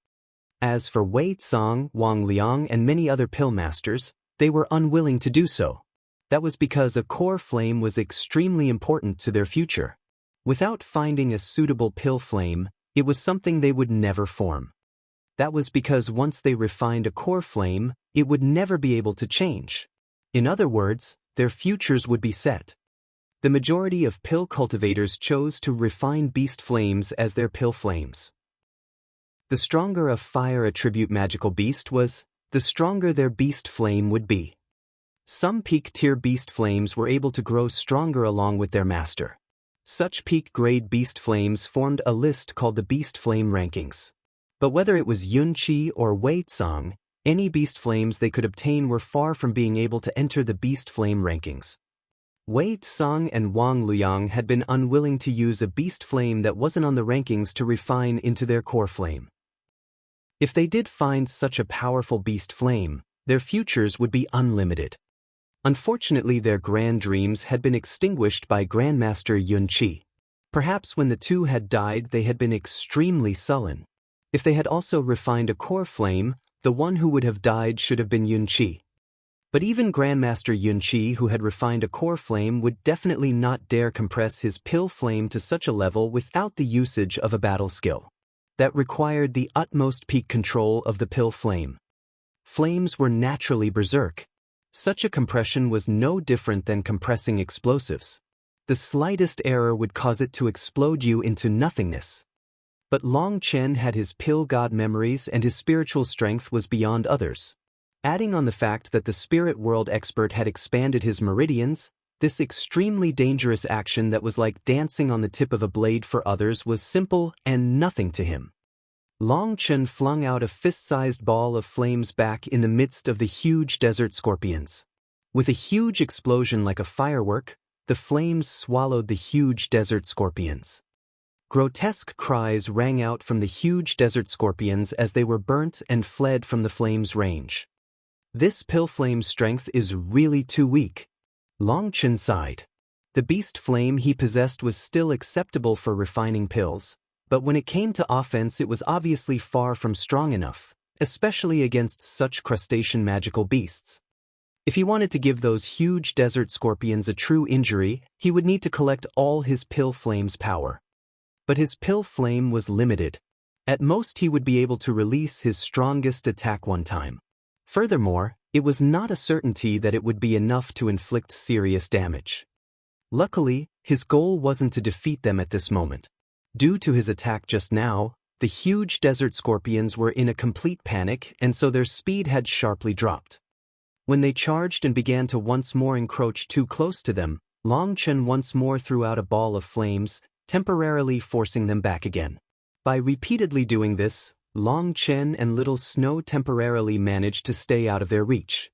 As for Wei Tsong, Wang Liang and many other pill masters, they were unwilling to do so. That was because a core flame was extremely important to their future. Without finding a suitable pill flame, it was something they would never form. That was because once they refined a core flame, it would never be able to change. In other words, their futures would be set. The majority of pill cultivators chose to refine beast flames as their pill flames. The stronger a fire attribute magical beast was, the stronger their beast flame would be. Some peak-tier beast flames were able to grow stronger along with their master. Such peak-grade beast flames formed a list called the Beast Flame Rankings. But whether it was Yun Qi or Wei Tsong, any beast flames they could obtain were far from being able to enter the Beast Flame Rankings. Wei Tsong and Wang Liang had been unwilling to use a beast flame that wasn't on the rankings to refine into their core flame. If they did find such a powerful beast flame, their futures would be unlimited. Unfortunately, their grand dreams had been extinguished by Grandmaster Yun Qi. Perhaps when the two had died they had been extremely sullen. If they had also refined a core flame, the one who would have died should have been Yun Qi. But even Grandmaster Yun Qi, who had refined a core flame, would definitely not dare compress his pill flame to such a level without the usage of a battle skill. That required the utmost peak control of the pill flame. Flames were naturally berserk. Such a compression was no different than compressing explosives. The slightest error would cause it to explode you into nothingness. But Long Chen had his pill god memories and his spiritual strength was beyond others. Adding on the fact that the spirit world expert had expanded his meridians, this extremely dangerous action that was like dancing on the tip of a blade for others was simple and nothing to him. Long Chen flung out a fist-sized ball of flames back in the midst of the huge desert scorpions. With a huge explosion like a firework, the flames swallowed the huge desert scorpions. Grotesque cries rang out from the huge desert scorpions as they were burnt and fled from the flames' range. This pill flame's strength is really too weak. Long Chen sighed. The beast flame he possessed was still acceptable for refining pills, but when it came to offense it was obviously far from strong enough, especially against such crustacean magical beasts. If he wanted to give those huge desert scorpions a true injury, he would need to collect all his pill flame's power. But his pill flame was limited. At most he would be able to release his strongest attack one time. Furthermore, it was not a certainty that it would be enough to inflict serious damage. Luckily, his goal wasn't to defeat them at this moment. Due to his attack just now, the huge desert scorpions were in a complete panic and so their speed had sharply dropped. When they charged and began to once more encroach too close to them, Long Chen once more threw out a ball of flames, temporarily forcing them back again. By repeatedly doing this, Long Chen and Little Snow temporarily managed to stay out of their reach.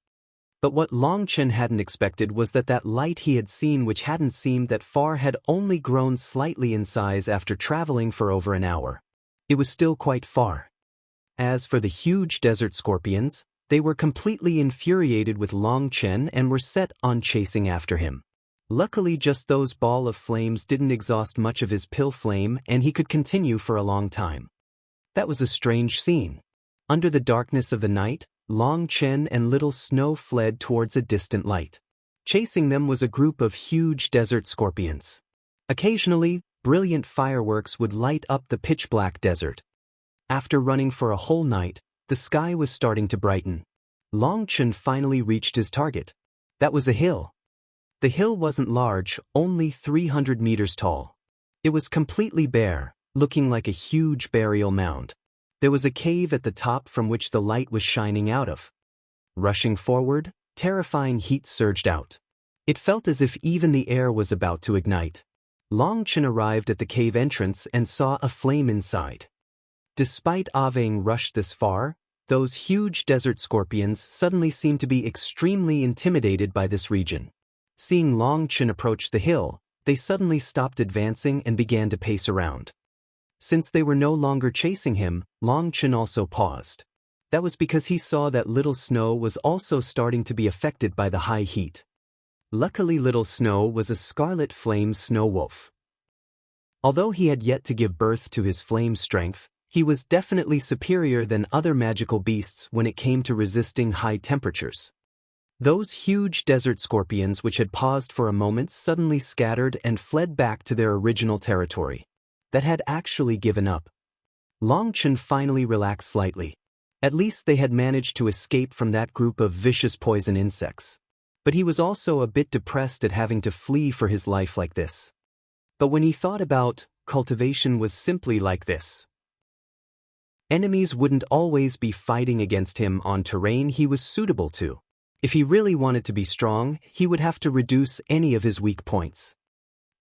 But what Long Chen hadn't expected was that light he had seen which hadn't seemed that far had only grown slightly in size after traveling for over an hour. It was still quite far. As for the huge desert scorpions, they were completely infuriated with Long Chen and were set on chasing after him. Luckily just those ball of flames didn't exhaust much of his pill flame and he could continue for a long time. That was a strange scene. Under the darkness of the night, Long Chen and Little Snow fled towards a distant light. Chasing them was a group of huge desert scorpions. Occasionally, brilliant fireworks would light up the pitch-black desert. After running for a whole night, the sky was starting to brighten. Long Chen finally reached his target. That was a hill. The hill wasn't large, only 300 meters tall. It was completely bare, looking like a huge burial mound. There was a cave at the top from which the light was shining out of. Rushing forward, terrifying heat surged out. It felt as if even the air was about to ignite. Long Chen arrived at the cave entrance and saw a flame inside. Despite having rushed this far, those huge desert scorpions suddenly seemed to be extremely intimidated by this region. Seeing Long Chen approach the hill, they suddenly stopped advancing and began to pace around. Since they were no longer chasing him, Long Chen also paused. That was because he saw that Little Snow was also starting to be affected by the high heat. Luckily Little Snow was a scarlet flame snow wolf. Although he had yet to give birth to his flame strength, he was definitely superior than other magical beasts when it came to resisting high temperatures. Those huge desert scorpions which had paused for a moment suddenly scattered and fled back to their original territory. That had actually given up. Long Chen finally relaxed slightly. At least they had managed to escape from that group of vicious poison insects. But he was also a bit depressed at having to flee for his life like this. But when he thought about cultivation was simply like this. Enemies wouldn't always be fighting against him on terrain he was suitable to. If he really wanted to be strong, he would have to reduce any of his weak points.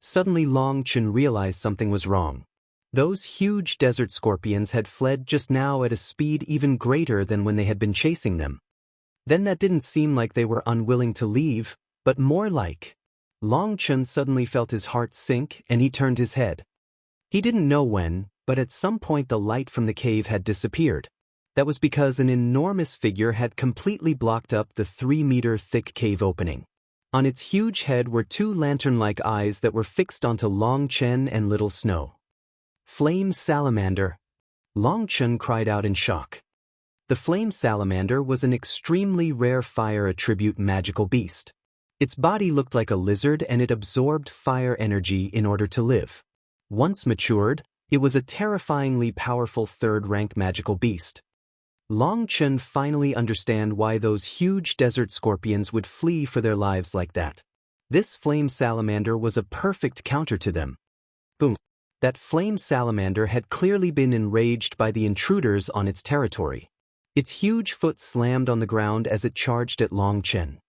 Suddenly Long Chen realized something was wrong. Those huge desert scorpions had fled just now at a speed even greater than when they had been chasing them. Then that didn't seem like they were unwilling to leave, but more like. Long Chen suddenly felt his heart sink and he turned his head. He didn't know when, but at some point the light from the cave had disappeared. That was because an enormous figure had completely blocked up the 3-meter-thick cave opening. On its huge head were two lantern-like eyes that were fixed onto Long Chen and Little Snow. Flame Salamander! Long Chen cried out in shock. The Flame Salamander was an extremely rare fire attribute magical beast. Its body looked like a lizard and it absorbed fire energy in order to live. Once matured, it was a terrifyingly powerful third-rank magical beast. Long Chen finally understood why those huge desert scorpions would flee for their lives like that. This flame salamander was a perfect counter to them. Boom! That flame salamander had clearly been enraged by the intruders on its territory. Its huge foot slammed on the ground as it charged at Long Chen.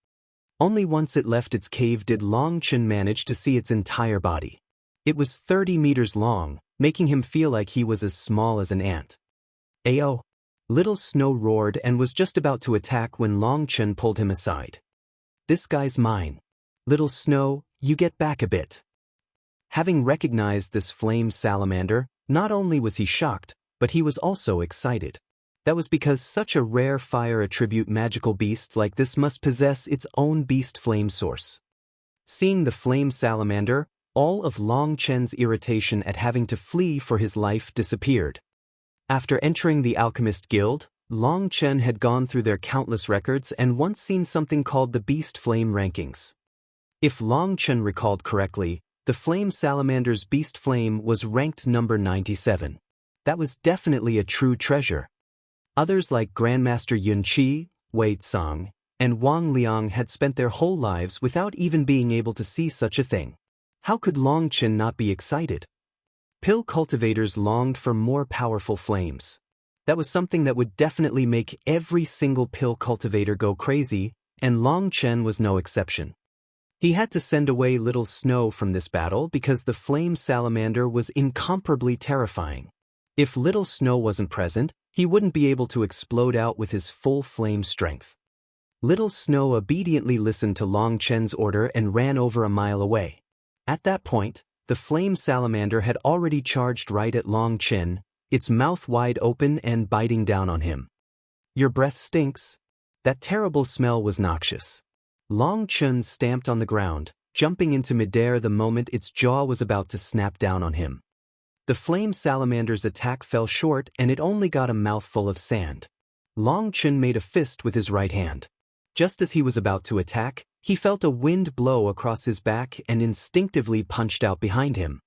Only once it left its cave did Long Chen manage to see its entire body. It was 30 meters long, making him feel like he was as small as an ant. Ayo! Little Snow roared and was just about to attack when Long Chen pulled him aside. This guy's mine. Little Snow, you get back a bit. Having recognized this flame salamander, not only was he shocked, but he was also excited. That was because such a rare fire attribute magical beast like this must possess its own beast flame source. Seeing the flame salamander, all of Long Chen's irritation at having to flee for his life disappeared. After entering the Alchemist Guild, Long Chen had gone through their countless records and once seen something called the Beast Flame Rankings. If Long Chen recalled correctly, the Flame Salamander's Beast Flame was ranked number 97. That was definitely a true treasure. Others like Grandmaster Yun Qi, Wei Tsang, and Wang Liang had spent their whole lives without even being able to see such a thing. How could Long Chen not be excited? Pill cultivators longed for more powerful flames. That was something that would definitely make every single pill cultivator go crazy, and Long Chen was no exception. He had to send away Little Snow from this battle because the flame salamander was incomparably terrifying. If Little Snow wasn't present, he wouldn't be able to explode out with his full flame strength. Little Snow obediently listened to Long Chen's order and ran over a mile away. At that point, the flame salamander had already charged right at Long Chen, its mouth wide open and biting down on him. Your breath stinks. That terrible smell was noxious. Long Chen stamped on the ground, jumping into midair the moment its jaw was about to snap down on him. The flame salamander's attack fell short and it only got a mouthful of sand. Long Chen made a fist with his right hand. Just as he was about to attack, he felt a wind blow across his back and instinctively punched out behind him.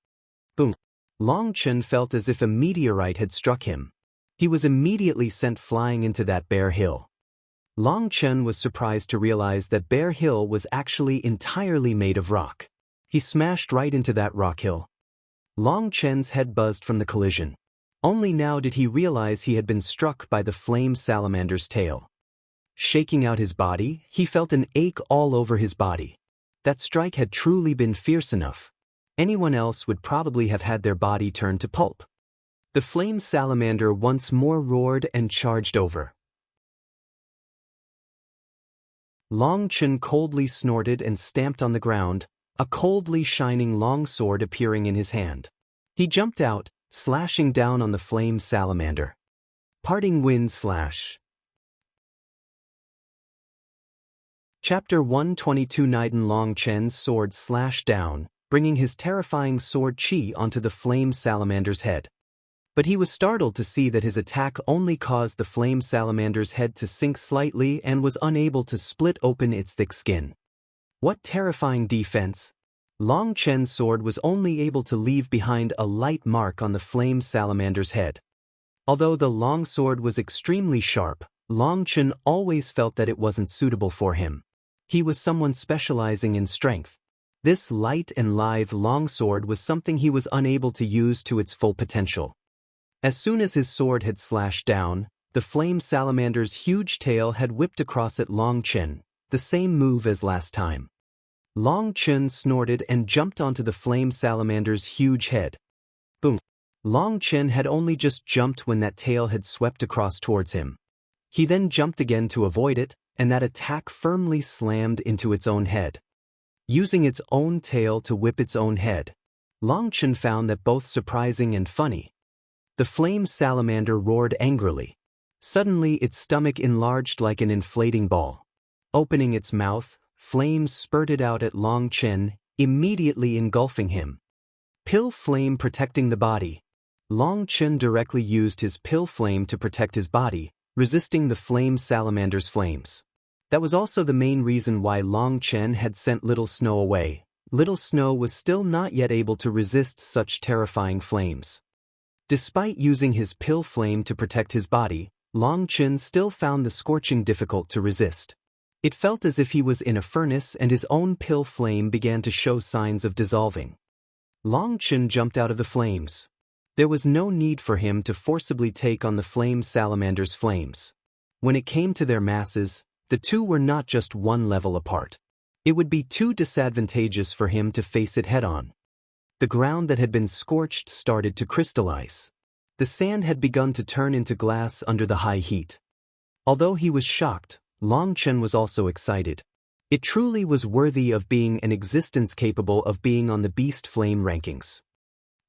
Boom! Long Chen felt as if a meteorite had struck him. He was immediately sent flying into that bare hill. Long Chen was surprised to realize that Bear Hill was actually entirely made of rock. He smashed right into that rock hill. Long Chen's head buzzed from the collision. Only now did he realize he had been struck by the flame salamander's tail. Shaking out his body, he felt an ache all over his body. That strike had truly been fierce enough. Anyone else would probably have had their body turned to pulp. The flame salamander once more roared and charged over. Long Chen coldly snorted and stamped on the ground, a coldly shining long sword appearing in his hand. He jumped out, slashing down on the flame salamander. Parting wind slash. Chapter 122 Niden Long Chen's sword slashed down, bringing his terrifying sword chi onto the flame salamander's head. But he was startled to see that his attack only caused the flame salamander's head to sink slightly and was unable to split open its thick skin. What terrifying defense! Long Chen's sword was only able to leave behind a light mark on the flame salamander's head. Although the long sword was extremely sharp, Long Chen always felt that it wasn't suitable for him. He was someone specializing in strength. This light and lithe longsword was something he was unable to use to its full potential. As soon as his sword had slashed down, the flame salamander's huge tail had whipped across at Long Chen, the same move as last time. Long Chen snorted and jumped onto the flame salamander's huge head. Boom! Long Chen had only just jumped when that tail had swept across towards him. He then jumped again to avoid it, and that attack firmly slammed into its own head. Using its own tail to whip its own head, Long Chen found that both surprising and funny. The flame salamander roared angrily. Suddenly its stomach enlarged like an inflating ball. Opening its mouth, flames spurted out at Long Chen, immediately engulfing him. Pill flame protecting the body. Long Chen directly used his pill flame to protect his body, resisting the flame salamander's flames. That was also the main reason why Long Chen had sent Little Snow away. Little Snow was still not yet able to resist such terrifying flames. Despite using his pill flame to protect his body, Long Chen still found the scorching difficult to resist. It felt as if he was in a furnace and his own pill flame began to show signs of dissolving. Long Chen jumped out of the flames. There was no need for him to forcibly take on the flame salamander's flames. When it came to their masses, the two were not just one level apart. It would be too disadvantageous for him to face it head-on. The ground that had been scorched started to crystallize. The sand had begun to turn into glass under the high heat. Although he was shocked, Long Chen was also excited. It truly was worthy of being an existence capable of being on the Beast Flame rankings.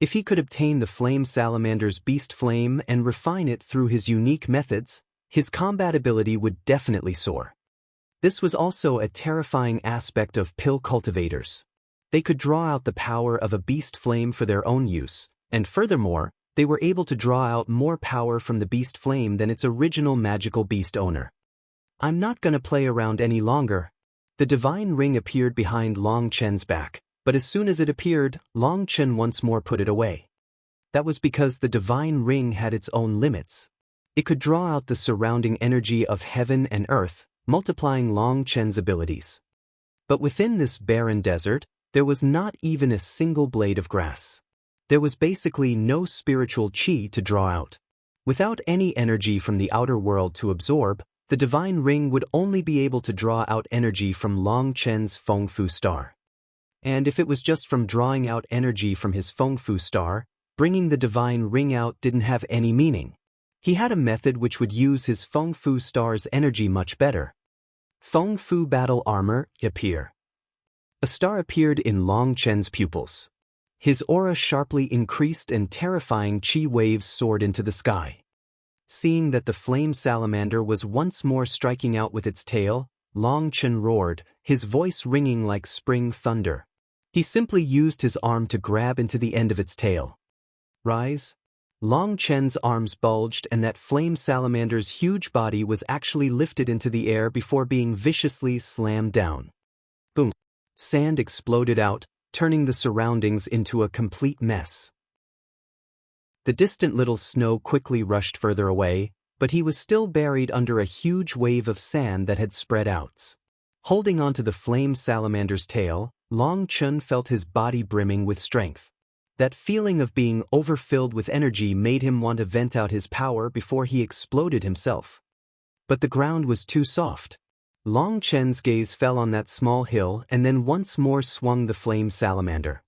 If he could obtain the Flame Salamander's Beast Flame and refine it through his unique methods, his combat ability would definitely soar. This was also a terrifying aspect of pill cultivators. They could draw out the power of a Beast Flame for their own use, and furthermore, they were able to draw out more power from the Beast Flame than its original magical beast owner. I'm not gonna play around any longer. The divine ring appeared behind Long Chen's back, but as soon as it appeared, Long Chen once more put it away. That was because the divine ring had its own limits. It could draw out the surrounding energy of heaven and earth, multiplying Long Chen's abilities. But within this barren desert, there was not even a single blade of grass. There was basically no spiritual qi to draw out. Without any energy from the outer world to absorb, the divine ring would only be able to draw out energy from Long Chen's Feng Fu star. And if it was just from drawing out energy from his Feng Fu star, bringing the divine ring out didn't have any meaning. He had a method which would use his Feng Fu star's energy much better. Feng Fu battle armor appear. A star appeared in Long Chen's pupils. His aura sharply increased and terrifying chi waves soared into the sky. Seeing that the flame salamander was once more striking out with its tail, Long Chen roared, his voice ringing like spring thunder. He simply used his arm to grab into the end of its tail. Rise? Long Chen's arms bulged and that flame salamander's huge body was actually lifted into the air before being viciously slammed down. Boom! Sand exploded out, turning the surroundings into a complete mess. The distant little snow quickly rushed further away, but he was still buried under a huge wave of sand that had spread out. Holding onto the flame salamander's tail, Long Chen felt his body brimming with strength. That feeling of being overfilled with energy made him want to vent out his power before he exploded himself. But the ground was too soft. Long Chen's gaze fell on that small hill and then once more swung the flame salamander.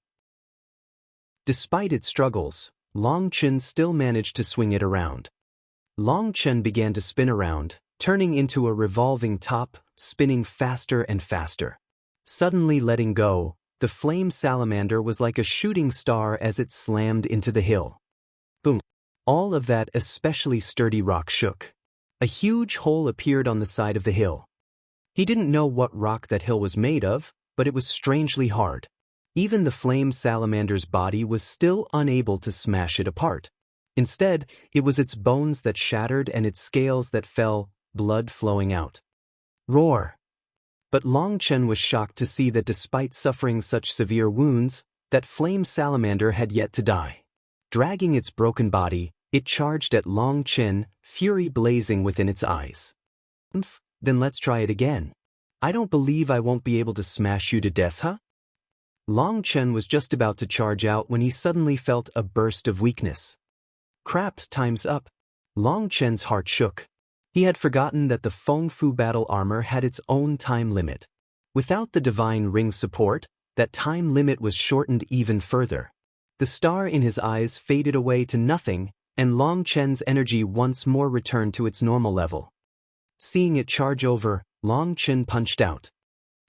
Despite its struggles, Long Chen still managed to swing it around. Long Chen began to spin around, turning into a revolving top, spinning faster and faster. Suddenly letting go, the flame salamander was like a shooting star as it slammed into the hill. Boom! All of that especially sturdy rock shook. A huge hole appeared on the side of the hill. He didn't know what rock that hill was made of, but it was strangely hard. Even the flame salamander's body was still unable to smash it apart. Instead, it was its bones that shattered and its scales that fell, blood flowing out. Roar! But Long Chen was shocked to see that despite suffering such severe wounds, that flame salamander had yet to die. Dragging its broken body, it charged at Long Chen, fury blazing within its eyes. Then let's try it again. I don't believe I won't be able to smash you to death, huh? Long Chen was just about to charge out when he suddenly felt a burst of weakness. Crap, time's up. Long Chen's heart shook. He had forgotten that the Feng Fu battle armor had its own time limit. Without the divine ring's support, that time limit was shortened even further. The star in his eyes faded away to nothing, and Long Chen's energy once more returned to its normal level. Seeing it charge over, Long Chen punched out.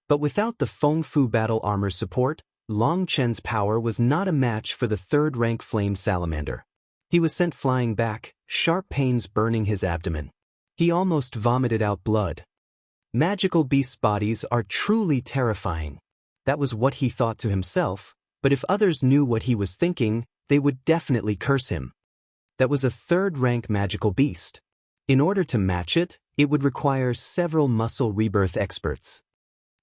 But without the Feng Fu battle armor support, Long Chen's power was not a match for the third-rank flame salamander. He was sent flying back, sharp pains burning his abdomen. He almost vomited out blood. Magical beasts' bodies are truly terrifying. That was what he thought to himself, but if others knew what he was thinking, they would definitely curse him. That was a third-rank magical beast. In order to match it, it would require several muscle rebirth experts.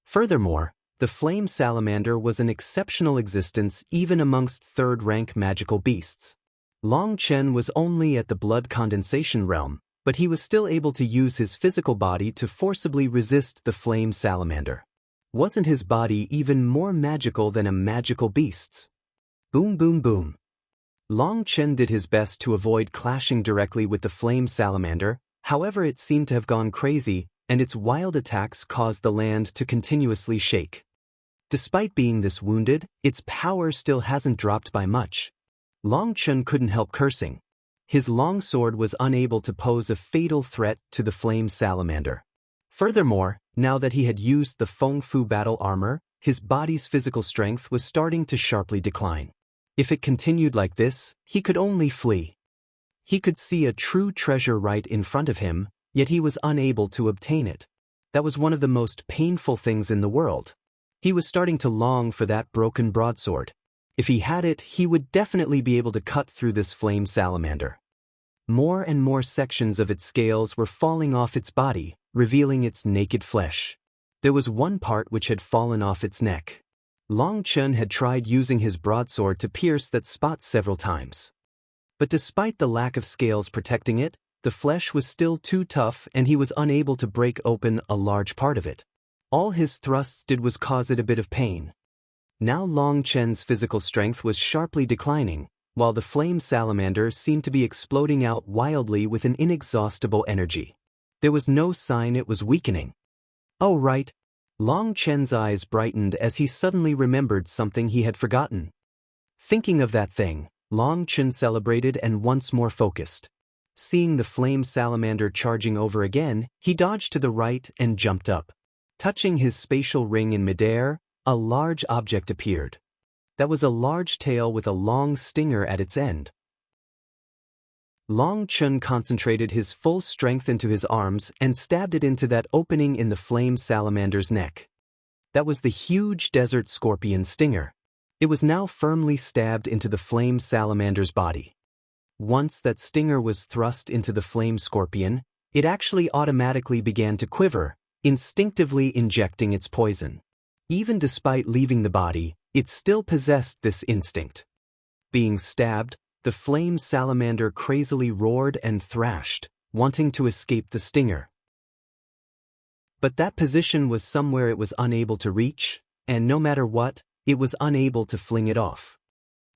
Furthermore, the flame salamander was an exceptional existence even amongst third-rank magical beasts. Long Chen was only at the blood condensation realm, but he was still able to use his physical body to forcibly resist the flame salamander. Wasn't his body even more magical than a magical beast's? Boom boom boom. Long Chen did his best to avoid clashing directly with the flame salamander, however it seemed to have gone crazy, and its wild attacks caused the land to continuously shake. Despite being this wounded, its power still hasn't dropped by much. Long Chen couldn't help cursing. his long sword was unable to pose a fatal threat to the flame salamander. Furthermore, now that he had used the Feng Fu battle armor, his body's physical strength was starting to sharply decline. If it continued like this, he could only flee. He could see a true treasure right in front of him, yet he was unable to obtain it. That was one of the most painful things in the world. He was starting to long for that broken broadsword. If he had it, he would definitely be able to cut through this flame salamander. More and more sections of its scales were falling off its body, revealing its naked flesh. There was one part which had fallen off its neck. Long Chen had tried using his broadsword to pierce that spot several times. But despite the lack of scales protecting it, the flesh was still too tough and he was unable to break open a large part of it. All his thrusts did was cause it a bit of pain. Now Long Chen's physical strength was sharply declining, while the flame salamander seemed to be exploding out wildly with an inexhaustible energy. There was no sign it was weakening. Oh right. Long Chen's eyes brightened as he suddenly remembered something he had forgotten. Thinking of that thing, Long Chen celebrated and once more focused. Seeing the flame salamander charging over again, he dodged to the right and jumped up. Touching his spatial ring in midair, a large object appeared. That was a large tail with a long stinger at its end. Long Chen concentrated his full strength into his arms and stabbed it into that opening in the flame salamander's neck. That was the huge desert scorpion stinger. It was now firmly stabbed into the flame salamander's body. Once that stinger was thrust into the flame scorpion, it actually automatically began to quiver, instinctively injecting its poison. Even despite leaving the body, it still possessed this instinct. Being stabbed, the flame salamander crazily roared and thrashed, wanting to escape the stinger. But that position was somewhere it was unable to reach, and no matter what, it was unable to fling it off.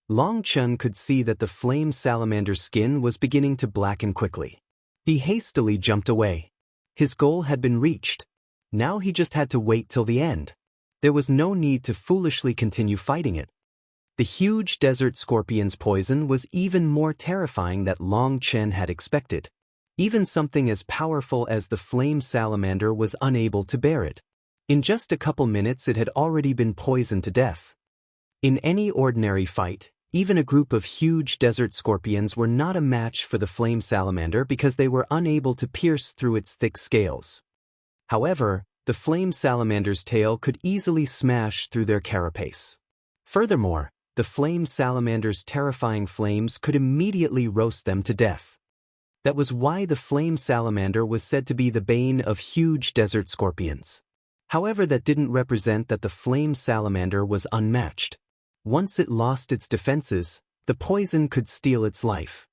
Long Chen could see that the flame salamander's skin was beginning to blacken quickly. He hastily jumped away. His goal had been reached. Now he just had to wait till the end. There was no need to foolishly continue fighting it. The huge desert scorpion's poison was even more terrifying than Long Chen had expected. Even something as powerful as the flame salamander was unable to bear it. In just a couple minutes it had already been poisoned to death. In any ordinary fight, even a group of huge desert scorpions were not a match for the flame salamander because they were unable to pierce through its thick scales. However, the flame salamander's tail could easily smash through their carapace. Furthermore, the flame salamander's terrifying flames could immediately roast them to death. That was why the flame salamander was said to be the bane of huge desert scorpions. However, that didn't represent that the flame salamander was unmatched. Once it lost its defenses, the poison could steal its life.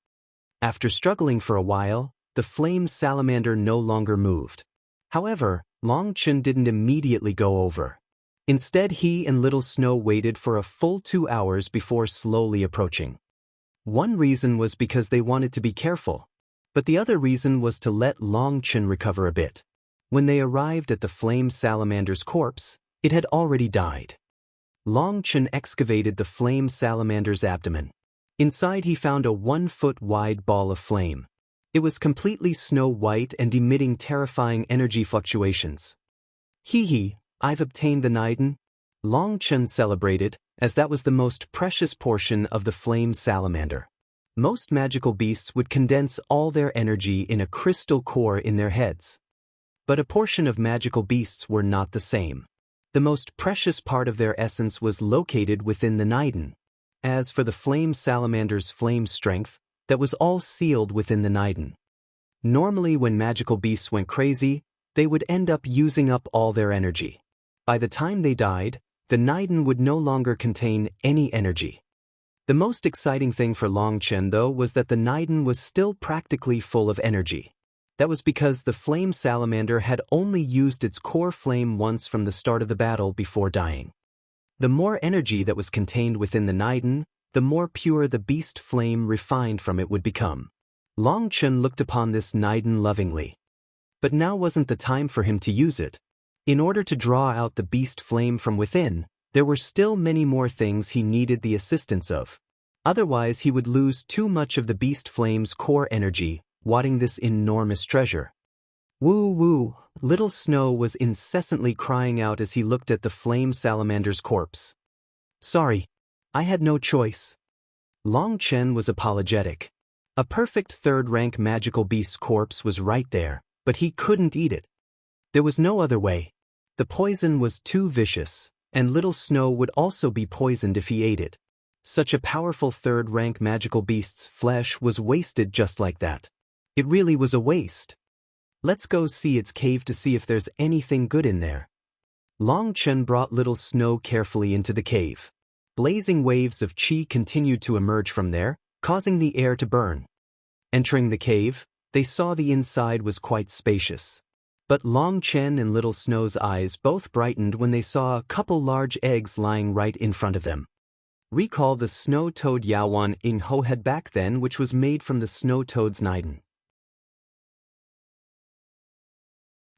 After struggling for a while, the flame salamander no longer moved. However, Long Chen didn't immediately go over. Instead, he and Little Snow waited for a full 2 hours before slowly approaching. One reason was because they wanted to be careful, but the other reason was to let Long Chen recover a bit. When they arrived at the flame salamander's corpse, it had already died. Long Chen excavated the flame salamander's abdomen. Inside he found a 1-foot-wide ball of flame. It was completely snow-white and emitting terrifying energy fluctuations. Hee, I've obtained the Niden. Long Chen celebrated, as that was the most precious portion of the flame salamander. Most magical beasts would condense all their energy in a crystal core in their heads. But a portion of magical beasts were not the same. The most precious part of their essence was located within the Niden. As for the flame salamander's flame strength, that was all sealed within the Niden. Normally when magical beasts went crazy, they would end up using up all their energy. By the time they died, the Niden would no longer contain any energy. The most exciting thing for Long Chen, though, was that the Niden was still practically full of energy. That was because the flame salamander had only used its core flame once from the start of the battle before dying. The more energy that was contained within the Niden, the more pure the beast flame refined from it would become. Long Chen looked upon this Niden lovingly. But now wasn't the time for him to use it. In order to draw out the beast flame from within, there were still many more things he needed the assistance of. Otherwise he would lose too much of the beast flame's core energy, warding this enormous treasure. Woo woo, little Snow was incessantly crying out as he looked at the flame salamander's corpse. Sorry, I had no choice. Long Chen was apologetic. A perfect third-rank magical beast's corpse was right there, but he couldn't eat it. There was no other way. The poison was too vicious, and little Snow would also be poisoned if he ate it. Such a powerful third-rank magical beast's flesh was wasted just like that. It really was a waste. Let's go see its cave to see if there's anything good in there. Long Chen brought little Snow carefully into the cave. Blazing waves of qi continued to emerge from there, causing the air to burn. Entering the cave, they saw the inside was quite spacious. But Long Chen and little Snow's eyes both brightened when they saw a couple large eggs lying right in front of them. Recall the snow toad Yaowan Ing Ho had back then, which was made from the snow toad's Niden.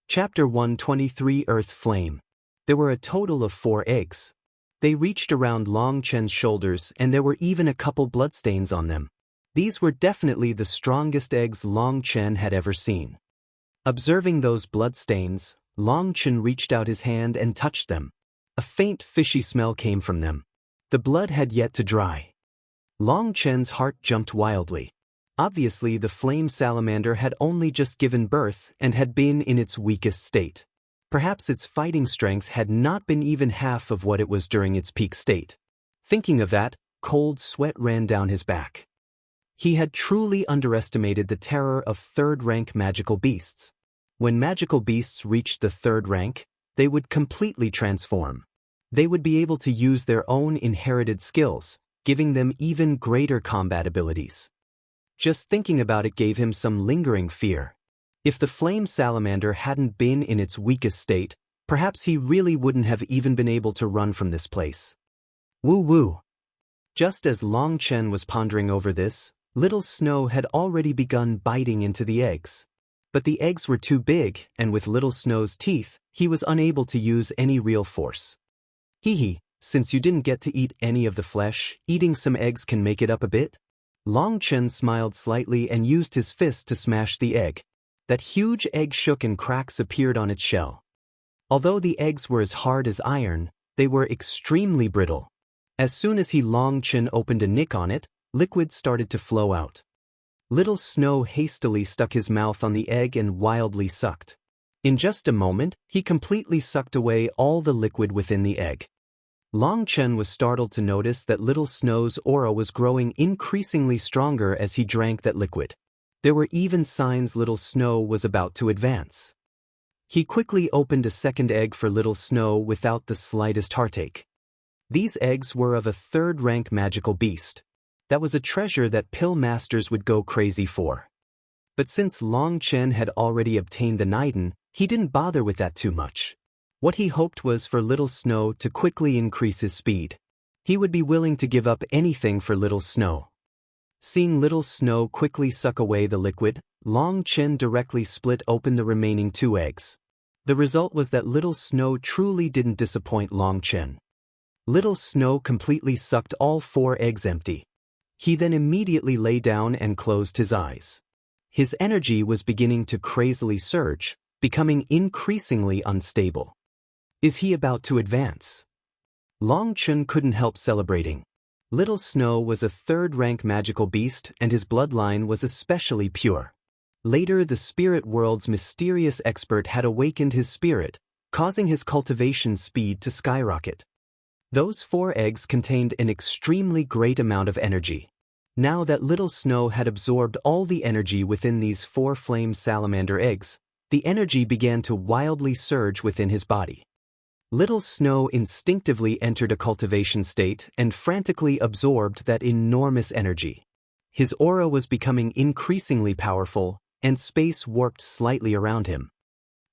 Chapter 123 Earth Flame. There were a total of 4 eggs. They reached around Long Chen's shoulders and there were even a couple bloodstains on them. These were definitely the strongest eggs Long Chen had ever seen. Observing those bloodstains, Long Chen reached out his hand and touched them. A faint fishy smell came from them. The blood had yet to dry. Long Chen's heart jumped wildly. Obviously the flame salamander had only just given birth and had been in its weakest state. Perhaps its fighting strength had not been even half of what it was during its peak state. Thinking of that, cold sweat ran down his back. He had truly underestimated the terror of third-rank magical beasts. When magical beasts reached the third rank, they would completely transform. They would be able to use their own inherited skills, giving them even greater combat abilities. Just thinking about it gave him some lingering fear. If the flame salamander hadn't been in its weakest state, perhaps he really wouldn't have even been able to run from this place. Woo-woo. Just as Long Chen was pondering over this, little Snow had already begun biting into the eggs. But the eggs were too big, and with little Snow's teeth, he was unable to use any real force. Hee, since you didn't get to eat any of the flesh, eating some eggs can make it up a bit? Long Chen smiled slightly and used his fist to smash the egg. That huge egg shook and cracks appeared on its shell. Although the eggs were as hard as iron, they were extremely brittle. As soon as Long Chen opened a nick on it, liquid started to flow out. Little Snow hastily stuck his mouth on the egg and wildly sucked. In just a moment, he completely sucked away all the liquid within the egg. Long Chen was startled to notice that little Snow's aura was growing increasingly stronger as he drank that liquid. There were even signs little Snow was about to advance. He quickly opened a second egg for little Snow without the slightest heartache. These eggs were of a third-rank magical beast. That was a treasure that pill masters would go crazy for. But since Long Chen had already obtained the Niden, he didn't bother with that too much. What he hoped was for little Snow to quickly increase his speed. He would be willing to give up anything for little Snow. Seeing little Snow quickly suck away the liquid, Long Chen directly split open the remaining 2 eggs. The result was that little Snow truly didn't disappoint Long Chen. Little Snow completely sucked all 4 eggs empty. He then immediately lay down and closed his eyes. His energy was beginning to crazily surge, becoming increasingly unstable. Is he about to advance? Long Chen couldn't help celebrating. Little Snow was a third-rank magical beast and his bloodline was especially pure. Later, the spirit world's mysterious expert had awakened his spirit, causing his cultivation speed to skyrocket. Those 4 eggs contained an extremely great amount of energy. Now that little Snow had absorbed all the energy within these 4 flame salamander eggs, the energy began to wildly surge within his body. Little Snow instinctively entered a cultivation state and frantically absorbed that enormous energy. His aura was becoming increasingly powerful, and space warped slightly around him.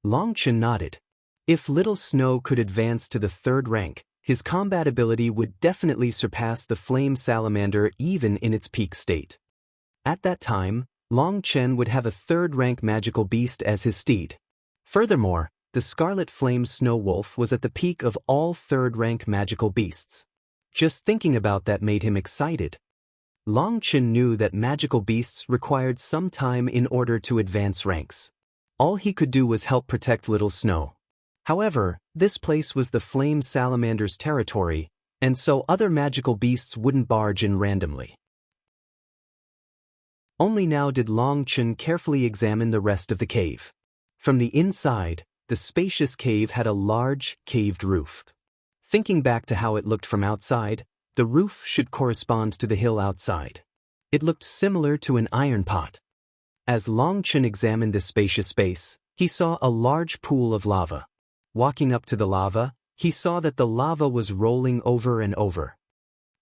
Long Chen nodded. If little Snow could advance to the 3rd rank, his combat ability would definitely surpass the flame salamander even in its peak state. At that time, Long Chen would have a 3rd-rank magical beast as his steed. Furthermore, the Scarlet Flame Snow Wolf was at the peak of all 3rd-rank magical beasts. Just thinking about that made him excited. Long Chen knew that magical beasts required some time in order to advance ranks. All he could do was help protect Little Snow. However, this place was the flame salamander's territory, and so other magical beasts wouldn't barge in randomly. Only now did Long Chen carefully examine the rest of the cave. From the inside, the spacious cave had a large, caved roof. Thinking back to how it looked from outside, the roof should correspond to the hill outside. It looked similar to an iron pot. As Long Chen examined this spacious space, he saw a large pool of lava. Walking up to the lava, he saw that the lava was rolling over and over.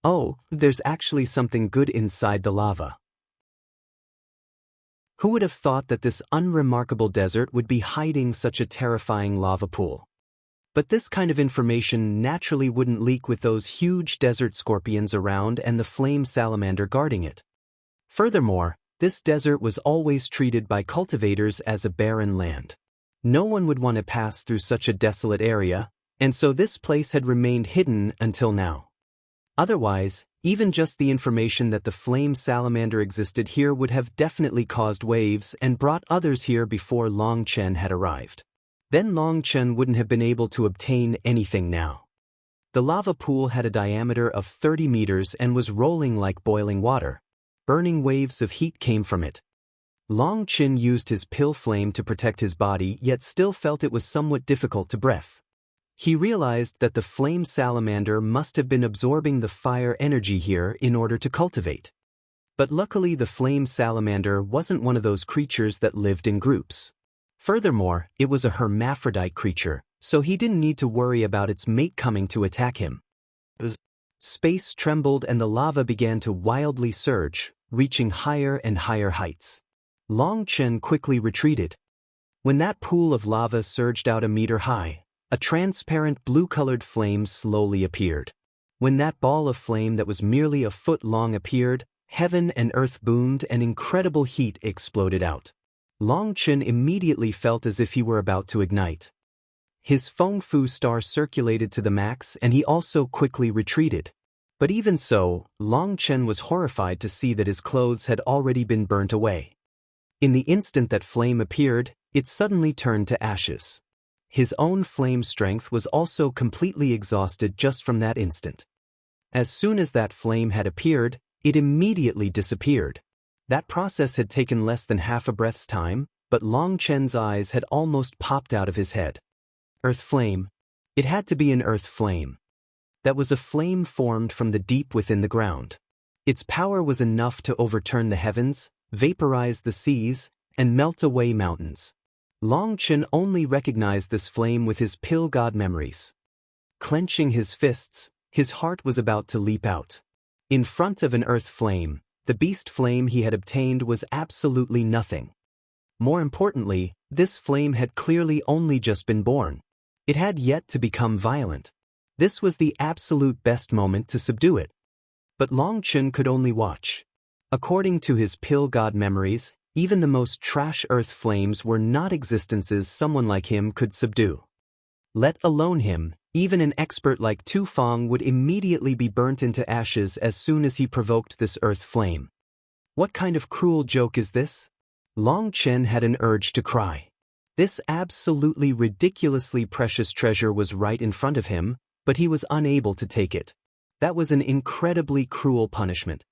Oh, there's actually something good inside the lava. Who would have thought that this unremarkable desert would be hiding such a terrifying lava pool? But this kind of information naturally wouldn't leak with those huge desert scorpions around and the flame salamander guarding it. Furthermore, this desert was always treated by cultivators as a barren land. No one would want to pass through such a desolate area, and so this place had remained hidden until now. Otherwise, even just the information that the flame salamander existed here would have definitely caused waves and brought others here before Long Chen had arrived. Then Long Chen wouldn't have been able to obtain anything now. The lava pool had a diameter of 30 meters and was rolling like boiling water. Burning waves of heat came from it. Long Chen used his pill flame to protect his body, yet still felt it was somewhat difficult to breathe. He realized that the flame salamander must have been absorbing the fire energy here in order to cultivate. But luckily the flame salamander wasn't one of those creatures that lived in groups. Furthermore, it was a hermaphrodite creature, so he didn't need to worry about its mate coming to attack him. Space trembled and the lava began to wildly surge, reaching higher and higher heights. Long Chen quickly retreated. When that pool of lava surged out a meter high, a transparent blue-colored flame slowly appeared. When that ball of flame that was merely a foot long appeared, heaven and earth boomed and incredible heat exploded out. Long Chen immediately felt as if he were about to ignite. His Feng Fu star circulated to the max and he also quickly retreated. But even so, Long Chen was horrified to see that his clothes had already been burnt away. In the instant that flame appeared, it suddenly turned to ashes. His own flame strength was also completely exhausted just from that instant. As soon as that flame had appeared, it immediately disappeared. That process had taken less than half a breath's time, but Long Chen's eyes had almost popped out of his head. Earth flame. It had to be an earth flame. That was a flame formed from the deep within the ground. Its power was enough to overturn the heavens, vaporize the seas, and melt away mountains. Long Chen only recognized this flame with his pill god memories. Clenching his fists, his heart was about to leap out. In front of an earth flame, the beast flame he had obtained was absolutely nothing. More importantly, this flame had clearly only just been born. It had yet to become violent. This was the absolute best moment to subdue it. But Long Chen could only watch. According to his pill god memories, even the most trash earth flames were not existences someone like him could subdue. Let alone him, even an expert like Tu Feng would immediately be burnt into ashes as soon as he provoked this earth flame. What kind of cruel joke is this? Long Chen had an urge to cry. This absolutely ridiculously precious treasure was right in front of him, but he was unable to take it. That was an incredibly cruel punishment.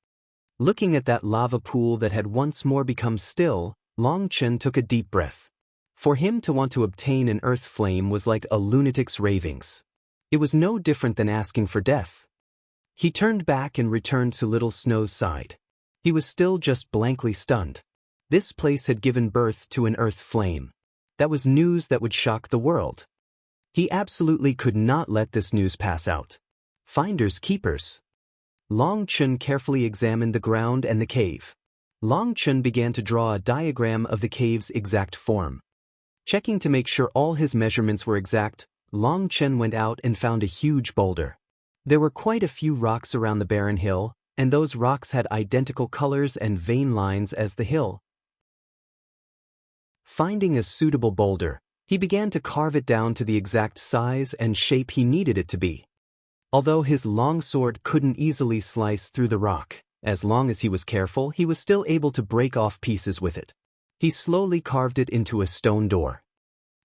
Looking at that lava pool that had once more become still, Long Chen took a deep breath. For him to want to obtain an earth flame was like a lunatic's ravings. It was no different than asking for death. He turned back and returned to Little Snow's side. He was still just blankly stunned. This place had given birth to an earth flame. That was news that would shock the world. He absolutely could not let this news pass out. Finders keepers. Long Chen carefully examined the ground and the cave. Long Chen began to draw a diagram of the cave's exact form. Checking to make sure all his measurements were exact, Long Chen went out and found a huge boulder. There were quite a few rocks around the barren hill, and those rocks had identical colors and vein lines as the hill. Finding a suitable boulder, he began to carve it down to the exact size and shape he needed it to be. Although his long sword couldn't easily slice through the rock, As long as he was careful, he was still able to break off pieces with it. He slowly carved it into a stone door.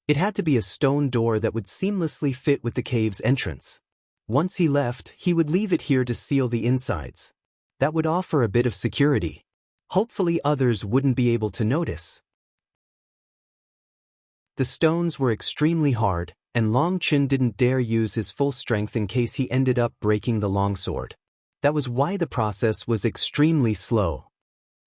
It had to be a stone door that would seamlessly fit with the cave's entrance. Once he left, he would leave it here to seal the insides. That would offer a bit of security. Hopefully others wouldn't be able to notice. The stones were extremely hard, and Long Chen didn't dare use his full strength in case he ended up breaking the longsword. That was why the process was extremely slow.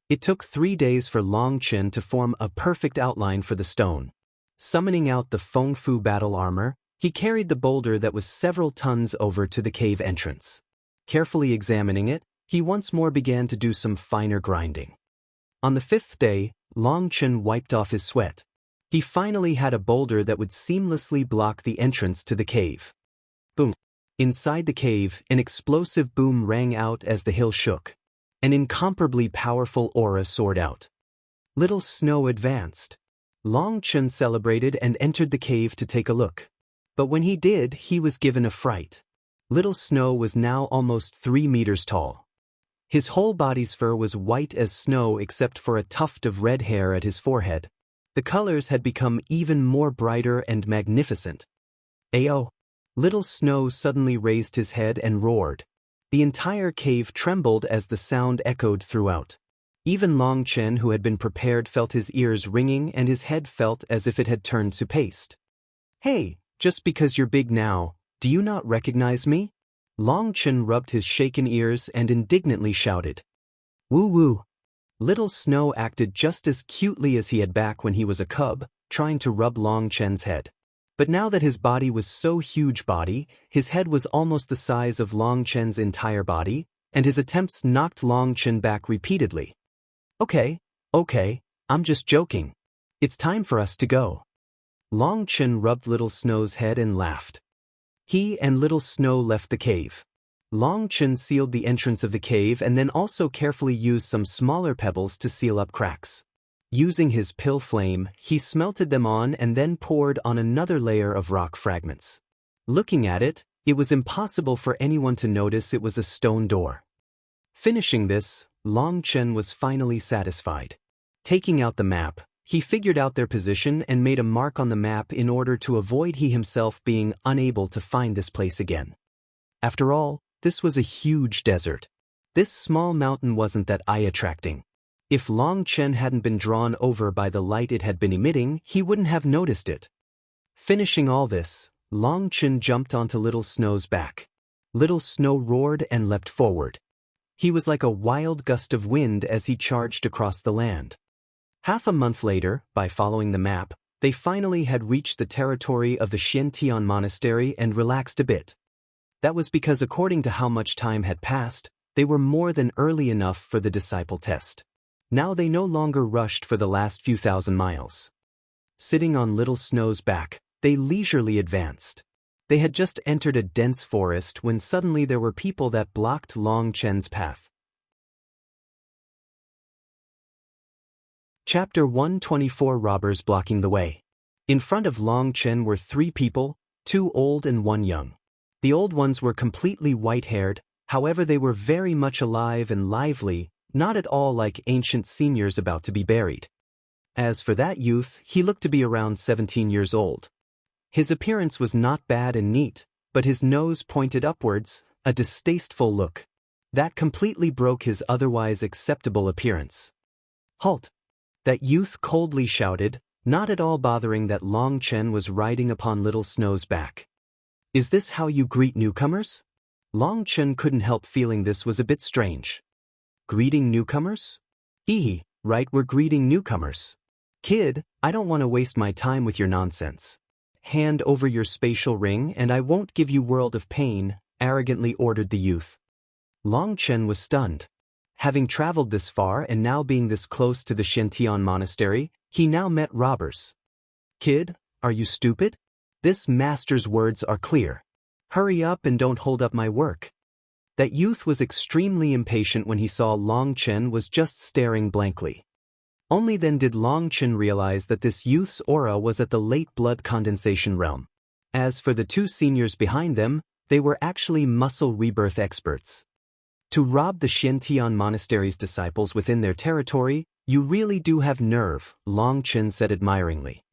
It took 3 days for Long Chen to form a perfect outline for the stone. Summoning out the Feng Fu battle armor, he carried the boulder that was several tons over to the cave entrance. Carefully examining it, he once more began to do some finer grinding. On the 5th day, Long Chen wiped off his sweat. He finally had a boulder that would seamlessly block the entrance to the cave. Boom! Inside the cave, an explosive boom rang out as the hill shook. An incomparably powerful aura soared out. Little Snow advanced. Long Chen celebrated and entered the cave to take a look. But when he did, he was given a fright. Little Snow was now almost 3 meters tall. His whole body's fur was white as snow except for a tuft of red hair at his forehead. The colors had become even more brighter and magnificent. Ayo! Little Snow suddenly raised his head and roared. The entire cave trembled as the sound echoed throughout. Even Long Chen, who had been prepared, felt his ears ringing and his head felt as if it had turned to paste. Hey, just because you're big now, do you not recognize me? Long Chen rubbed his shaken ears and indignantly shouted. Woo-woo! Little Snow acted just as cutely as he had back when he was a cub, trying to rub Long Chen's head. But now that his body was so huge, his head was almost the size of Long Chen's entire body, and his attempts knocked Long Chen back repeatedly. Okay, I'm just joking. It's time for us to go. Long Chen rubbed Little Snow's head and laughed. He and Little Snow left the cave. Long Chen sealed the entrance of the cave and then also carefully used some smaller pebbles to seal up cracks. Using his pill flame, he smelted them on and then poured on another layer of rock fragments. Looking at it, it was impossible for anyone to notice it was a stone door. Finishing this, Long Chen was finally satisfied. Taking out the map, he figured out their position and made a mark on the map in order to avoid he himself being unable to find this place again. After all, this was a huge desert. This small mountain wasn't that eye-attracting. If Long Chen hadn't been drawn over by the light it had been emitting, he wouldn't have noticed it. Finishing all this, Long Chen jumped onto Little Snow's back. Little Snow roared and leapt forward. He was like a wild gust of wind as he charged across the land. Half a month later, by following the map, they finally had reached the territory of the Xiantian Monastery and relaxed a bit. That was because according to how much time had passed, they were more than early enough for the disciple test. Now they no longer rushed for the last few thousand miles. Sitting on Little Snow's back, they leisurely advanced. They had just entered a dense forest when suddenly there were people that blocked Long Chen's path. Chapter 124: Robbers Blocking the Way. In front of Long Chen were 3 people, 2 old and 1 young. The old ones were completely white-haired, however they were very much alive and lively, not at all like ancient seniors about to be buried. As for that youth, he looked to be around 17 years old. His appearance was not bad and neat, but his nose pointed upwards, a distasteful look. That completely broke his otherwise acceptable appearance. Halt! That youth coldly shouted, not at all bothering that Long Chen was riding upon Little Snow's back. Is this how you greet newcomers? Long Chen couldn't help feeling this was a bit strange. Greeting newcomers? Right, we're greeting newcomers. Kid, I don't want to waste my time with your nonsense. Hand over your spatial ring and I won't give you World of Pain, arrogantly ordered the youth. Long Chen was stunned. Having traveled this far and now being this close to the Xiantian Monastery, he now met robbers. Kid, are you stupid? This master's words are clear. Hurry up and don't hold up my work. That youth was extremely impatient when he saw Long Chen was just staring blankly. Only then did Long Chen realize that this youth's aura was at the late blood condensation realm. As for the 2 seniors behind them, they were actually muscle rebirth experts. To rob the Xiantian monastery's disciples within their territory, you really do have nerve, Long Chen said admiringly.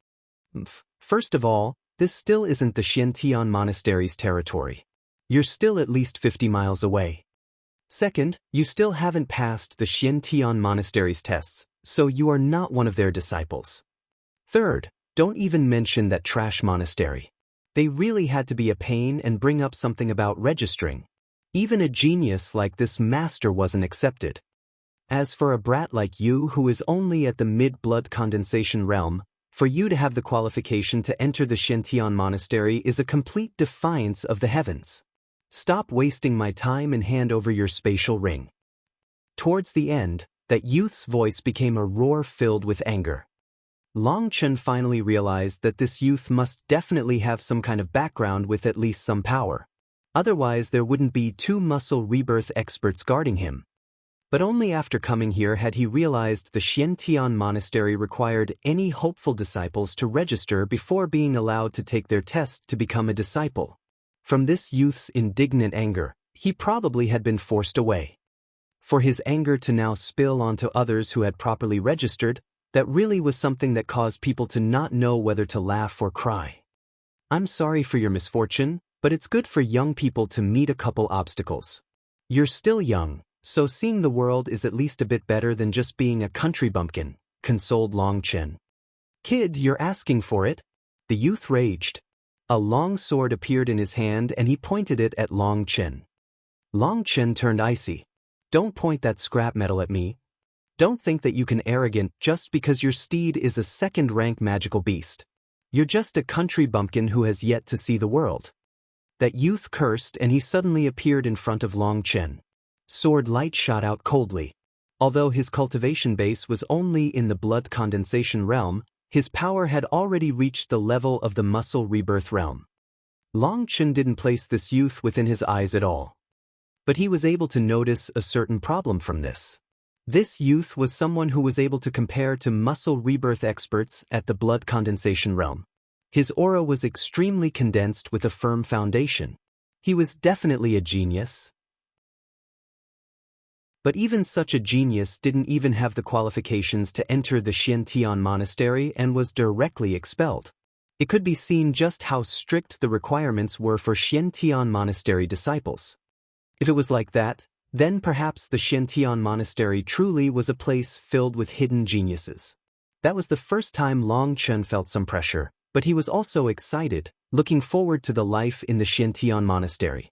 First of all, this still isn't the Xiantian monastery's territory. You're still at least 50 miles away. Second, you still haven't passed the Xiantian monastery's tests, so you are not one of their disciples. Third, don't even mention that trash monastery. They really had to be a pain and bring up something about registering. Even a genius like this master wasn't accepted. As for a brat like you who is only at the mid-blood condensation realm, for you to have the qualification to enter the Xiantian monastery is a complete defiance of the heavens. Stop wasting my time and hand over your spatial ring. Towards the end, that youth's voice became a roar filled with anger. Long Chen finally realized that this youth must definitely have some kind of background with at least some power. Otherwise there wouldn't be two muscle rebirth experts guarding him. But only after coming here had he realized the Xiantian monastery required any hopeful disciples to register before being allowed to take their test to become a disciple. From this youth's indignant anger, he probably had been forced away. For his anger to now spill onto others who had properly registered, that really was something that caused people to not know whether to laugh or cry. I'm sorry for your misfortune, but it's good for young people to meet a couple obstacles. You're still young, so seeing the world is at least a bit better than just being a country bumpkin, consoled Long Chen. Kid, you're asking for it? The youth raged. A long sword appeared in his hand and he pointed it at Long Chen. Long Chen turned icy. Don't point that scrap metal at me. Don't think that you can arrogant just because your steed is a second-rank magical beast. You're just a country bumpkin who has yet to see the world. That youth cursed and he suddenly appeared in front of Long Chen. Sword light shot out coldly. Although his cultivation base was only in the blood condensation realm, his power had already reached the level of the muscle rebirth realm. Long Chen didn't place this youth within his eyes at all. But he was able to notice a certain problem from this. This youth was someone who was able to compare to muscle rebirth experts at the blood condensation realm. His aura was extremely condensed with a firm foundation. He was definitely a genius. But even such a genius didn't even have the qualifications to enter the Xiantian monastery and was directly expelled. It could be seen just how strict the requirements were for Xiantian monastery disciples. If it was like that, then perhaps the Xiantian monastery truly was a place filled with hidden geniuses. That was the first time Long Chen felt some pressure, but he was also excited, looking forward to the life in the Xiantian monastery.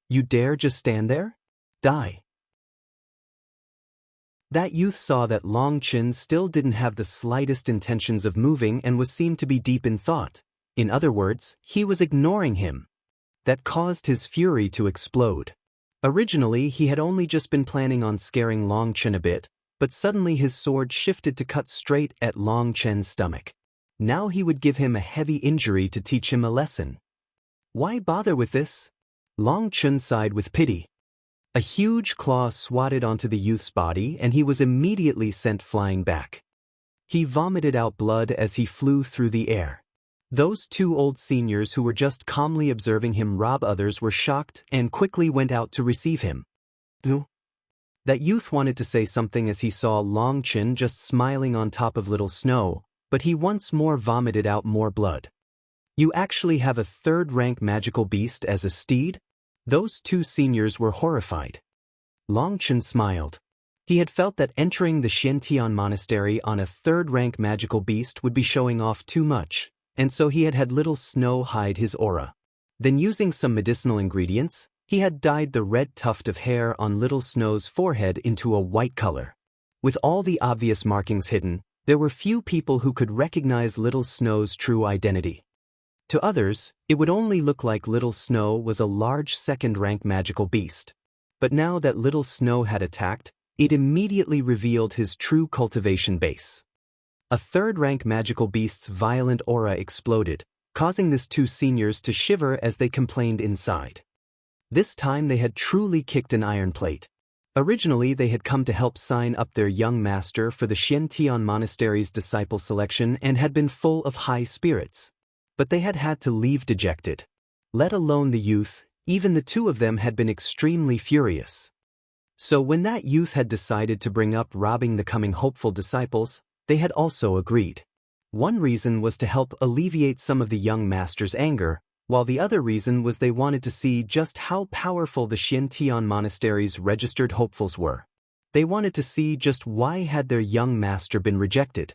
You dare just stand there? Die. That youth saw that Long Chen still didn't have the slightest intentions of moving and was seemed to be deep in thought. In other words, he was ignoring him. That caused his fury to explode. Originally, he had only just been planning on scaring Long Chen a bit, but suddenly his sword shifted to cut straight at Long Chen's stomach. Now he would give him a heavy injury to teach him a lesson. Why bother with this? Long Chen sighed with pity. A huge claw swatted onto the youth's body and he was immediately sent flying back. He vomited out blood as he flew through the air. Those two old seniors who were just calmly observing him rob others were shocked and quickly went out to receive him. That youth wanted to say something as he saw Long Chen just smiling on top of Little Snow, but he once more vomited out more blood. You actually have a third-rank magical beast as a steed? Those two seniors were horrified. Long Chen smiled. He had felt that entering the Xiantian monastery on a third-rank magical beast would be showing off too much, and so he had had Little Snow hide his aura. Then using some medicinal ingredients, he had dyed the red tuft of hair on Little Snow's forehead into a white color. With all the obvious markings hidden, there were few people who could recognize Little Snow's true identity. To others, it would only look like Little Snow was a large second-rank magical beast. But now that Little Snow had attacked, it immediately revealed his true cultivation base. A third-rank magical beast's violent aura exploded, causing these two seniors to shiver as they complained inside. This time they had truly kicked an iron plate. Originally they had come to help sign up their young master for the Xiantian monastery's disciple selection and had been full of high spirits. But they had had to leave dejected. Let alone the youth, even the two of them had been extremely furious. So when that youth had decided to bring up robbing the coming hopeful disciples, they had also agreed. One reason was to help alleviate some of the young master's anger, while the other reason was they wanted to see just how powerful the Xiantian monastery's registered hopefuls were. They wanted to see just why had their young master been rejected.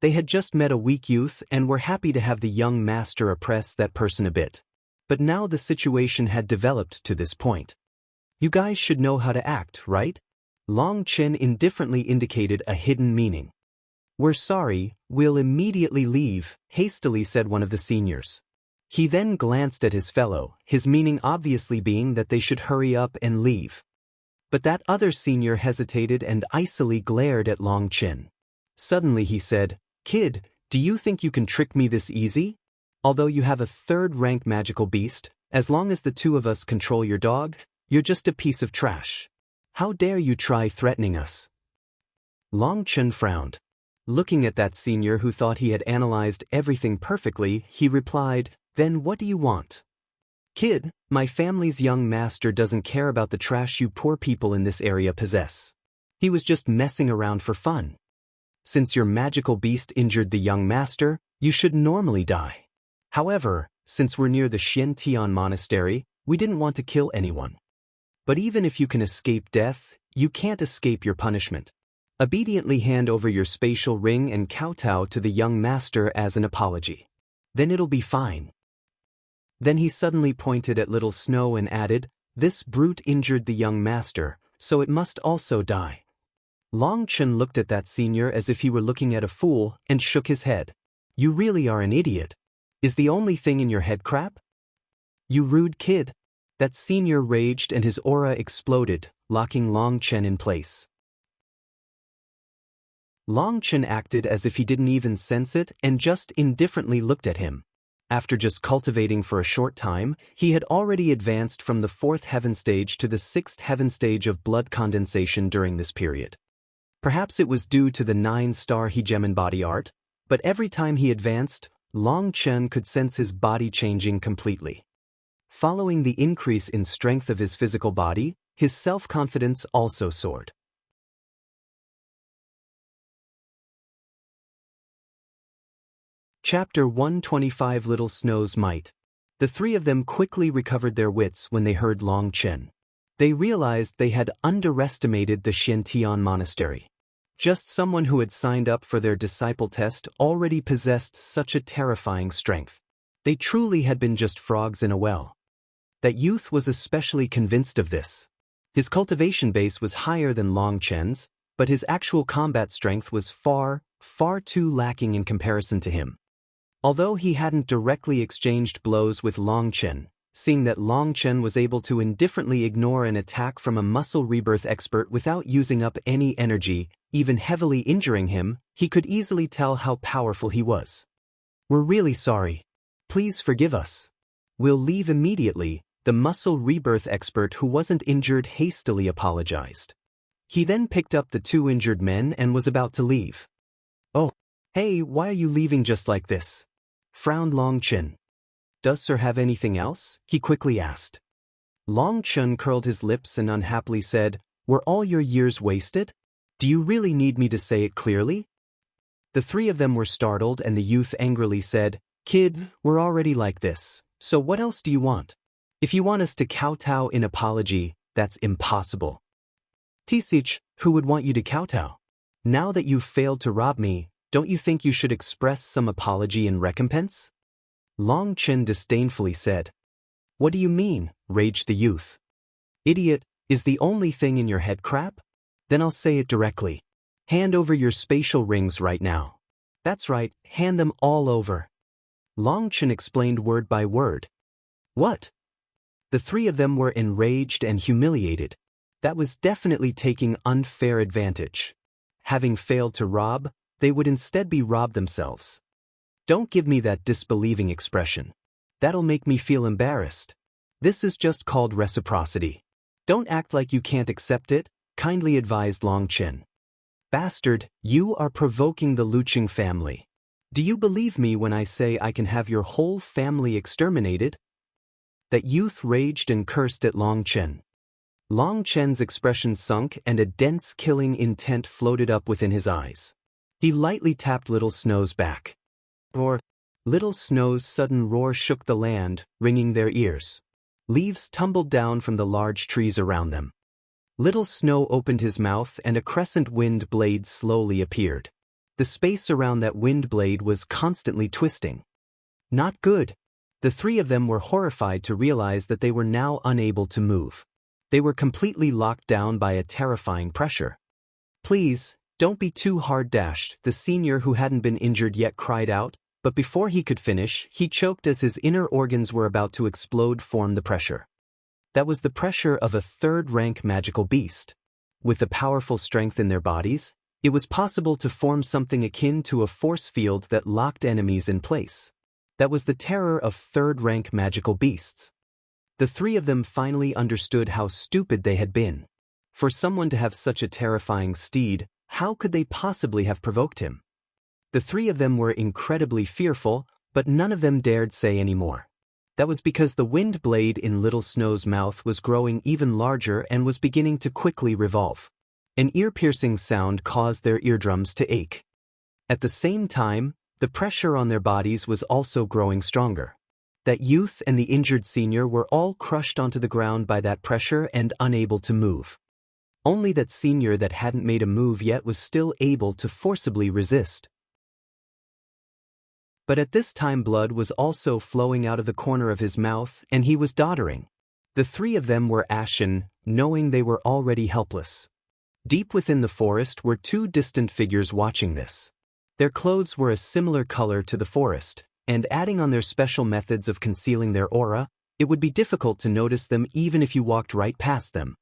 They had just met a weak youth and were happy to have the young master oppress that person a bit. But now the situation had developed to this point. You guys should know how to act, right? Long Chen indifferently indicated a hidden meaning. We're sorry, we'll immediately leave, hastily said one of the seniors. He then glanced at his fellow, his meaning obviously being that they should hurry up and leave. But that other senior hesitated and icily glared at Long Chen. Suddenly he said, "Kid, do you think you can trick me this easy? Although you have a third-rank magical beast, as long as the two of us control your dog, you're just a piece of trash. How dare you try threatening us?" Long Chen frowned. Looking at that senior who thought he had analyzed everything perfectly, he replied, "Then what do you want?" "Kid, my family's young master doesn't care about the trash you poor people in this area possess. He was just messing around for fun. Since your magical beast injured the young master, you should normally die. However, since we're near the Xiantian monastery, we didn't want to kill anyone. But even if you can escape death, you can't escape your punishment. Obediently hand over your spatial ring and kowtow to the young master as an apology. Then it'll be fine." Then he suddenly pointed at Little Snow and added, "This brute injured the young master, so it must also die." Long Chen looked at that senior as if he were looking at a fool and shook his head. "You really are an idiot. Is the only thing in your head crap? You rude kid." That senior raged and his aura exploded, locking Long Chen in place. Long Chen acted as if he didn't even sense it and just indifferently looked at him. After just cultivating for a short time, he had already advanced from the 4th heaven stage to the 6th heaven stage of blood condensation during this period. Perhaps it was due to the 9-star hegemon body art, but every time he advanced, Long Chen could sense his body changing completely. Following the increase in strength of his physical body, his self-confidence also soared. Chapter 125 Little Snow's Might. The three of them quickly recovered their wits when they heard Long Chen. They realized they had underestimated the Xiantian monastery. Just someone who had signed up for their disciple test already possessed such a terrifying strength. They truly had been just frogs in a well. That youth was especially convinced of this. His cultivation base was higher than Long Chen's, but his actual combat strength was far, far too lacking in comparison to him. Although he hadn't directly exchanged blows with Long Chen, seeing that Long Chen was able to indifferently ignore an attack from a muscle rebirth expert without using up any energy, even heavily injuring him, he could easily tell how powerful he was. "We're really sorry. Please forgive us. We'll leave immediately," the muscle rebirth expert who wasn't injured hastily apologized. He then picked up the two injured men and was about to leave. "Oh, hey, why are you leaving just like this?" frowned Long Chen. "Does sir have anything else?" he quickly asked. Long Chen curled his lips and unhappily said, "Were all your years wasted? Do you really need me to say it clearly?" The three of them were startled and the youth angrily said, "Kid, we're already like this, so what else do you want? If you want us to kowtow in apology, that's impossible." "Tisich, who would want you to kowtow? Now that you've failed to rob me, don't you think you should express some apology in recompense?" Long Chen disdainfully said. "What do you mean?" raged the youth. "Idiot, is the only thing in your head crap? Then I'll say it directly. Hand over your spatial rings right now. That's right, hand them all over." Long Chen explained word by word. "What?" The three of them were enraged and humiliated. That was definitely taking unfair advantage. Having failed to rob, they would instead be robbed themselves. "Don't give me that disbelieving expression. That'll make me feel embarrassed. This is just called reciprocity. Don't act like you can't accept it," kindly advised Long Chen. "Bastard, you are provoking the Luqing family. Do you believe me when I say I can have your whole family exterminated?" That youth raged and cursed at Long Chen. Long Chen's expression sunk and a dense killing intent floated up within his eyes. He lightly tapped Little Snow's back. Roar! Little Snow's sudden roar shook the land, ringing their ears. Leaves tumbled down from the large trees around them. Little Snow opened his mouth and a crescent wind blade slowly appeared. The space around that wind blade was constantly twisting. Not good. The three of them were horrified to realize that they were now unable to move. They were completely locked down by a terrifying pressure. Please, don't be too hard dashed, the senior who hadn't been injured yet cried out, but before he could finish, he choked as his inner organs were about to explode from the pressure. That was the pressure of a third-rank magical beast. With the powerful strength in their bodies, it was possible to form something akin to a force field that locked enemies in place. That was the terror of third-rank magical beasts. The three of them finally understood how stupid they had been. For someone to have such a terrifying steed, how could they possibly have provoked him? The three of them were incredibly fearful, but none of them dared say any more. That was because the wind blade in Little Snow's mouth was growing even larger and was beginning to quickly revolve. An ear-piercing sound caused their eardrums to ache. At the same time, the pressure on their bodies was also growing stronger. That youth and the injured senior were all crushed onto the ground by that pressure and unable to move. Only that senior that hadn't made a move yet was still able to forcibly resist. But at this time blood was also flowing out of the corner of his mouth and he was doddering. The three of them were ashen, knowing they were already helpless. Deep within the forest were two distant figures watching this. Their clothes were a similar color to the forest, and adding on their special methods of concealing their aura, it would be difficult to notice them even if you walked right past them.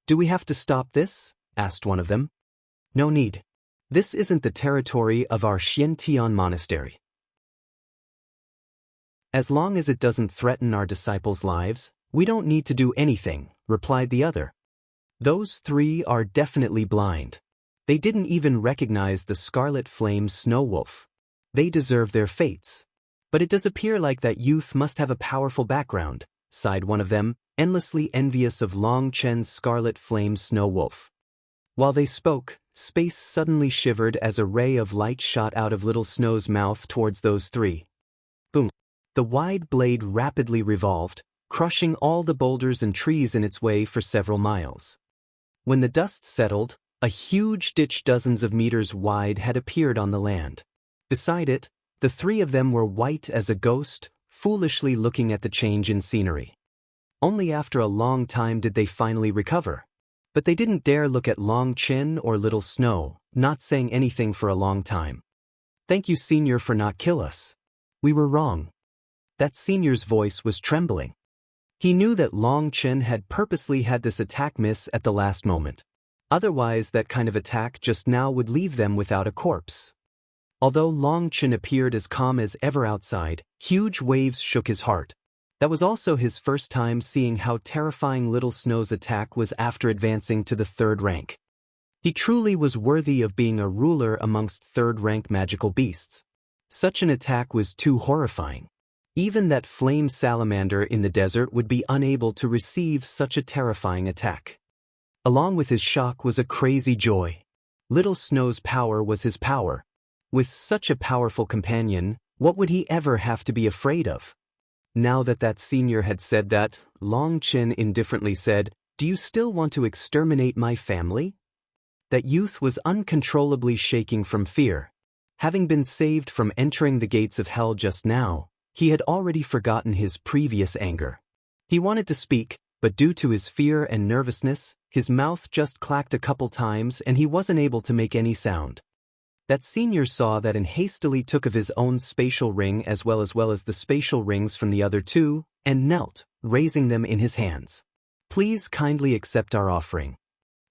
"Do we have to stop this?" asked one of them. "No need. This isn't the territory of our Xiantian monastery. As long as it doesn't threaten our disciples' lives, we don't need to do anything," replied the other. "Those three are definitely blind. They didn't even recognize the Scarlet Flame Snow Wolf. They deserve their fates. But it does appear like that youth must have a powerful background," sighed one of them, endlessly envious of Long Chen's Scarlet Flame Snow Wolf. While they spoke, space suddenly shivered as a ray of light shot out of Little Snow's mouth towards those three. Boom! The wide blade rapidly revolved, crushing all the boulders and trees in its way for several miles. When the dust settled, a huge ditch dozens of meters wide had appeared on the land. Beside it, the three of them were white as a ghost, foolishly looking at the change in scenery. Only after a long time did they finally recover. But they didn't dare look at Long Chen or Little Snow, not saying anything for a long time. "Thank you, Senior, for not kill us. We were wrong." That senior's voice was trembling. He knew that Long Chen had purposely had this attack miss at the last moment. Otherwise, that kind of attack just now would leave them without a corpse. Although Long Chen appeared as calm as ever outside, huge waves shook his heart. That was also his first time seeing how terrifying Little Snow's attack was after advancing to the third rank. He truly was worthy of being a ruler amongst third-rank magical beasts. Such an attack was too horrifying. Even that flame salamander in the desert would be unable to receive such a terrifying attack. Along with his shock was a crazy joy. Little Snow's power was his power. With such a powerful companion, what would he ever have to be afraid of? Now that senior had said that, Long Chen indifferently said, "Do you still want to exterminate my family?" That youth was uncontrollably shaking from fear. Having been saved from entering the gates of hell just now, he had already forgotten his previous anger. He wanted to speak, but due to his fear and nervousness, his mouth just clacked a couple times and he wasn't able to make any sound. That senior saw that and hastily took of his own spatial ring as well as the spatial rings from the other two, and knelt, raising them in his hands. "Please kindly accept our offering."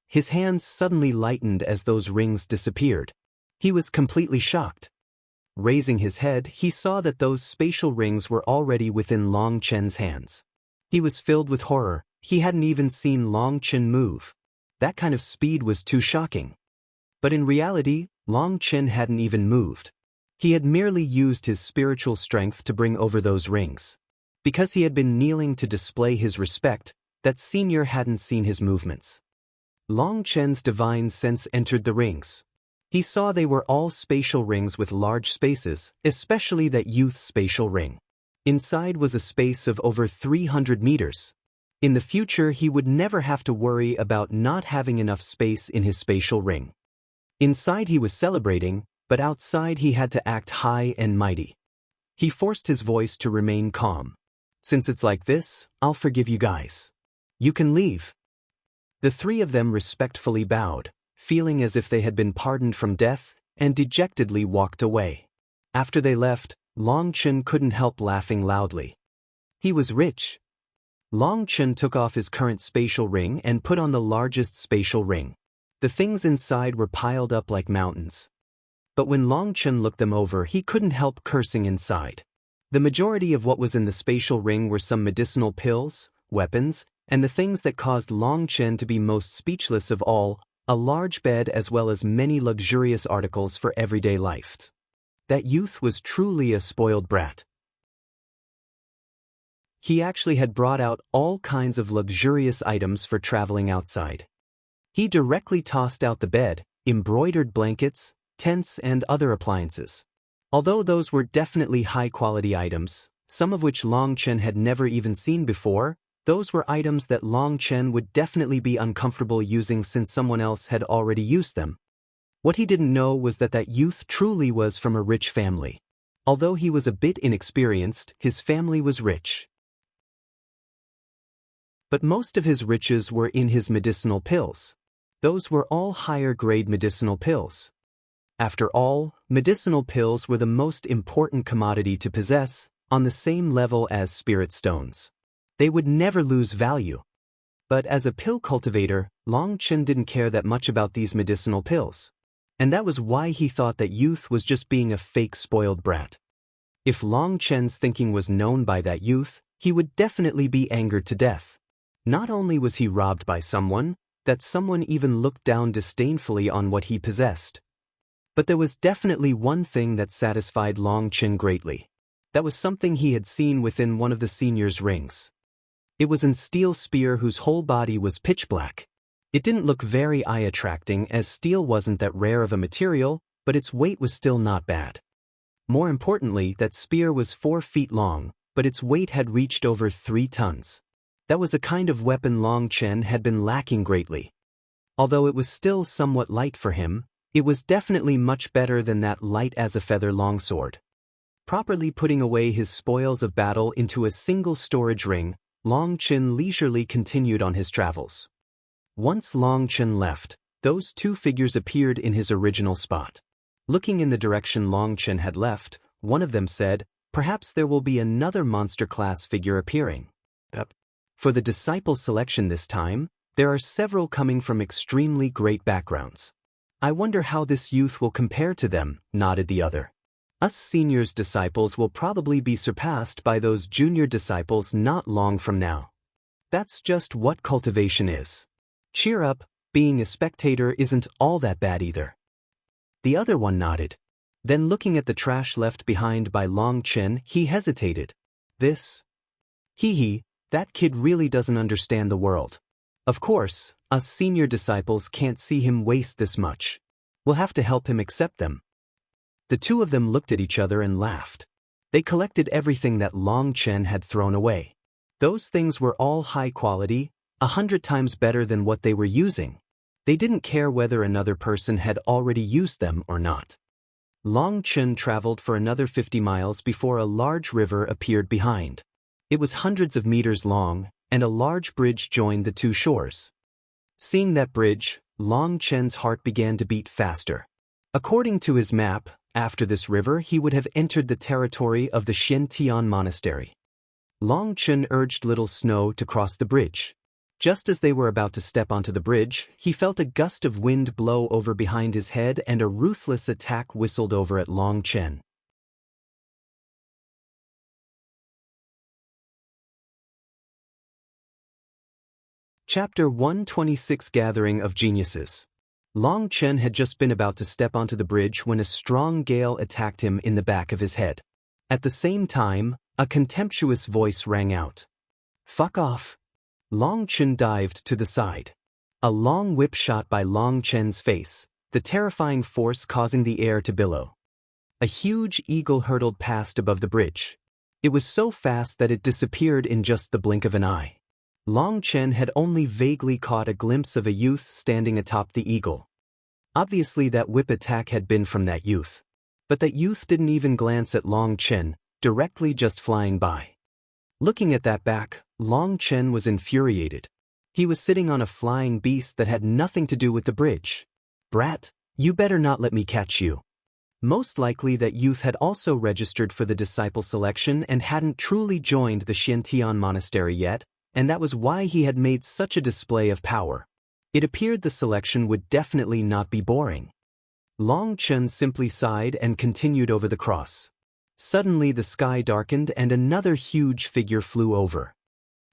His hands suddenly lightened as those rings disappeared. He was completely shocked. Raising his head, he saw that those spatial rings were already within Long Chen's hands. He was filled with horror. He hadn't even seen Long Chen move. That kind of speed was too shocking. But in reality, Long Chen hadn't even moved. He had merely used his spiritual strength to bring over those rings. Because he had been kneeling to display his respect, That senior hadn't seen his movements. Long Chen's divine sense entered the rings. He saw they were all spatial rings with large spaces, especially that youth's spatial ring. Inside was a space of over 300 meters. In the future he would never have to worry about not having enough space in his spatial ring. Inside he was celebrating, but outside he had to act high and mighty. He forced his voice to remain calm. Since it's like this, I'll forgive you guys. You can leave. The three of them respectfully bowed, feeling as if they had been pardoned from death, and dejectedly walked away. After they left, Long Chen couldn't help laughing loudly. He was rich. Long Chen took off his current spatial ring and put on the largest spatial ring. The things inside were piled up like mountains. But when Long Chen looked them over, he couldn't help cursing inside. The majority of what was in the spatial ring were some medicinal pills, weapons, and the things that caused Long Chen to be most speechless of all, a large bed as well as many luxurious articles for everyday life. That youth was truly a spoiled brat. He actually had brought out all kinds of luxurious items for traveling outside. He directly tossed out the bed, embroidered blankets, tents and other appliances. Although those were definitely high-quality items, some of which Long Chen had never even seen before, those were items that Long Chen would definitely be uncomfortable using since someone else had already used them. What he didn't know was that that youth truly was from a rich family. Although he was a bit inexperienced, his family was rich. But most of his riches were in his medicinal pills. Those were all higher-grade medicinal pills. After all, medicinal pills were the most important commodity to possess, on the same level as spirit stones. They would never lose value. But as a pill cultivator, Long Chen didn't care that much about these medicinal pills. And that was why he thought that youth was just being a fake spoiled brat. If Long Chen's thinking was known by that youth, he would definitely be angered to death. Not only was he robbed by someone, that someone even looked down disdainfully on what he possessed. But there was definitely one thing that satisfied Long Chen greatly. That was something he had seen within one of the senior's rings. It was a steel spear whose whole body was pitch black. It didn't look very eye-attracting as steel wasn't that rare of a material, but its weight was still not bad. More importantly, that spear was 4 feet long, but its weight had reached over 3 tons. That was a kind of weapon Long Chen had been lacking greatly. Although it was still somewhat light for him, it was definitely much better than that light-as-a-feather longsword. Properly putting away his spoils of battle into a single storage ring, Long Chen leisurely continued on his travels. Once Long Chen left, those 2 figures appeared in his original spot. Looking in the direction Long Chen had left, one of them said, "Perhaps there will be another monster-class figure appearing." For the disciple selection this time, there are several coming from extremely great backgrounds. I wonder how this youth will compare to them, nodded the other. Us seniors' disciples will probably be surpassed by those junior disciples not long from now. That's just what cultivation is. Cheer up, being a spectator isn't all that bad either. The other one nodded. Then looking at the trash left behind by Long Chen, he hesitated. This? That kid really doesn't understand the world. Of course, us senior disciples can't see him waste this much. We'll have to help him accept them. The 2 of them looked at each other and laughed. They collected everything that Long Chen had thrown away. Those things were all high quality, 100 times better than what they were using. They didn't care whether another person had already used them or not. Long Chen traveled for another 50 miles before a large river appeared behind. It was hundreds of meters long, and a large bridge joined the 2 shores. Seeing that bridge, Long Chen's heart began to beat faster. According to his map, after this river he would have entered the territory of the Shen Monastery. Long Chen urged Little Snow to cross the bridge. Just as they were about to step onto the bridge, he felt a gust of wind blow over behind his head and a ruthless attack whistled over at Long Chen. Chapter 126 Gathering of Geniuses. Long Chen had just been about to step onto the bridge when a strong gale attacked him in the back of his head. At the same time, a contemptuous voice rang out. "Fuck off." Long Chen dived to the side. A long whip shot by Long Chen's face, the terrifying force causing the air to billow. A huge eagle hurtled past above the bridge. It was so fast that it disappeared in just the blink of an eye. Long Chen had only vaguely caught a glimpse of a youth standing atop the eagle. Obviously that whip attack had been from that youth. But that youth didn't even glance at Long Chen, directly just flying by. Looking at that back, Long Chen was infuriated. He was sitting on a flying beast that had nothing to do with the bridge. Brat, you better not let me catch you. Most likely that youth had also registered for the disciple selection and hadn't truly joined the Xiantian monastery yet, and that was why he had made such a display of power. It appeared the selection would definitely not be boring. Long Chen simply sighed and continued over the cross. Suddenly the sky darkened and another huge figure flew over.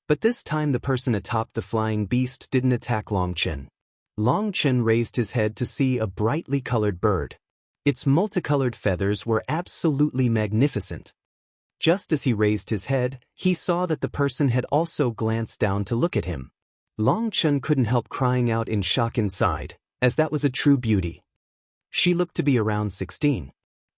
But this time the person atop the flying beast didn't attack Long Chen. Long Chen raised his head to see a brightly colored bird. Its multicolored feathers were absolutely magnificent. Just as he raised his head, he saw that the person had also glanced down to look at him. Long Chen couldn't help crying out in shock inside, as that was a true beauty. She looked to be around 16.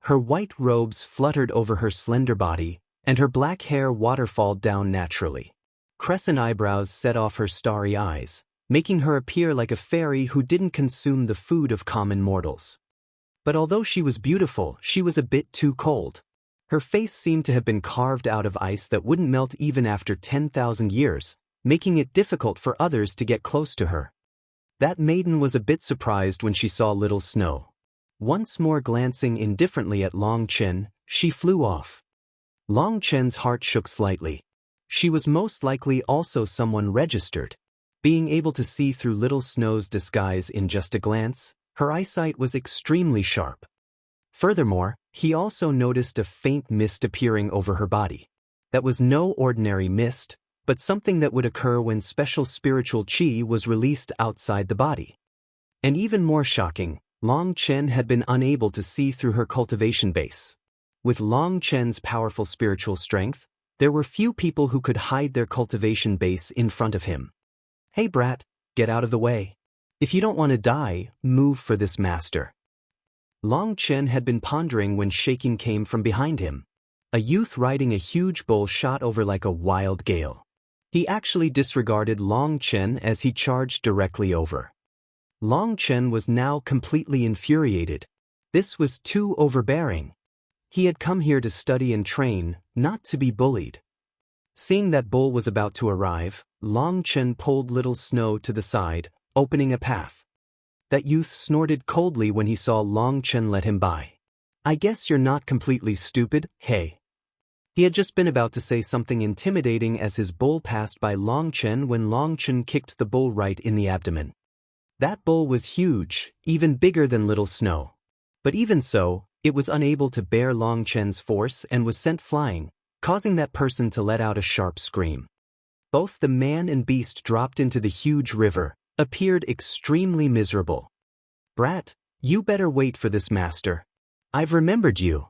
Her white robes fluttered over her slender body, and her black hair waterfalled down naturally. Crescent eyebrows set off her starry eyes, making her appear like a fairy who didn't consume the food of common mortals. But although she was beautiful, she was a bit too cold. Her face seemed to have been carved out of ice that wouldn't melt even after 10,000 years, making it difficult for others to get close to her. That maiden was a bit surprised when she saw little snow. Once more glancing indifferently at Long Chen, she flew off. Long Chen's heart shook slightly. She was most likely also someone registered. Being able to see through Little Snow's disguise in just a glance, her eyesight was extremely sharp. Furthermore, he also noticed a faint mist appearing over her body. That was no ordinary mist, but something that would occur when special spiritual qi was released outside the body. And even more shocking, Long Chen had been unable to see through her cultivation base. With Long Chen's powerful spiritual strength, there were few people who could hide their cultivation base in front of him. Hey brat, get out of the way. If you don't want to die, move for this master. Long Chen had been pondering when shaking came from behind him. A youth riding a huge bull shot over like a wild gale. He actually disregarded Long Chen as he charged directly over. Long Chen was now completely infuriated. This was too overbearing. He had come here to study and train, not to be bullied. Seeing that bull was about to arrive, Long Chen pulled Little Snow to the side, opening a path. That youth snorted coldly when he saw Long Chen let him by. I guess you're not completely stupid, hey. He had just been about to say something intimidating as his bull passed by Long Chen when Long Chen kicked the bull right in the abdomen. That bull was huge, even bigger than Little Snow. But even so, it was unable to bear Long Chen's force and was sent flying, causing that person to let out a sharp scream. Both the man and beast dropped into the huge river, appeared extremely miserable. Brat, you better wait for this master. I've remembered you.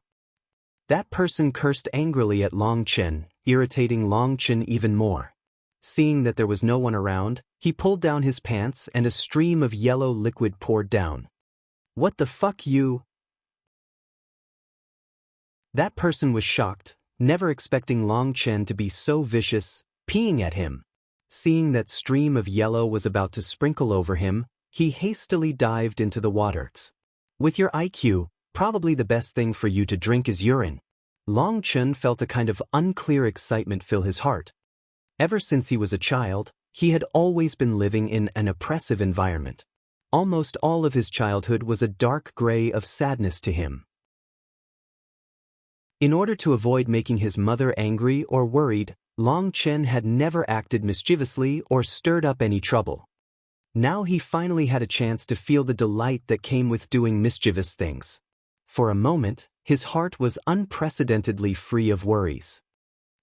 That person cursed angrily at Long Chen, irritating Long Chen even more. Seeing that there was no one around, he pulled down his pants and a stream of yellow liquid poured down. What the fuck you? That person was shocked, never expecting Long Chen to be so vicious, peeing at him. Seeing that stream of yellow was about to sprinkle over him, he hastily dived into the waters. With your IQ, probably the best thing for you to drink is urine. Long Chen felt a kind of unclear excitement fill his heart. Ever since he was a child, he had always been living in an oppressive environment. Almost all of his childhood was a dark gray of sadness to him. In order to avoid making his mother angry or worried, Long Chen had never acted mischievously or stirred up any trouble. Now he finally had a chance to feel the delight that came with doing mischievous things. For a moment, his heart was unprecedentedly free of worries.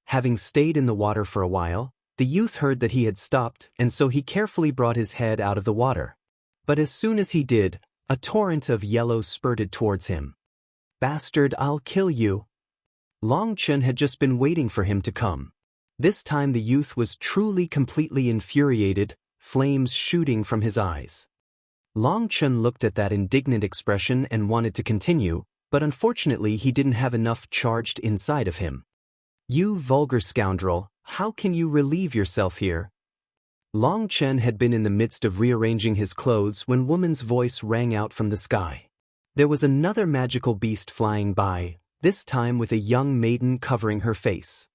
Having stayed in the water for a while, the youth heard that he had stopped, and so he carefully brought his head out of the water. But as soon as he did, a torrent of yellow spurted towards him. Bastard, I'll kill you. Long Chen had just been waiting for him to come. This time the youth was truly completely infuriated, flames shooting from his eyes. Long Chen looked at that indignant expression and wanted to continue, but unfortunately he didn't have enough charged inside of him. "You vulgar scoundrel, how can you relieve yourself here?" Long Chen had been in the midst of rearranging his clothes when woman's voice rang out from the sky. There was another magical beast flying by, this time with a young maiden covering her face.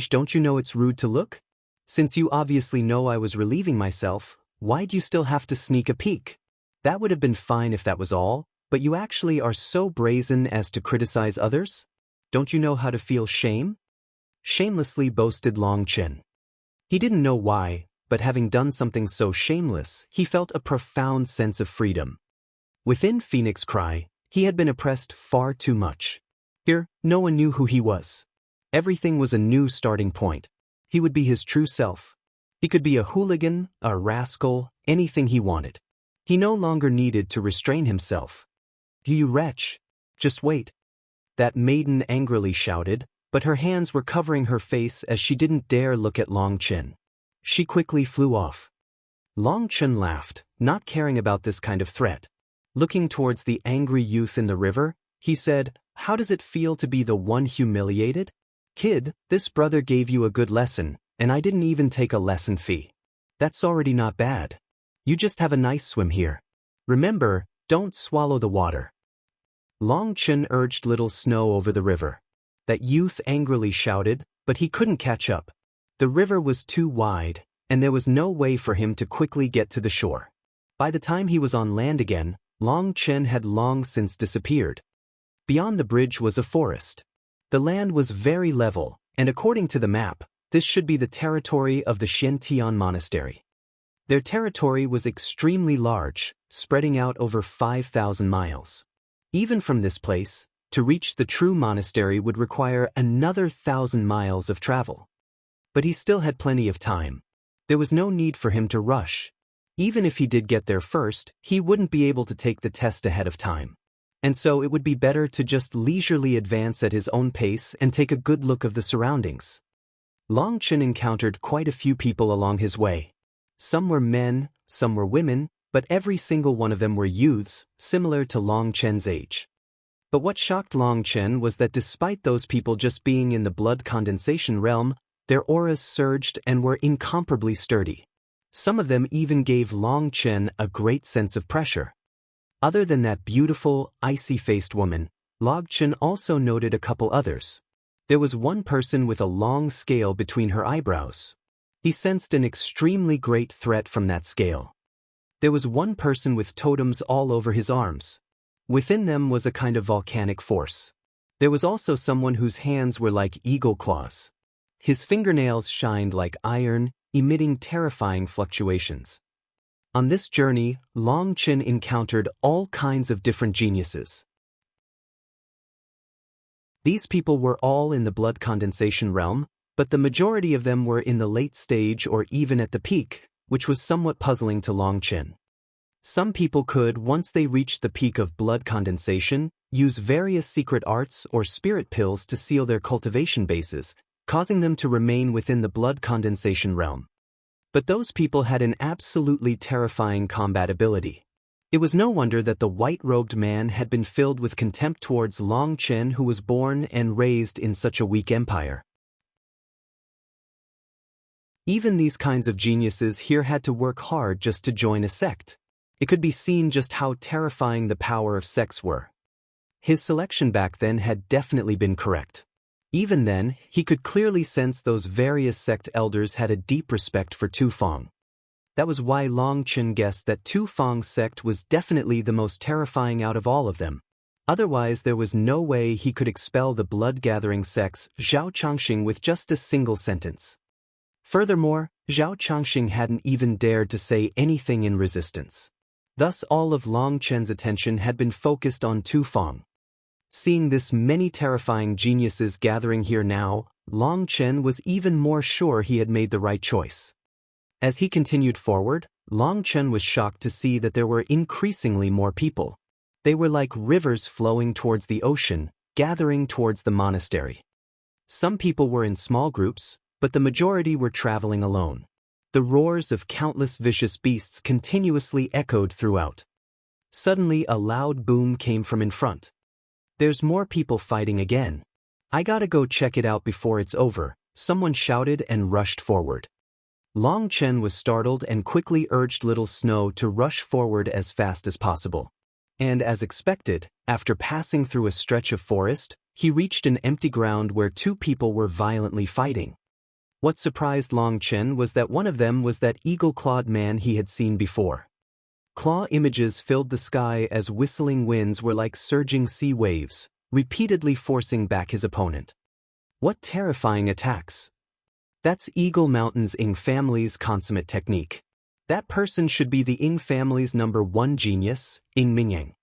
"Don't you know it's rude to look? Since you obviously know I was relieving myself, why'd you still have to sneak a peek? That would have been fine if that was all, but you actually are so brazen as to criticize others? Don't you know how to feel shame?" Shamelessly boasted Long Chen. He didn't know why, but having done something so shameless, he felt a profound sense of freedom. Within Phoenix Cry, he had been oppressed far too much. Here, no one knew who he was. Everything was a new starting point. He would be his true self. He could be a hooligan, a rascal, anything he wanted. He no longer needed to restrain himself. "You wretch! Just wait!" That maiden angrily shouted, but her hands were covering her face as she didn't dare look at Long Chen. She quickly flew off. Long Chen laughed, not caring about this kind of threat. Looking towards the angry youth in the river, he said, "How does it feel to be the one humiliated? Kid, this brother gave you a good lesson, and I didn't even take a lesson fee. That's already not bad. You just have a nice swim here. Remember, don't swallow the water." Long Chen urged Little Snow over the river. That youth angrily shouted, but he couldn't catch up. The river was too wide, and there was no way for him to quickly get to the shore. By the time he was on land again, Long Chen had long since disappeared. Beyond the bridge was a forest. The land was very level, and according to the map, this should be the territory of the Xiantian Monastery. Their territory was extremely large, spreading out over 5,000 miles. Even from this place, to reach the true monastery would require another 1,000 miles of travel. But he still had plenty of time. There was no need for him to rush. Even if he did get there first, he wouldn't be able to take the test ahead of time. And so it would be better to just leisurely advance at his own pace and take a good look of the surroundings. Long Chen encountered quite a few people along his way. Some were men, some were women, but every single one of them were youths, similar to Long Chen's age. But what shocked Long Chen was that despite those people just being in the blood condensation realm, their auras surged and were incomparably sturdy. Some of them even gave Long Chen a great sense of pressure. Other than that beautiful, icy-faced woman, Long Chen also noted a couple others. There was one person with a long scale between her eyebrows. He sensed an extremely great threat from that scale. There was one person with totems all over his arms. Within them was a kind of volcanic force. There was also someone whose hands were like eagle claws. His fingernails shined like iron, emitting terrifying fluctuations. On this journey, Long Chen encountered all kinds of different geniuses. These people were all in the blood condensation realm, but the majority of them were in the late stage or even at the peak, which was somewhat puzzling to Long Chen. Some people could, once they reached the peak of blood condensation, use various secret arts or spirit pills to seal their cultivation bases, causing them to remain within the blood condensation realm. But those people had an absolutely terrifying combat ability. It was no wonder that the white-robed man had been filled with contempt towards Long Chen, who was born and raised in such a weak empire. Even these kinds of geniuses here had to work hard just to join a sect. It could be seen just how terrifying the power of sects were. His selection back then had definitely been correct. Even then, he could clearly sense those various sect elders had a deep respect for Tufang. That was why Long Chen guessed that Tufang's sect was definitely the most terrifying out of all of them. Otherwise, there was no way he could expel the blood-gathering sects Zhao Changxing with just a single sentence. Furthermore, Zhao Changxing hadn't even dared to say anything in resistance. Thus all of Long Chen's attention had been focused on Tufang. Seeing this many terrifying geniuses gathering here now, Long Chen was even more sure he had made the right choice. As he continued forward, Long Chen was shocked to see that there were increasingly more people. They were like rivers flowing towards the ocean, gathering towards the monastery. Some people were in small groups, but the majority were traveling alone. The roars of countless vicious beasts continuously echoed throughout. Suddenly a loud boom came from in front. "There's more people fighting again. I gotta go check it out before it's over," someone shouted and rushed forward. Long Chen was startled and quickly urged Little Snow to rush forward as fast as possible. And as expected, after passing through a stretch of forest, he reached an empty ground where two people were violently fighting. What surprised Long Chen was that one of them was that eagle-clawed man he had seen before. Claw images filled the sky as whistling winds were like surging sea waves, repeatedly forcing back his opponent. What terrifying attacks! That's Eagle Mountain's Ing family's consummate technique. That person should be the Ing family's #1 genius, Ing Mingyang.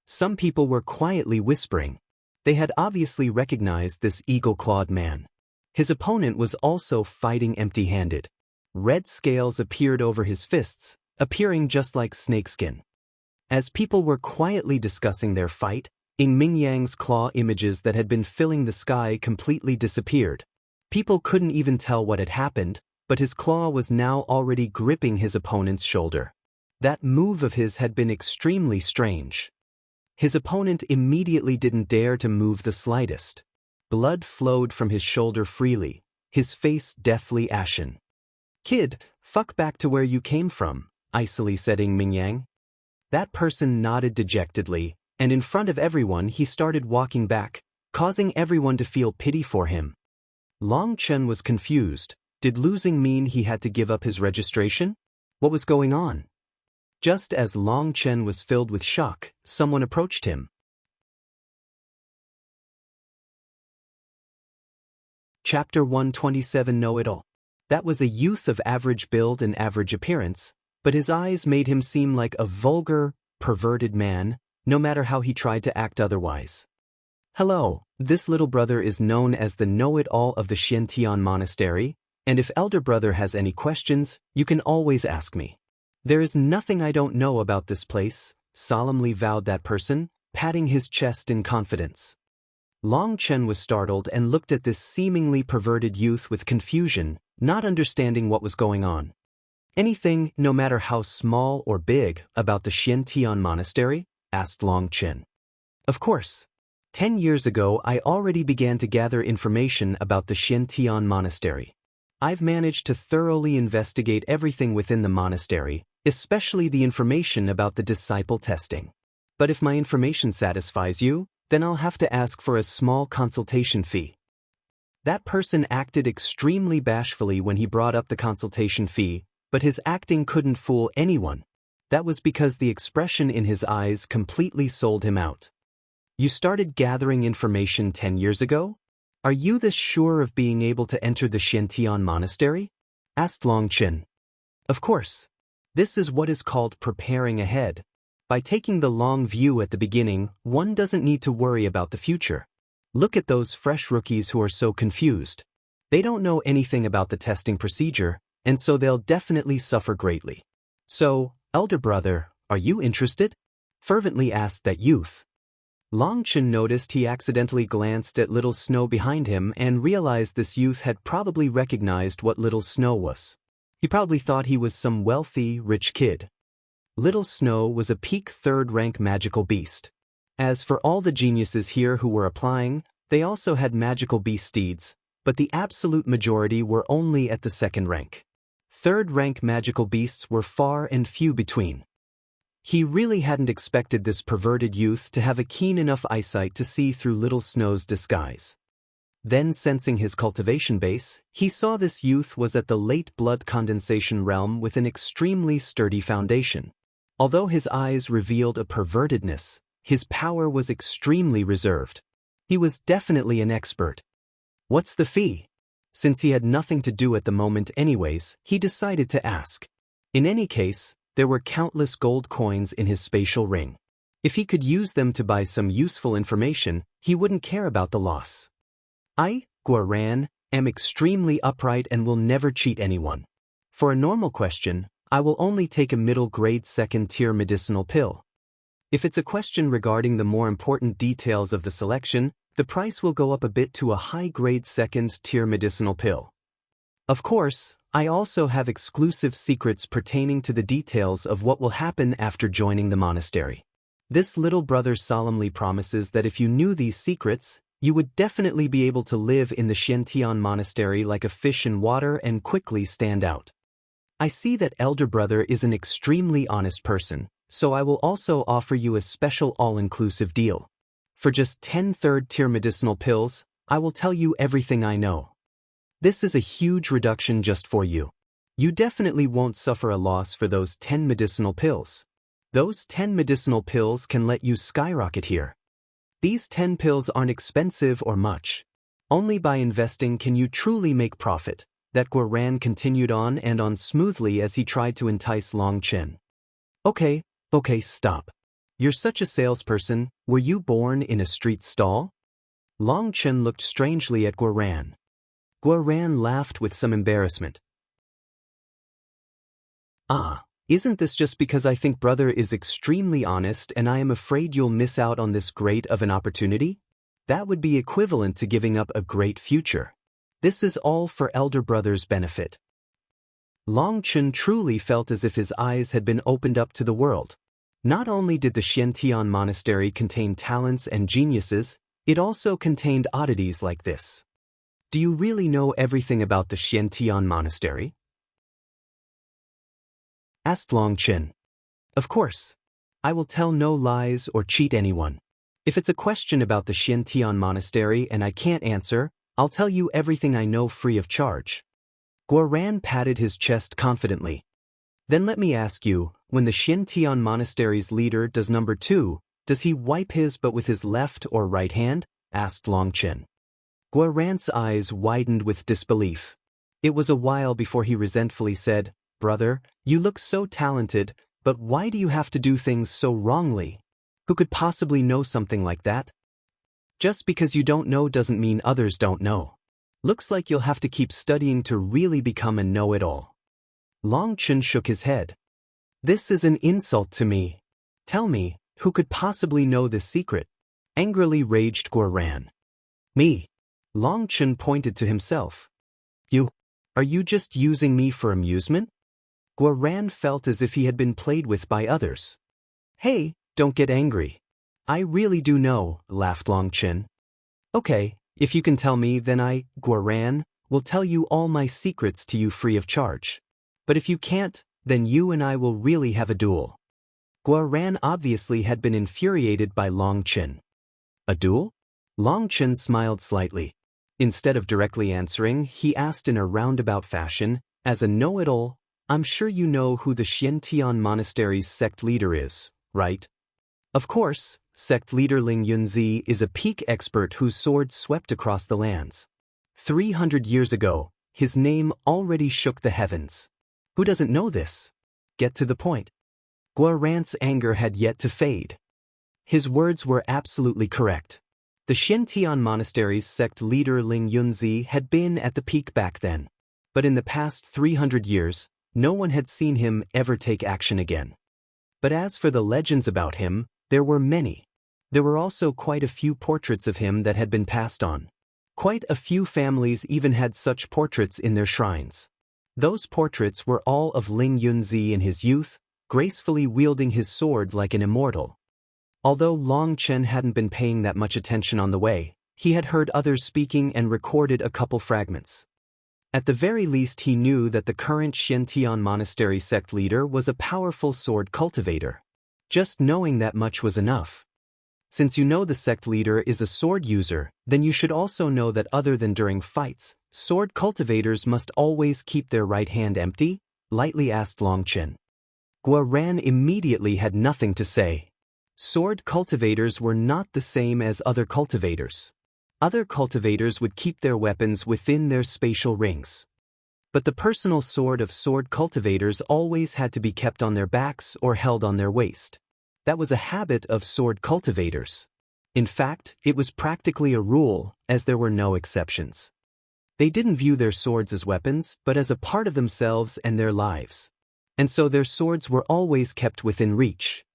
Some people were quietly whispering. They had obviously recognized this eagle-clawed man. His opponent was also fighting empty-handed. Red scales appeared over his fists, appearing just like snakeskin. As people were quietly discussing their fight, Ing Mingyang's claw images that had been filling the sky completely disappeared. People couldn't even tell what had happened, but his claw was now already gripping his opponent's shoulder. That move of his had been extremely strange. His opponent immediately didn't dare to move the slightest. Blood flowed from his shoulder freely, his face deathly ashen. "Kid, fuck back to where you came from," icily said Ing Mingyang. That person nodded dejectedly, and in front of everyone he started walking back, causing everyone to feel pity for him. Long Chen was confused. Did losing mean he had to give up his registration? What was going on? Just as Long Chen was filled with shock, someone approached him. Chapter 127 Know-It-All. That was a youth of average build and average appearance, but his eyes made him seem like a vulgar, perverted man, no matter how he tried to act otherwise. "Hello, this little brother is known as the Know-It-All of the Xiantian Monastery, and if elder brother has any questions, you can always ask me. There is nothing I don't know about this place," solemnly vowed that person, patting his chest in confidence. Long Chen was startled and looked at this seemingly perverted youth with confusion, not understanding what was going on. "Anything, no matter how small or big, about the Xiantian Monastery?" asked Long Chen. "Of course. 10 years ago I already began to gather information about the Xiantian Monastery. I've managed to thoroughly investigate everything within the monastery, especially the information about the disciple testing. But if my information satisfies you, then I'll have to ask for a small consultation fee." That person acted extremely bashfully when he brought up the consultation fee, but his acting couldn't fool anyone. That was because the expression in his eyes completely sold him out. "You started gathering information 10 years ago? Are you this sure of being able to enter the Xiantian Monastery?" asked Long Chen. "Of course. This is what is called preparing ahead. By taking the long view at the beginning, one doesn't need to worry about the future. Look at those fresh rookies who are so confused. They don't know anything about the testing procedure, and so they'll definitely suffer greatly. So, elder brother, are you interested?" fervently asked that youth. Long Chen noticed he accidentally glanced at Little Snow behind him and realized this youth had probably recognized what Little Snow was. He probably thought he was some wealthy, rich kid. Little Snow was a peak 3rd rank magical beast. As for all the geniuses here who were applying, they also had magical beast steeds, but the absolute majority were only at the 2nd rank. 3rd rank magical beasts were far and few between. He really hadn't expected this perverted youth to have a keen enough eyesight to see through Little Snow's disguise. Then, sensing his cultivation base, he saw this youth was at the late blood condensation realm with an extremely sturdy foundation. Although his eyes revealed a pervertedness, his power was extremely reserved. He was definitely an expert. "What's the fee?" Since he had nothing to do at the moment anyways, he decided to ask. In any case, there were countless gold coins in his spatial ring. If he could use them to buy some useful information, he wouldn't care about the loss. "I, Guaran, am extremely upright and will never cheat anyone. For a normal question, I will only take a middle-grade 2nd-tier medicinal pill. If it's a question regarding the more important details of the selection, the price will go up a bit to a high-grade 2nd-tier medicinal pill. Of course, I also have exclusive secrets pertaining to the details of what will happen after joining the monastery. This little brother solemnly promises that if you knew these secrets, you would definitely be able to live in the Xiantian monastery like a fish in water and quickly stand out. I see that elder brother is an extremely honest person, so I will also offer you a special all-inclusive deal. For just 10 third-tier medicinal pills, I will tell you everything I know. This is a huge reduction just for you. You definitely won't suffer a loss for those 10 medicinal pills. Those 10 medicinal pills can let you skyrocket here. These 10 pills aren't expensive or much. Only by investing can you truly make profit. That Guoran continued on and on smoothly as he tried to entice Long Chen. Okay, stop. You're such a salesperson. Were you born in a street stall? Long Chen looked strangely at Guoran. Guoran laughed with some embarrassment. Isn't this just because I think brother is extremely honest and I am afraid you'll miss out on this great of an opportunity? That would be equivalent to giving up a great future. This is all for elder brother's benefit. Long Chen truly felt as if his eyes had been opened up to the world. Not only did the Xiantian monastery contain talents and geniuses, it also contained oddities like this. Do you really know everything about the Xiantian monastery? Asked Long Chen. Of course. I will tell no lies or cheat anyone. If it's a question about the Xiantian monastery and I can't answer, I'll tell you everything I know free of charge. Guoran patted his chest confidently. Then let me ask you, when the Xiantian monastery's leader does number 2, does he wipe his butt with his left or right hand? Asked Long Chen. Guoran's eyes widened with disbelief. It was a while before he resentfully said, Brother, you look so talented, but why do you have to do things so wrongly? Who could possibly know something like that? Just because you don't know doesn't mean others don't know. Looks like you'll have to keep studying to really become a know-it-all. Long Chen shook his head. This is an insult to me. Tell me, who could possibly know this secret? Angrily raged Guoran. Me. Long Chen pointed to himself. You? Are you just using me for amusement? Guoran felt as if he had been played with by others. Hey, don't get angry. I really do know, laughed Long Chen. Okay, if you can tell me, then I, Guoran, will tell you all my secrets to you free of charge. But if you can't, then you and I will really have a duel. Guoran obviously had been infuriated by Long Chen. A duel? Long Chen smiled slightly. Instead of directly answering, he asked in a roundabout fashion, as a know-it-all, I'm sure you know who the Xiantian monastery's sect leader is, right? Of course, sect leader Ling Yunzi is a peak expert whose sword swept across the lands. 300 years ago, his name already shook the heavens. Who doesn't know this? Get to the point. Guoran's anger had yet to fade. His words were absolutely correct. The Xiantian monastery's sect leader Ling Yunzi had been at the peak back then. But in the past 300 years, no one had seen him ever take action again. But as for the legends about him, there were many. There were also quite a few portraits of him that had been passed on. Quite a few families even had such portraits in their shrines. Those portraits were all of Ling Yunzi in his youth, gracefully wielding his sword like an immortal. Although Long Chen hadn't been paying that much attention on the way, he had heard others speaking and recorded a couple fragments. At the very least he knew that the current Xiantian monastery sect leader was a powerful sword cultivator. Just knowing that much was enough. Since you know the sect leader is a sword user, then you should also know that other than during fights, sword cultivators must always keep their right hand empty? Lightly asked Long Chen. Guoran immediately had nothing to say. Sword cultivators were not the same as other cultivators. Other cultivators would keep their weapons within their spatial rings. But the personal sword of sword cultivators always had to be kept on their backs or held on their waist. That was a habit of sword cultivators. In fact, it was practically a rule, as there were no exceptions. They didn't view their swords as weapons, but as a part of themselves and their lives. And so their swords were always kept within reach.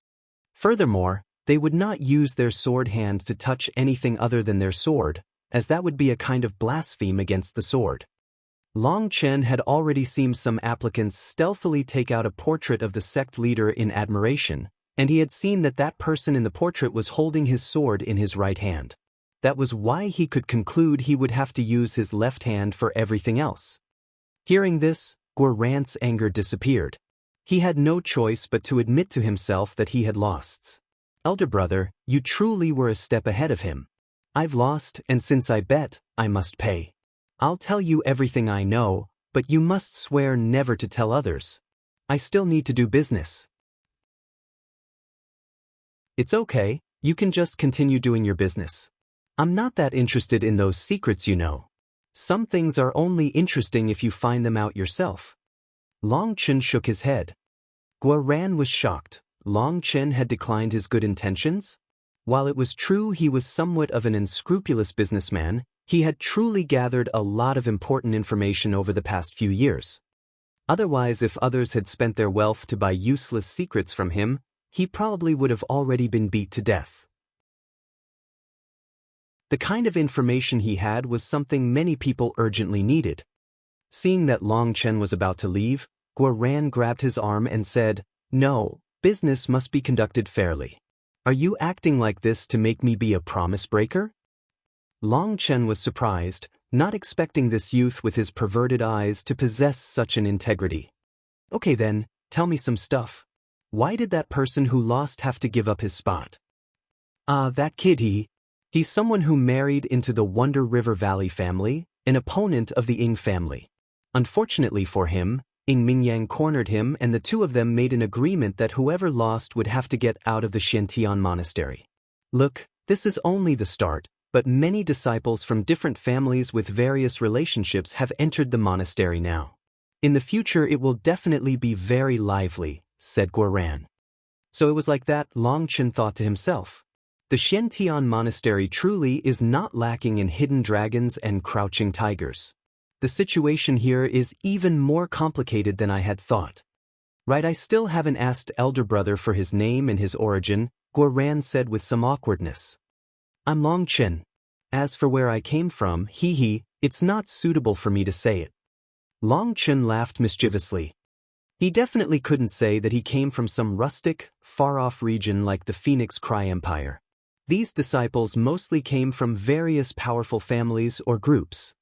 Furthermore, they would not use their sword hand to touch anything other than their sword, as that would be a kind of blaspheme against the sword. Long Chen had already seen some applicants stealthily take out a portrait of the sect leader in admiration, and he had seen that that person in the portrait was holding his sword in his right hand. That was why he could conclude he would have to use his left hand for everything else. Hearing this, Guoran's anger disappeared. He had no choice but to admit to himself that he had lost. Elder brother, you truly were a step ahead of him. I've lost, and since I bet, I must pay. I'll tell you everything I know, but you must swear never to tell others. I still need to do business. It's okay, you can just continue doing your business. I'm not that interested in those secrets, you know. Some things are only interesting if you find them out yourself. Long Chen shook his head. Guoran was shocked. Long Chen had declined his good intentions? While it was true he was somewhat of an unscrupulous businessman, he had truly gathered a lot of important information over the past few years. Otherwise, if others had spent their wealth to buy useless secrets from him, he probably would have already been beat to death. The kind of information he had was something many people urgently needed. Seeing that Long Chen was about to leave, Guoran grabbed his arm and said, "No, business must be conducted fairly. Are you acting like this to make me be a promise breaker?" Long Chen was surprised, not expecting this youth with his perverted eyes to possess such an integrity. "Okay then, tell me some stuff. Why did that person who lost have to give up his spot?" That kid he's someone who married into the Wonder River Valley family, an opponent of the Ying family. Unfortunately for him, Ying Mingyang cornered him and the two of them made an agreement that whoever lost would have to get out of the Xiantian monastery. Look, this is only the start, but many disciples from different families with various relationships have entered the monastery now. In the future it will definitely be very lively, said Guoran. So it was like that, Long Chen thought to himself. The Xiantian monastery truly is not lacking in hidden dragons and crouching tigers. The situation here is even more complicated than I had thought. Right, I still haven't asked Elder Brother for his name and his origin, Guoran said with some awkwardness. I'm Long Chen. As for where I came from, it's not suitable for me to say it. Long Chen laughed mischievously. He definitely couldn't say that he came from some rustic, far-off region like the Phoenix Cry Empire. These disciples mostly came from various powerful families or groups.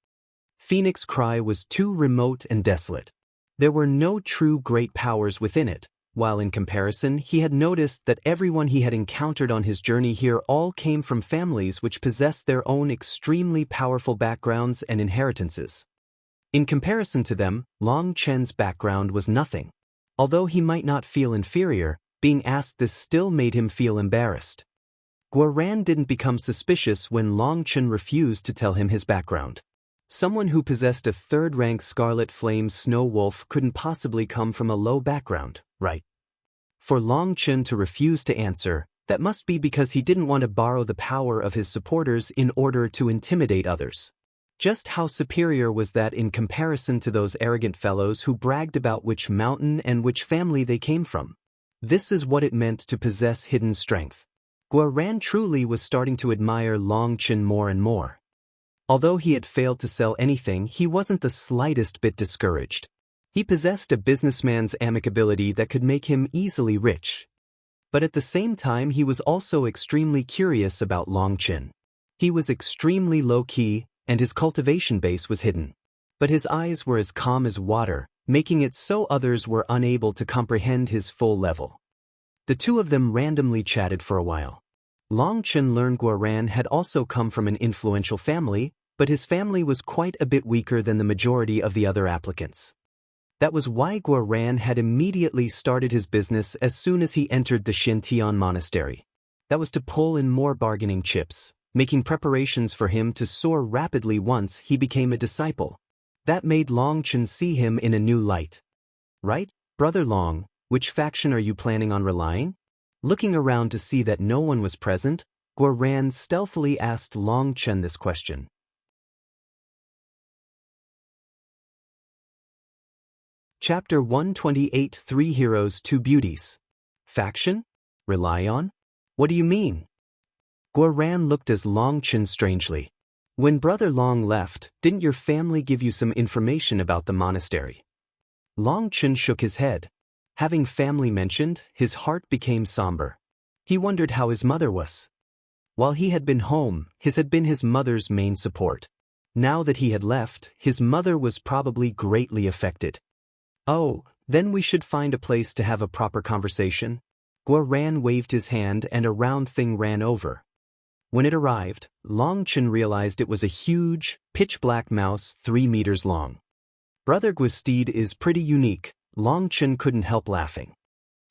Phoenix Cry was too remote and desolate. There were no true great powers within it, while in comparison he had noticed that everyone he had encountered on his journey here all came from families which possessed their own extremely powerful backgrounds and inheritances. In comparison to them, Long Chen's background was nothing. Although he might not feel inferior, being asked this still made him feel embarrassed. Guoran didn't become suspicious when Long Chen refused to tell him his background. Someone who possessed a third-rank Scarlet Flame Snow Wolf couldn't possibly come from a low background, right? For Long Chen to refuse to answer, that must be because he didn't want to borrow the power of his supporters in order to intimidate others. Just how superior was that in comparison to those arrogant fellows who bragged about which mountain and which family they came from? This is what it meant to possess hidden strength. Guoran truly was starting to admire Long Chen more and more. Although he had failed to sell anything, he wasn't the slightest bit discouraged. He possessed a businessman's amicability that could make him easily rich. But at the same time he was also extremely curious about Long Chen. He was extremely low-key, and his cultivation base was hidden. But his eyes were as calm as water, making it so others were unable to comprehend his full level. The two of them randomly chatted for a while. Long Chen learned Guoran had also come from an influential family, but his family was quite a bit weaker than the majority of the other applicants. That was why Guoran had immediately started his business as soon as he entered the Xiantian monastery. That was to pull in more bargaining chips, making preparations for him to soar rapidly once he became a disciple. That made Long Chen see him in a new light. Right, Brother Long, which faction are you planning on relying? Looking around to see that no one was present, Guoran stealthily asked Long Chen this question. Chapter 128 3 Heroes 2 Beauties. Faction? Rely on? What do you mean? Guoran looked at Long Chen strangely. When Brother Long left, didn't your family give you some information about the monastery? Long Chen shook his head. Having family mentioned, his heart became somber. He wondered how his mother was. While he had been home, his had been his mother's main support. Now that he had left, his mother was probably greatly affected. Oh, then we should find a place to have a proper conversation. Guo Ran waved his hand and a round thing ran over. When it arrived, Long Chen realized it was a huge, pitch-black mouse 3 meters long. Brother Guo's steed is pretty unique, Long Chen couldn't help laughing.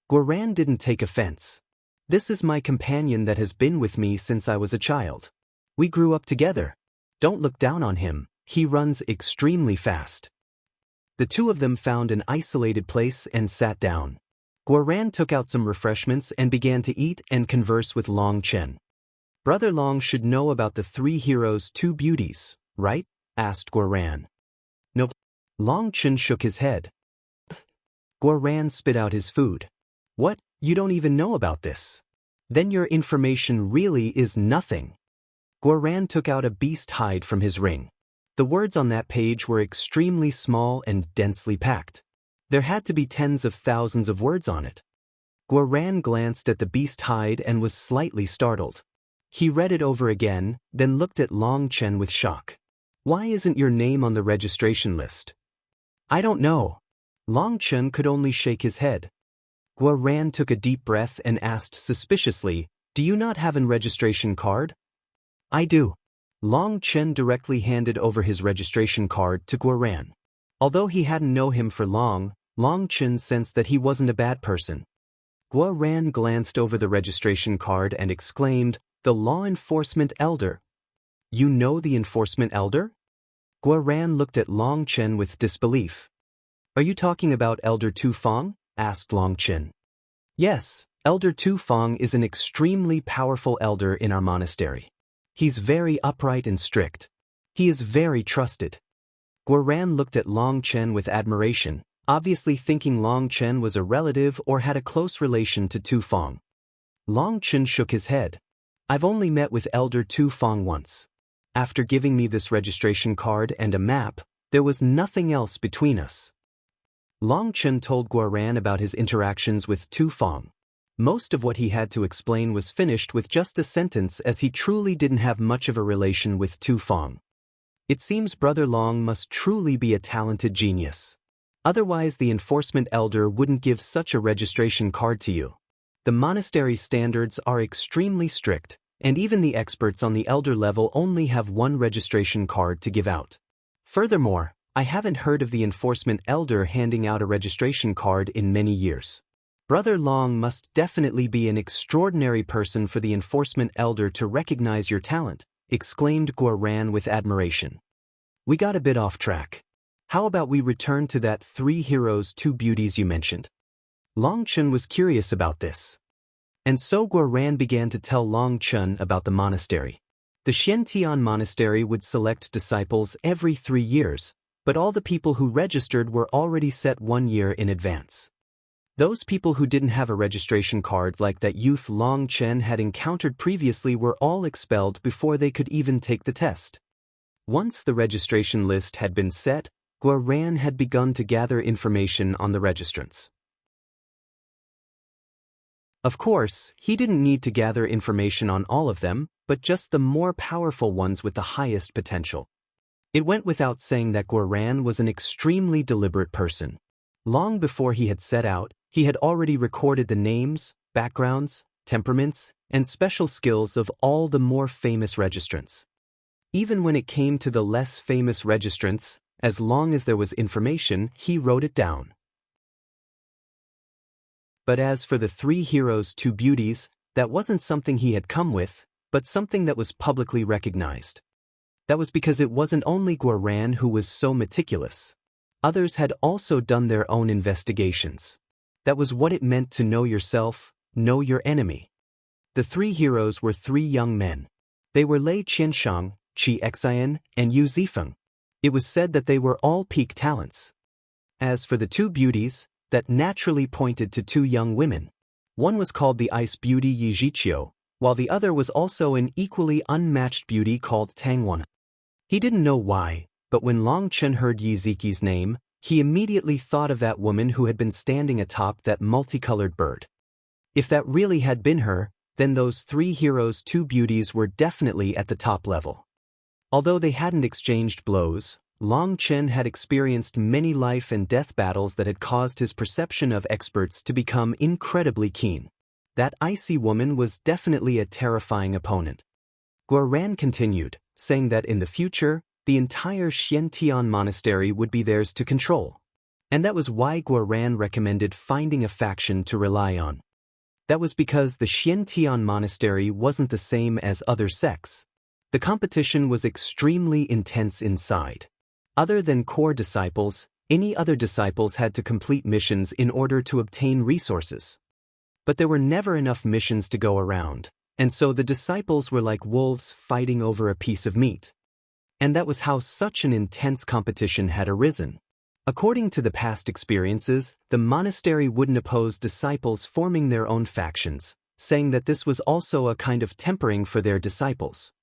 Guo Ran didn't take offense. This is my companion that has been with me since I was a child. We grew up together. Don't look down on him, he runs extremely fast. The two of them found an isolated place and sat down. Guo Ran took out some refreshments and began to eat and converse with Long Chen. Brother Long should know about the 3 heroes, 2 beauties, right? Asked Guo Ran. Nope. Long Chen shook his head. Guo Ran spit out his food. What, you don't even know about this? Then your information really is nothing. Guo Ran took out a beast hide from his ring. The words on that page were extremely small and densely packed. There had to be tens of thousands of words on it. Guo Ran glanced at the beast hide and was slightly startled. He read it over again, then looked at Long Chen with shock. Why isn't your name on the registration list? I don't know. Long Chen could only shake his head. Guo Ran took a deep breath and asked suspiciously, do you not have an registration card? I do. Long Chen directly handed over his registration card to Guo Ran. Although he hadn't known him for long, Long Chen sensed that he wasn't a bad person. Guo Ran glanced over the registration card and exclaimed, the law enforcement elder. You know the enforcement elder? Guo Ran looked at Long Chen with disbelief. Are you talking about Elder Tu Feng? Asked Long Chen. Yes, Elder Tu Feng is an extremely powerful elder in our monastery. He's very upright and strict. He is very trusted. Guo Ran looked at Long Chen with admiration, obviously thinking Long Chen was a relative or had a close relation to Tu Feng. Long Chen shook his head. I've only met with Elder Tu Feng once. After giving me this registration card and a map, there was nothing else between us. Long Chen told Guo Ran about his interactions with Tu Feng. Most of what he had to explain was finished with just a sentence, as he truly didn't have much of a relation with Tu Feng. It seems Brother Long must truly be a talented genius. Otherwise the enforcement elder wouldn't give such a registration card to you. The monastery's standards are extremely strict, and even the experts on the elder level only have 1 registration card to give out. Furthermore, I haven't heard of the enforcement elder handing out a registration card in many years. Brother Long must definitely be an extraordinary person for the enforcement elder to recognize your talent, exclaimed Guo Ran with admiration. We got a bit off track. How about we return to that 3 heroes, 2 beauties you mentioned? Long Chen was curious about this. And so Guo Ran began to tell Long Chen about the monastery. The Xiantian monastery would select disciples every 3 years, but all the people who registered were already set 1 year in advance. Those people who didn't have a registration card like that youth Long Chen had encountered previously were all expelled before they could even take the test. Once the registration list had been set, Guo Ran had begun to gather information on the registrants. Of course, he didn't need to gather information on all of them, but just the more powerful ones with the highest potential. It went without saying that Guo Ran was an extremely deliberate person. Long before he had set out, he had already recorded the names, backgrounds, temperaments, and special skills of all the more famous registrants. Even when it came to the less famous registrants, as long as there was information, he wrote it down. But as for the 3 heroes, 2 beauties, that wasn't something he had come with, but something that was publicly recognized. That was because it wasn't only Guo Ran who was so meticulous. Others had also done their own investigations. That was what it meant to know yourself, know your enemy. The 3 heroes were 3 young men. They were Lei Qianshang, Qi Xian, and Yu Zifeng. It was said that they were all peak talents. As for the 2 beauties, that naturally pointed to 2 young women. One was called the Ice Beauty Yi Zhiqiu, while the other was also an equally unmatched beauty called Tang Wan. He didn't know why, but when Long Chen heard Yiziki's name, he immediately thought of that woman who had been standing atop that multicolored bird. If that really had been her, then those three heroes' two beauties were definitely at the top level. Although they hadn't exchanged blows, Long Chen had experienced many life and death battles that had caused his perception of experts to become incredibly keen. That icy woman was definitely a terrifying opponent. Guoran continued, saying that in the future, the entire Xiantian monastery would be theirs to control. And that was why Guoran recommended finding a faction to rely on. That was because the Xiantian monastery wasn't the same as other sects. The competition was extremely intense inside. Other than core disciples, any other disciples had to complete missions in order to obtain resources. But there were never enough missions to go around, and so the disciples were like wolves fighting over a piece of meat. And that was how such an intense competition had arisen. According to the past experiences, the monastery wouldn't oppose disciples forming their own factions, saying that this was also a kind of tempering for their disciples.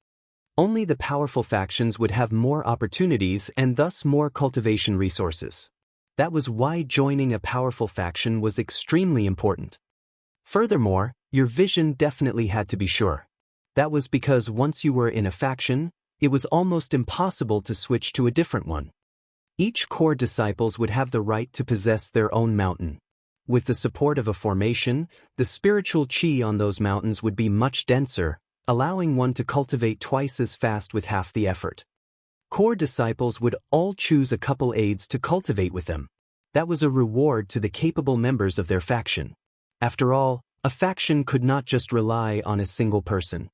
Only the powerful factions would have more opportunities and thus more cultivation resources. That was why joining a powerful faction was extremely important. Furthermore, your vision definitely had to be sure. That was because once you were in a faction, it was almost impossible to switch to a different one. Each core disciples would have the right to possess their own mountain. With the support of a formation, the spiritual chi on those mountains would be much denser, allowing one to cultivate twice as fast with half the effort. Core disciples would all choose a couple aides to cultivate with them. That was a reward to the capable members of their faction. After all, a faction could not just rely on a single person.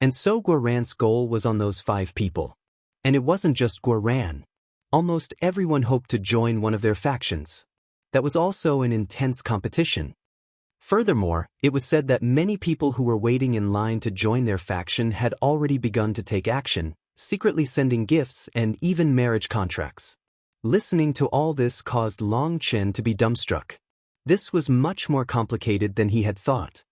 And so Guoran's goal was on those 5 people. And it wasn't just Guoran. Almost everyone hoped to join one of their factions. That was also an intense competition. Furthermore, it was said that many people who were waiting in line to join their faction had already begun to take action, secretly sending gifts and even marriage contracts. Listening to all this caused Long Chen to be dumbstruck. This was much more complicated than he had thought.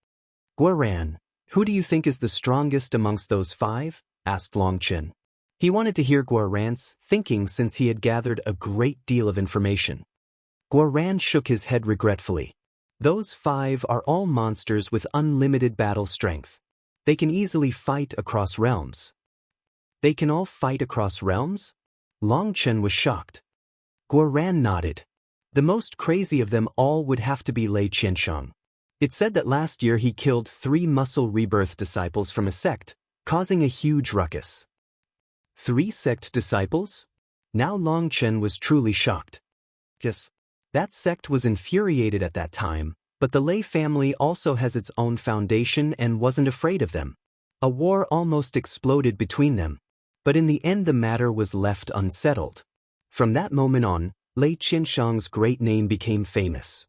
Guoran, who do you think is the strongest amongst those 5? Asked Long Chen. He wanted to hear Guoran's thinking since he had gathered a great deal of information. Guoran shook his head regretfully. Those 5 are all monsters with unlimited battle strength. They can easily fight across realms. They can all fight across realms? Long Chen was shocked. Guoran nodded. The most crazy of them all would have to be Lei Qianshang. It said that last year he killed 3 muscle rebirth disciples from a sect, causing a huge ruckus. 3 sect disciples? Now Long Chen was truly shocked. Yes. That sect was infuriated at that time, but the Lei family also has its own foundation and wasn't afraid of them. A war almost exploded between them, but in the end the matter was left unsettled. From that moment on, Lei Qianshang's great name became famous.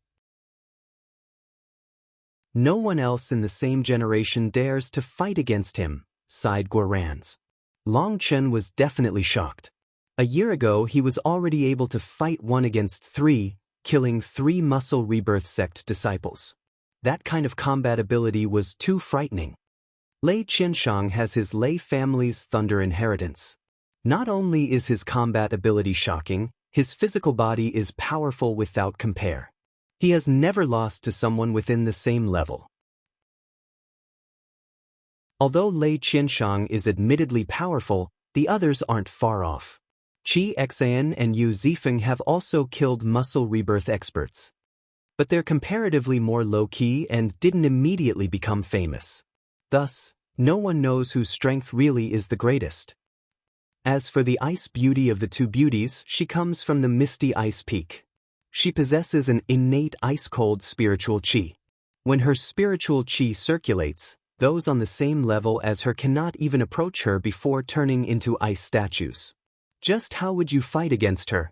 No one else in the same generation dares to fight against him, sighed Guoran's. Long Chen was definitely shocked. A year ago he was already able to fight 1 against 3, killing 3 muscle rebirth sect disciples. That kind of combat ability was too frightening. Lei Qianshang has his Lei family's thunder inheritance. Not only is his combat ability shocking, his physical body is powerful without compare. He has never lost to someone within the same level. Although Lei Qianshang is admittedly powerful, the others aren't far off. Qi Xan and Yu Zifeng have also killed muscle rebirth experts. But they're comparatively more low-key and didn't immediately become famous. Thus, no one knows whose strength really is the greatest. As for the ice beauty of the 2 beauties, she comes from the misty ice peak. She possesses an innate ice-cold spiritual qi. When her spiritual qi circulates, those on the same level as her cannot even approach her before turning into ice statues. Just how would you fight against her?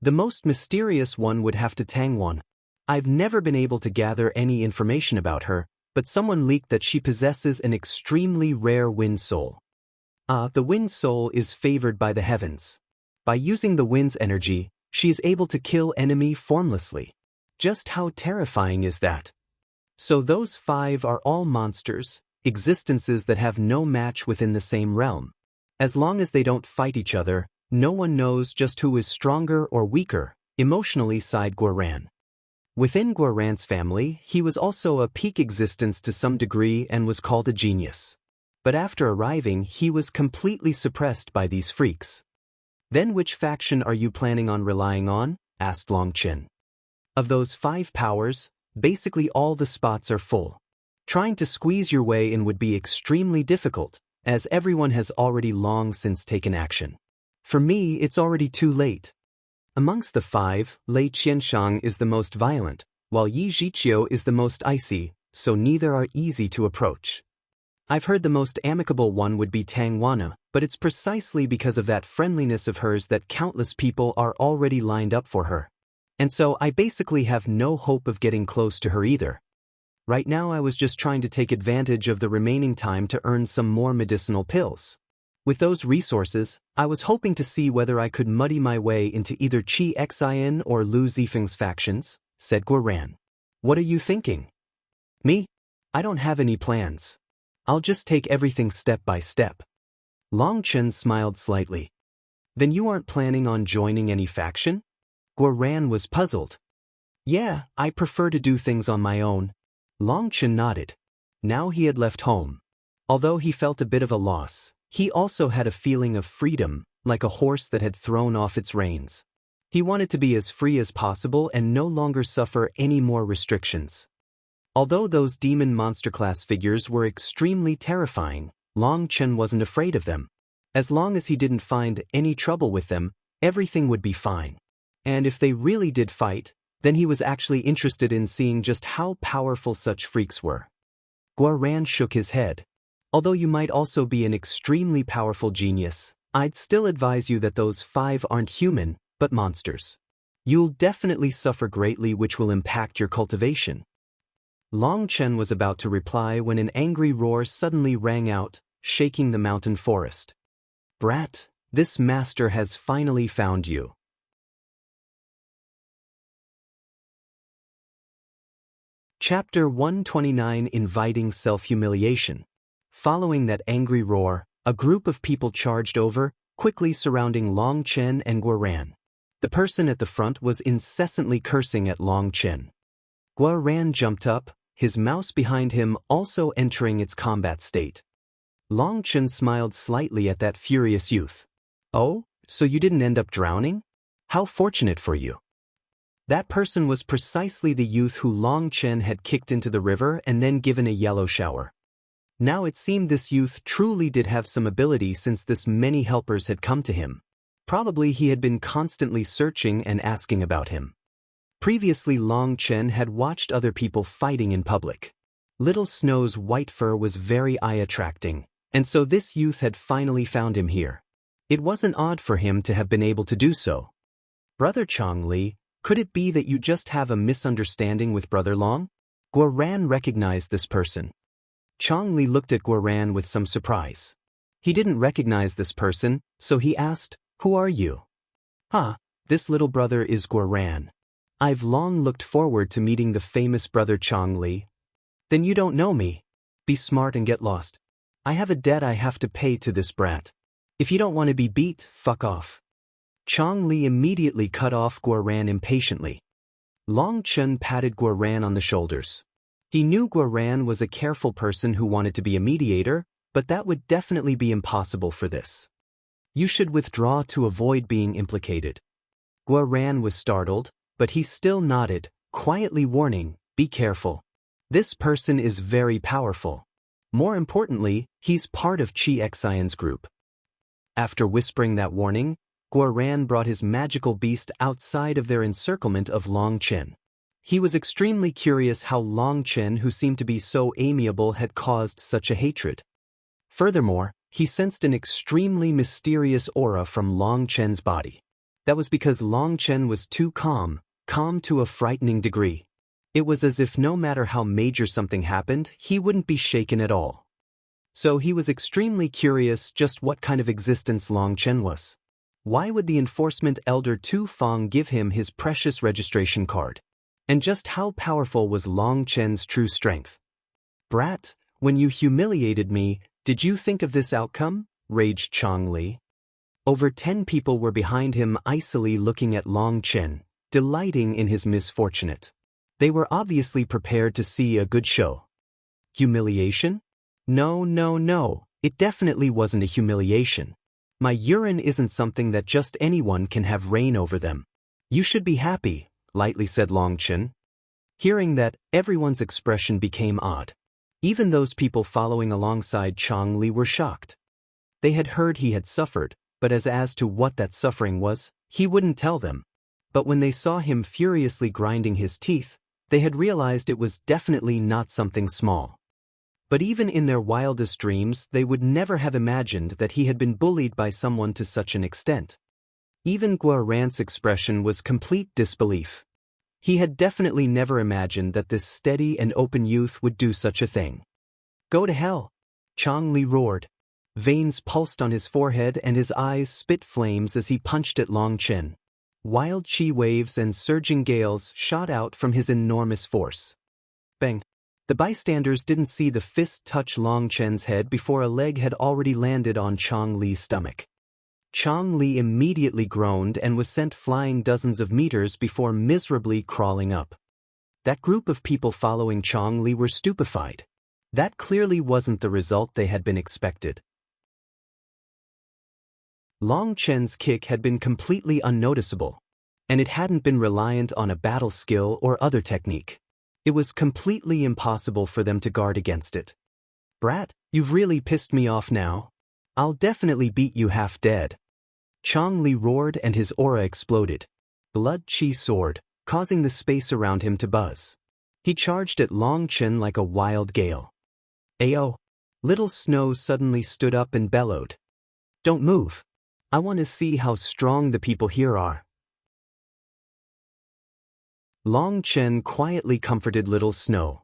The most mysterious one would have to Tangwan. I've never been able to gather any information about her, but someone leaked that she possesses an extremely rare wind soul. The wind soul is favored by the heavens. By using the wind's energy, she is able to kill enemy formlessly. Just how terrifying is that? So those 5 are all monsters, existences that have no match within the same realm. As long as they don't fight each other, no one knows just who is stronger or weaker, emotionally sighed Guoran. Within Guoran's family, he was also a peak existence to some degree and was called a genius. But after arriving, he was completely suppressed by these freaks. Then which faction are you planning on relying on? Asked Longchen. Of those 5 powers, basically all the spots are full. Trying to squeeze your way in would be extremely difficult, as everyone has already long since taken action. For me, it's already too late. Amongst the 5, Lei Qianshang is the most violent, while Yi Zhiqiu is the most icy, so neither are easy to approach. I've heard the most amicable one would be Tang Wana, but it's precisely because of that friendliness of hers that countless people are already lined up for her. And so I basically have no hope of getting close to her either. Right now I was just trying to take advantage of the remaining time to earn some more medicinal pills. With those resources, I was hoping to see whether I could muddy my way into either Qi Xian or Lu Zifeng's factions, said Guoran. What are you thinking? Me? I don't have any plans. I'll just take everything step by step. Longchen smiled slightly. Then you aren't planning on joining any faction? Guoran was puzzled. Yeah, I prefer to do things on my own. Longchen nodded. Now he had left home. Although he felt a bit of a loss, he also had a feeling of freedom, like a horse that had thrown off its reins. He wanted to be as free as possible and no longer suffer any more restrictions. Although those demon monster class figures were extremely terrifying, Longchen wasn't afraid of them. As long as he didn't find any trouble with them, everything would be fine. And if they really did fight, then he was actually interested in seeing just how powerful such freaks were. Guoran shook his head. Although you might also be an extremely powerful genius, I'd still advise you that those 5 aren't human, but monsters. You'll definitely suffer greatly, which will impact your cultivation. Longchen was about to reply when an angry roar suddenly rang out, shaking the mountain forest. Brat, this master has finally found you. Chapter 129, Inviting Self-Humiliation. Following that angry roar, a group of people charged over, quickly surrounding Longchen and Guoran. The person at the front was incessantly cursing at Longchen. Guoran jumped up, his mouse behind him also entering its combat state. Longchen smiled slightly at that furious youth. Oh, so you didn't end up drowning? How fortunate for you. That person was precisely the youth who Longchen had kicked into the river and then given a yellow shower. Now it seemed this youth truly did have some ability, since this many helpers had come to him. Probably he had been constantly searching and asking about him. Previously Longchen had watched other people fighting in public. Little Snow's white fur was very eye-attracting, and so this youth had finally found him here. It wasn't odd for him to have been able to do so. Brother Chongli, could it be that you just have a misunderstanding with Brother Long? Guoran recognized this person. Chongli looked at Guoran with some surprise. He didn't recognize this person, so he asked, "Who are you?" This little brother is Guoran. I've long looked forward to meeting the famous Brother Chongli. Then you don't know me. Be smart and get lost. I have a debt I have to pay to this brat. If you don't want to be beat, fuck off. Chongli immediately cut off Guoran impatiently. Longchen patted Guoran on the shoulders. He knew Guoran was a careful person who wanted to be a mediator, but that would definitely be impossible for this. You should withdraw to avoid being implicated. Guoran was startled, but he still nodded, quietly warning, be careful. This person is very powerful. More importantly, he's part of Qi Xian's group. After whispering that warning, Guoran brought his magical beast outside of their encirclement of Longchen. He was extremely curious how Longchen, who seemed to be so amiable, had caused such a hatred. Furthermore, he sensed an extremely mysterious aura from Longchen's body. That was because Longchen was too calm to a frightening degree. It was as if no matter how major something happened, he wouldn't be shaken at all. So he was extremely curious just what kind of existence Longchen was. Why would the enforcement elder Tu Feng give him his precious registration card? And just how powerful was Longchen's true strength? Brat, when you humiliated me, did you think of this outcome? raged Chong Li. Over 10 people were behind him icily looking at Long Chen, delighting in his misfortunate. They were obviously prepared to see a good show. Humiliation? No, it definitely wasn't a humiliation. My urine isn't something that just anyone can have reign over them. You should be happy, lightly said Long Chen. Hearing that, everyone's expression became odd. Even those people following alongside Chong Li were shocked. They had heard he had suffered, but as to what that suffering was, he wouldn't tell them. But when they saw him furiously grinding his teeth, they had realized it was definitely not something small. But even in their wildest dreams, they would never have imagined that he had been bullied by someone to such an extent. Even Guarant's expression was complete disbelief. He had definitely never imagined that this steady and open youth would do such a thing. Go to hell! Chong Li roared. Veins pulsed on his forehead and his eyes spit flames as he punched at Long Chen. Wild chi waves and surging gales shot out from his enormous force. Bang! The bystanders didn't see the fist touch Long Chen's head before a leg had already landed on Chong Li's stomach. Chong Li immediately groaned and was sent flying dozens of meters before miserably crawling up. That group of people following Chong Li were stupefied. That clearly wasn't the result they had been expected. Long Chen's kick had been completely unnoticeable, and it hadn't been reliant on a battle skill or other technique. It was completely impossible for them to guard against it. Brat, you've really pissed me off now. I'll definitely beat you half dead. Chong Li roared and his aura exploded. Blood chi soared, causing the space around him to buzz. He charged at Long Chen like a wild gale. Ayo! Little Snow suddenly stood up and bellowed. Don't move. I want to see how strong the people here are. Long Chen quietly comforted Little Snow.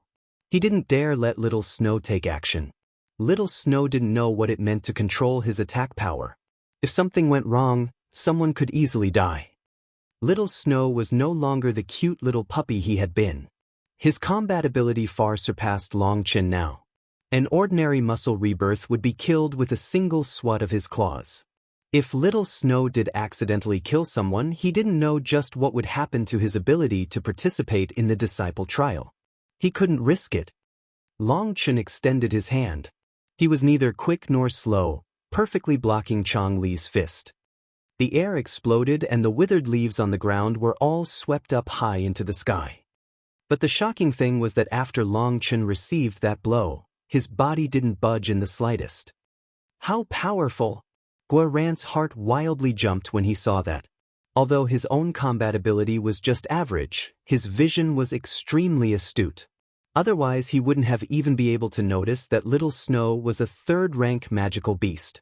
He didn't dare let Little Snow take action. Little Snow didn't know what it meant to control his attack power. If something went wrong, someone could easily die. Little Snow was no longer the cute little puppy he had been. His combat ability far surpassed Long Chen now. An ordinary muscle rebirth would be killed with a single swat of his claws. If Little Snow did accidentally kill someone, he didn't know just what would happen to his ability to participate in the disciple trial. He couldn't risk it. Long Chen extended his hand. He was neither quick nor slow, perfectly blocking Chong Li's fist. The air exploded and the withered leaves on the ground were all swept up high into the sky. But the shocking thing was that after Long Chen received that blow, his body didn't budge in the slightest. How powerful! Guarant's heart wildly jumped when he saw that. Although his own combat ability was just average, his vision was extremely astute. Otherwise he wouldn't have even been able to notice that Little Snow was a third-rank magical beast.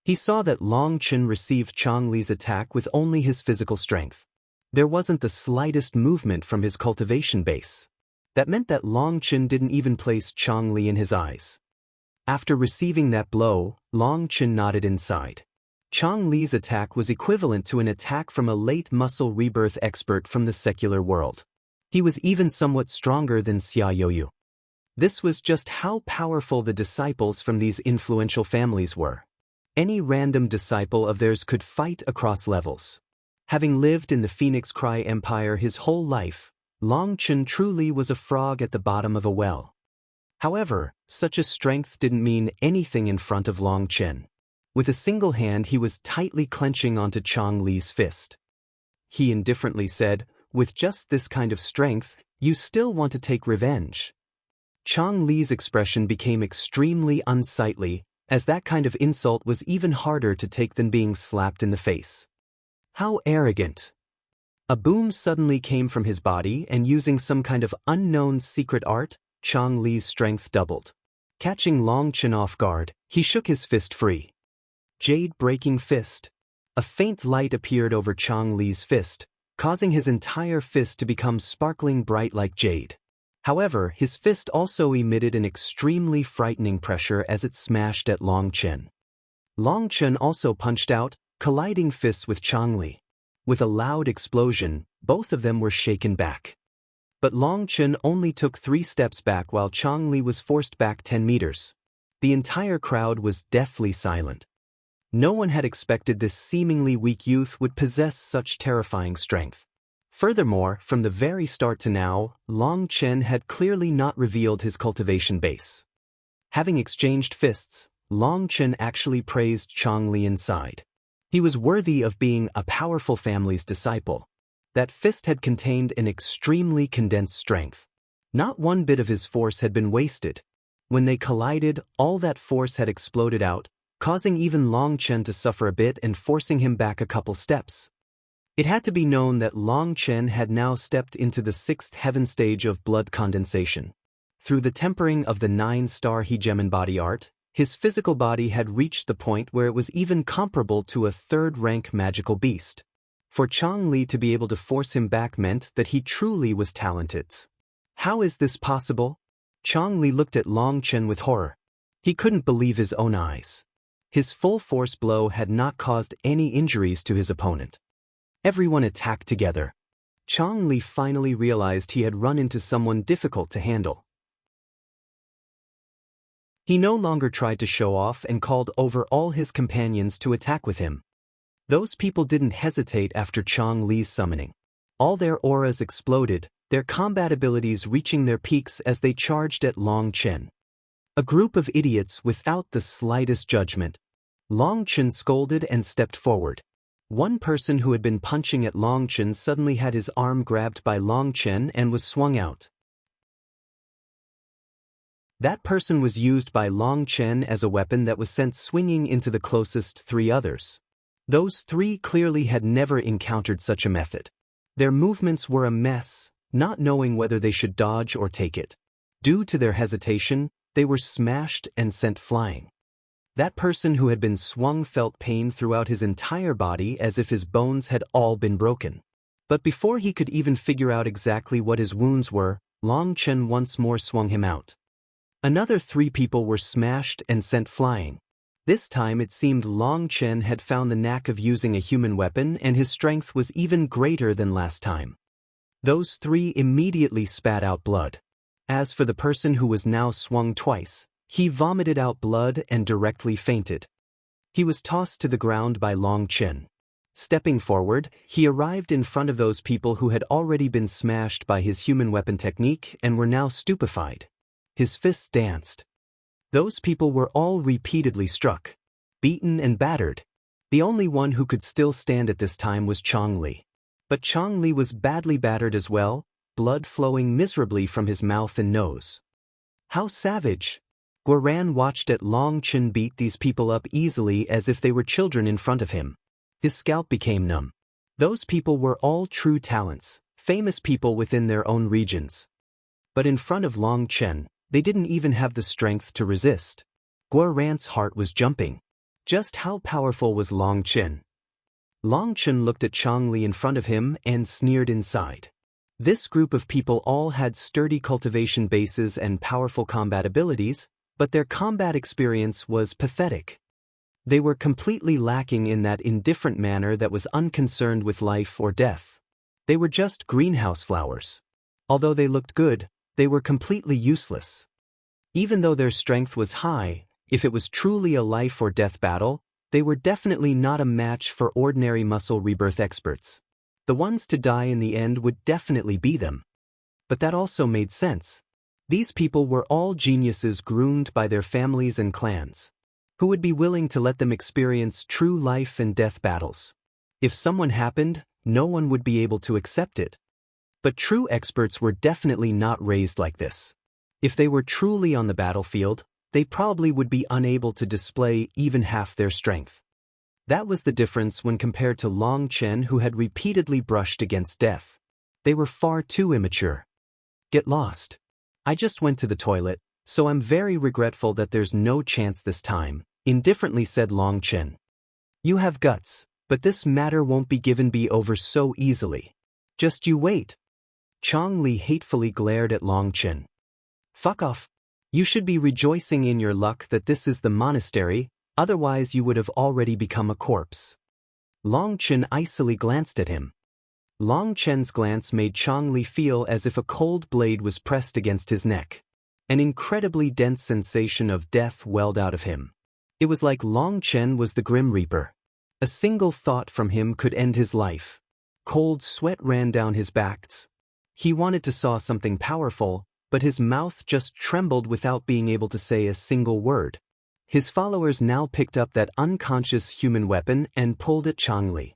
He saw that Long Chen received Chong Li's attack with only his physical strength. There wasn't the slightest movement from his cultivation base. That meant that Long Chen didn't even place Chong Li in his eyes. After receiving that blow, Long Chen nodded inside. Chong Li's attack was equivalent to an attack from a late muscle rebirth expert from the secular world. He was even somewhat stronger than Xia Youyu. This was just how powerful the disciples from these influential families were. Any random disciple of theirs could fight across levels. Having lived in the Phoenix Cry Empire his whole life, Long Chen truly was a frog at the bottom of a well. However, such a strength didn't mean anything in front of Long Chen. With a single hand he was tightly clenching onto Chong Li's fist. He indifferently said, "With just this kind of strength, you still want to take revenge." Chong Li's expression became extremely unsightly, as that kind of insult was even harder to take than being slapped in the face. How arrogant! A boom suddenly came from his body, and using some kind of unknown secret art, Chong Li's strength doubled. Catching Long Chen off guard, he shook his fist free. Jade-breaking fist. A faint light appeared over Chong Li's fist, causing his entire fist to become sparkling bright like jade. However, his fist also emitted an extremely frightening pressure as it smashed at Long Chen. Long Chen also punched out, colliding fists with Chong Li. With a loud explosion, both of them were shaken back. But Long Chen only took 3 steps back while Chong Li was forced back 10 meters. The entire crowd was deathly silent. No one had expected this seemingly weak youth would possess such terrifying strength. Furthermore, from the very start to now, Long Chen had clearly not revealed his cultivation base. Having exchanged fists, Long Chen actually praised Chang Li inside. He was worthy of being a powerful family's disciple. That fist had contained an extremely condensed strength. Not one bit of his force had been wasted. When they collided, all that force had exploded out, causing even Long Chen to suffer a bit and forcing him back a couple steps. It had to be known that Long Chen had now stepped into the 6th heaven stage of blood condensation. Through the tempering of the 9-star Hegemon body art, his physical body had reached the point where it was even comparable to a 3rd-rank magical beast. For Chang Li to be able to force him back meant that he truly was talented. How is this possible? Chang Li looked at Long Chen with horror. He couldn't believe his own eyes. His full-force blow had not caused any injuries to his opponent. Everyone attacked together. Chang Li finally realized he had run into someone difficult to handle. He no longer tried to show off and called over all his companions to attack with him. Those people didn't hesitate after Chang Li's summoning. All their auras exploded, their combat abilities reaching their peaks as they charged at Long Chen. A group of idiots without the slightest judgment. Long Chen scolded and stepped forward. One person who had been punching at Long Chen suddenly had his arm grabbed by Long Chen and was swung out. That person was used by Long Chen as a weapon that was sent swinging into the closest 3 others. Those 3 clearly had never encountered such a method. Their movements were a mess, not knowing whether they should dodge or take it. Due to their hesitation, they were smashed and sent flying. That person who had been swung felt pain throughout his entire body as if his bones had all been broken. But before he could even figure out exactly what his wounds were, Long Chen once more swung him out. Another 3 people were smashed and sent flying. This time it seemed Long Chen had found the knack of using a human weapon and his strength was even greater than last time. Those 3 immediately spat out blood. As for the person who was now swung twice, he vomited out blood and directly fainted. He was tossed to the ground by Long Chen. Stepping forward, he arrived in front of those people who had already been smashed by his human weapon technique and were now stupefied. His fists danced. Those people were all repeatedly struck, beaten and battered. The only one who could still stand at this time was Chang Li. But Chang Li was badly battered as well, blood flowing miserably from his mouth and nose. How savage! Guoran watched at Long Chen beat these people up easily as if they were children in front of him. His scalp became numb. Those people were all true talents, famous people within their own regions. But in front of Long Chen, they didn't even have the strength to resist. Guoran's heart was jumping. Just how powerful was Long Chen? Long Chen looked at Chang Li in front of him and sneered inside. This group of people all had sturdy cultivation bases and powerful combat abilities, but their combat experience was pathetic. They were completely lacking in that indifferent manner that was unconcerned with life or death. They were just greenhouse flowers. Although they looked good, they were completely useless. Even though their strength was high, if it was truly a life or death battle, they were definitely not a match for ordinary muscle rebirth experts. The ones to die in the end would definitely be them. But that also made sense. These people were all geniuses groomed by their families and clans. Who would be willing to let them experience true life and death battles? If someone happened, no one would be able to accept it. But true experts were definitely not raised like this. If they were truly on the battlefield, they probably would be unable to display even half their strength. That was the difference when compared to Long Chen, who had repeatedly brushed against death. They were far too immature. Get lost. I just went to the toilet, so I'm very regretful that there's no chance this time, indifferently said Long Chen. You have guts, but this matter won't be over so easily. Just you wait. Chang Li hatefully glared at Long Chen. Fuck off. You should be rejoicing in your luck that this is the monastery, otherwise you would have already become a corpse. Long Chen icily glanced at him. Long Chen's glance made Chang Li feel as if a cold blade was pressed against his neck. An incredibly dense sensation of death welled out of him. It was like Long Chen was the Grim Reaper. A single thought from him could end his life. Cold sweat ran down his back. He wanted to saw something powerful, but his mouth just trembled without being able to say a single word. His followers now picked up that unconscious human weapon and pulled it Changli.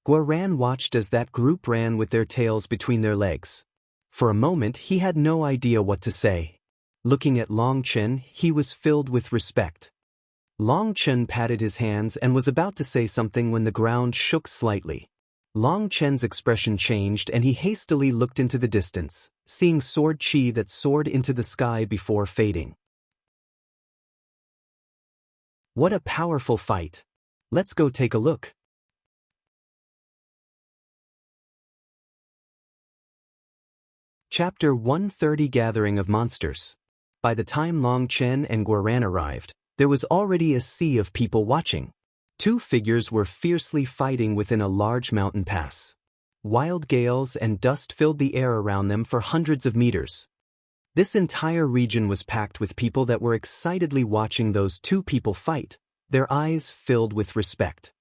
Guoran watched as that group ran with their tails between their legs. For a moment he had no idea what to say. Looking at Long Chen, he was filled with respect. Long Chen patted his hands and was about to say something when the ground shook slightly. Long Chen's expression changed and he hastily looked into the distance, seeing sword chi that soared into the sky before fading. What a powerful fight! Let's go take a look. Chapter 130 Gathering of Monsters. By the time Long Chen and Guoran arrived, there was already a sea of people watching. Two figures were fiercely fighting within a large mountain pass. Wild gales and dust filled the air around them for hundreds of meters. This entire region was packed with people that were excitedly watching those two people fight, their eyes filled with respect.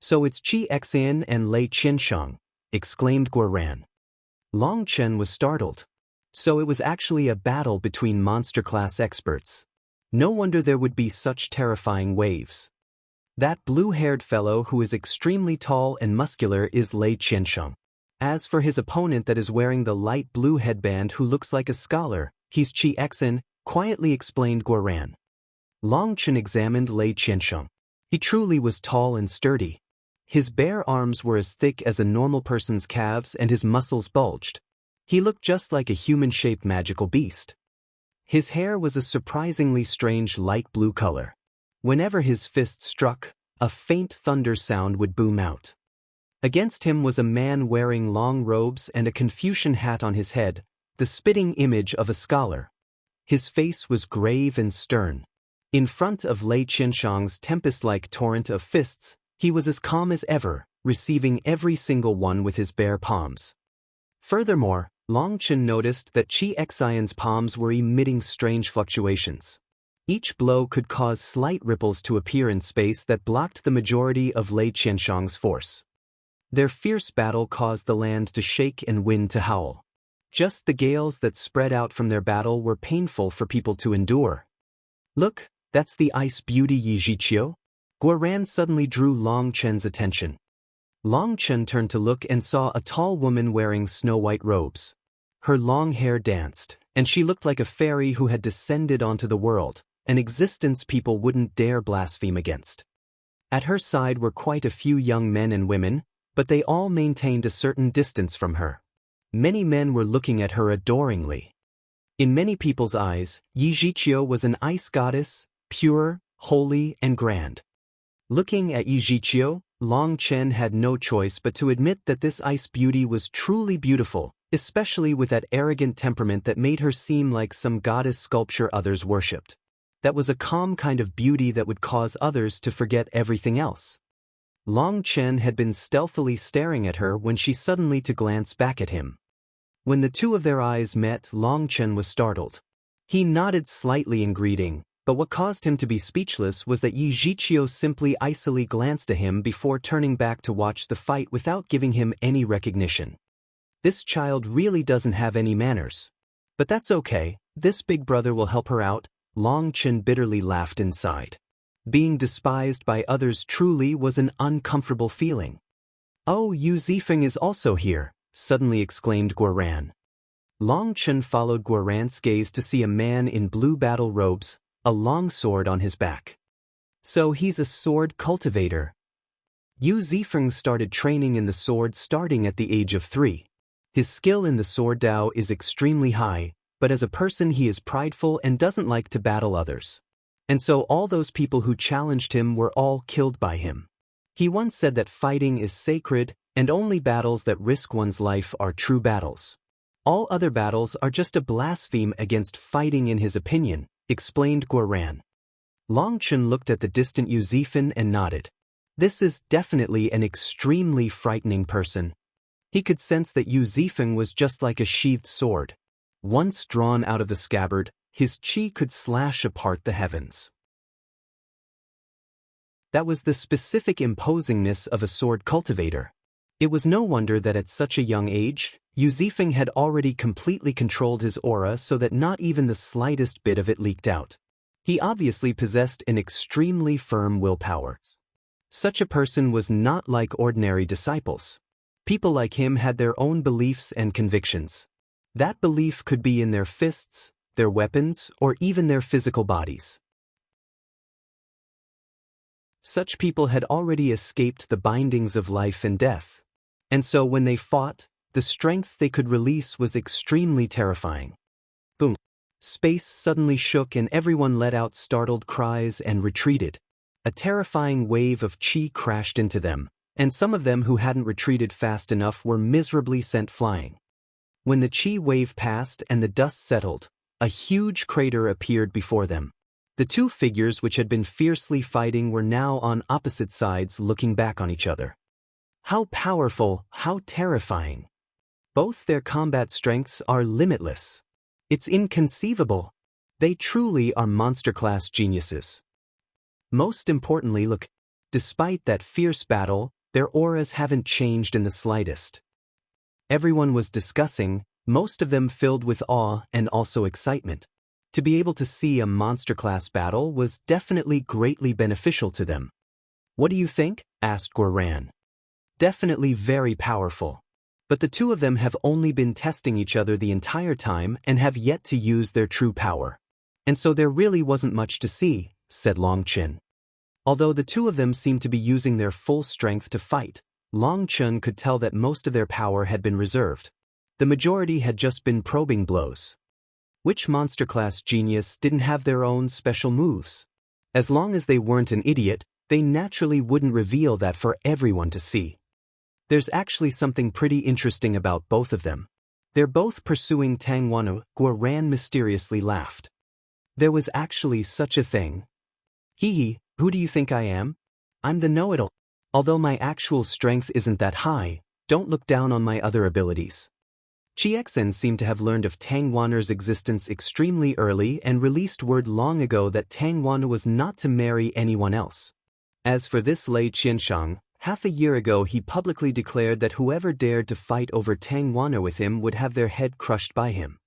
"So it's Qi Xian and Lei Qianshang," exclaimed Guoran. Long Chen was startled. So it was actually a battle between monster-class experts. No wonder there would be such terrifying waves. That blue-haired fellow who is extremely tall and muscular is Lei Qianshang. As for his opponent that is wearing the light blue headband who looks like a scholar, he's Qi Xian, quietly explained Guoran. Long Chen examined Lei Qianshang. He truly was tall and sturdy. His bare arms were as thick as a normal person's calves and his muscles bulged. He looked just like a human-shaped magical beast. His hair was a surprisingly strange light blue color. Whenever his fist struck, a faint thunder sound would boom out. Against him was a man wearing long robes and a Confucian hat on his head, the spitting image of a scholar. His face was grave and stern. In front of Lei Qianshang's tempest-like torrent of fists, he was as calm as ever, receiving every single one with his bare palms. Furthermore, Long Chen noticed that Qi Xian's palms were emitting strange fluctuations. Each blow could cause slight ripples to appear in space that blocked the majority of Lei Qianshang's force. Their fierce battle caused the land to shake and wind to howl. Just the gales that spread out from their battle were painful for people to endure. "Look, that's the ice beauty Yi Zhiqiu." Guoran suddenly drew Long Chen's attention. Long Chen turned to look and saw a tall woman wearing snow-white robes. Her long hair danced, and she looked like a fairy who had descended onto the world, an existence people wouldn't dare blaspheme against. At her side were quite a few young men and women, but they all maintained a certain distance from her. Many men were looking at her adoringly. In many people's eyes, Yi Zhiqiu was an ice goddess, pure, holy, and grand. Looking at Yi Zhiqiu, Long Chen had no choice but to admit that this ice beauty was truly beautiful, especially with that arrogant temperament that made her seem like some goddess sculpture others worshipped. That was a calm kind of beauty that would cause others to forget everything else. Long Chen had been stealthily staring at her when she suddenly to glance back at him. When the two of their eyes met, Long Chen was startled. He nodded slightly in greeting, but what caused him to be speechless was that Yi Zhiqiu simply icily glanced at him before turning back to watch the fight without giving him any recognition. This child really doesn't have any manners. But that's okay, this big brother will help her out. Long Chen bitterly laughed inside. Being despised by others truly was an uncomfortable feeling. "Oh, Yu Zifeng is also here," suddenly exclaimed Guoran. Long Chen followed Guoran's gaze to see a man in blue battle robes, a long sword on his back. So he's a sword cultivator. Yu Zifeng started training in the sword starting at the age of 3. His skill in the sword Dao is extremely high, but as a person he is prideful and doesn't like to battle others. And so all those people who challenged him were all killed by him. He once said that fighting is sacred, and only battles that risk one's life are true battles. All other battles are just a blaspheme against fighting in his opinion, explained Guoran. Long Chen looked at the distant Yu Zifeng and nodded. This is definitely an extremely frightening person. He could sense that Yu Zifeng was just like a sheathed sword. Once drawn out of the scabbard, his qi could slash apart the heavens. That was the specific imposingness of a sword cultivator. It was no wonder that at such a young age, Yu Zifeng had already completely controlled his aura so that not even the slightest bit of it leaked out. He obviously possessed an extremely firm willpower. Such a person was not like ordinary disciples. People like him had their own beliefs and convictions. That belief could be in their fists, their weapons, or even their physical bodies. Such people had already escaped the bindings of life and death. And so when they fought, the strength they could release was extremely terrifying. Boom! Space suddenly shook and everyone let out startled cries and retreated. A terrifying wave of chi crashed into them, and some of them who hadn't retreated fast enough were miserably sent flying. When the chi wave passed and the dust settled, a huge crater appeared before them. The two figures which had been fiercely fighting were now on opposite sides looking back on each other. How powerful, how terrifying. Both their combat strengths are limitless. It's inconceivable. They truly are monster-class geniuses. Most importantly, look, despite that fierce battle, their auras haven't changed in the slightest. Everyone was discussing, most of them filled with awe and also excitement. To be able to see a monster-class battle was definitely greatly beneficial to them. "What do you think?" asked Guoran. "Definitely very powerful. But the two of them have only been testing each other the entire time and have yet to use their true power. And so there really wasn't much to see," said Long Chen. Although the two of them seemed to be using their full strength to fight, Long Chen could tell that most of their power had been reserved. The majority had just been probing blows. Which monster-class genius didn't have their own special moves? As long as they weren't an idiot, they naturally wouldn't reveal that for everyone to see. There's actually something pretty interesting about both of them. They're both pursuing Tang Wanwu. Guoran mysteriously laughed. There was actually such a thing. Hee, who do you think I am? I'm the know-it-all. Although my actual strength isn't that high, don't look down on my other abilities. Chiexen seemed to have learned of Tang Wan'er's existence extremely early and released word long ago that Tang Wan'er was not to marry anyone else. As for this Lei Qianshang, half a year ago he publicly declared that whoever dared to fight over Tang Wan'er with him would have their head crushed by him.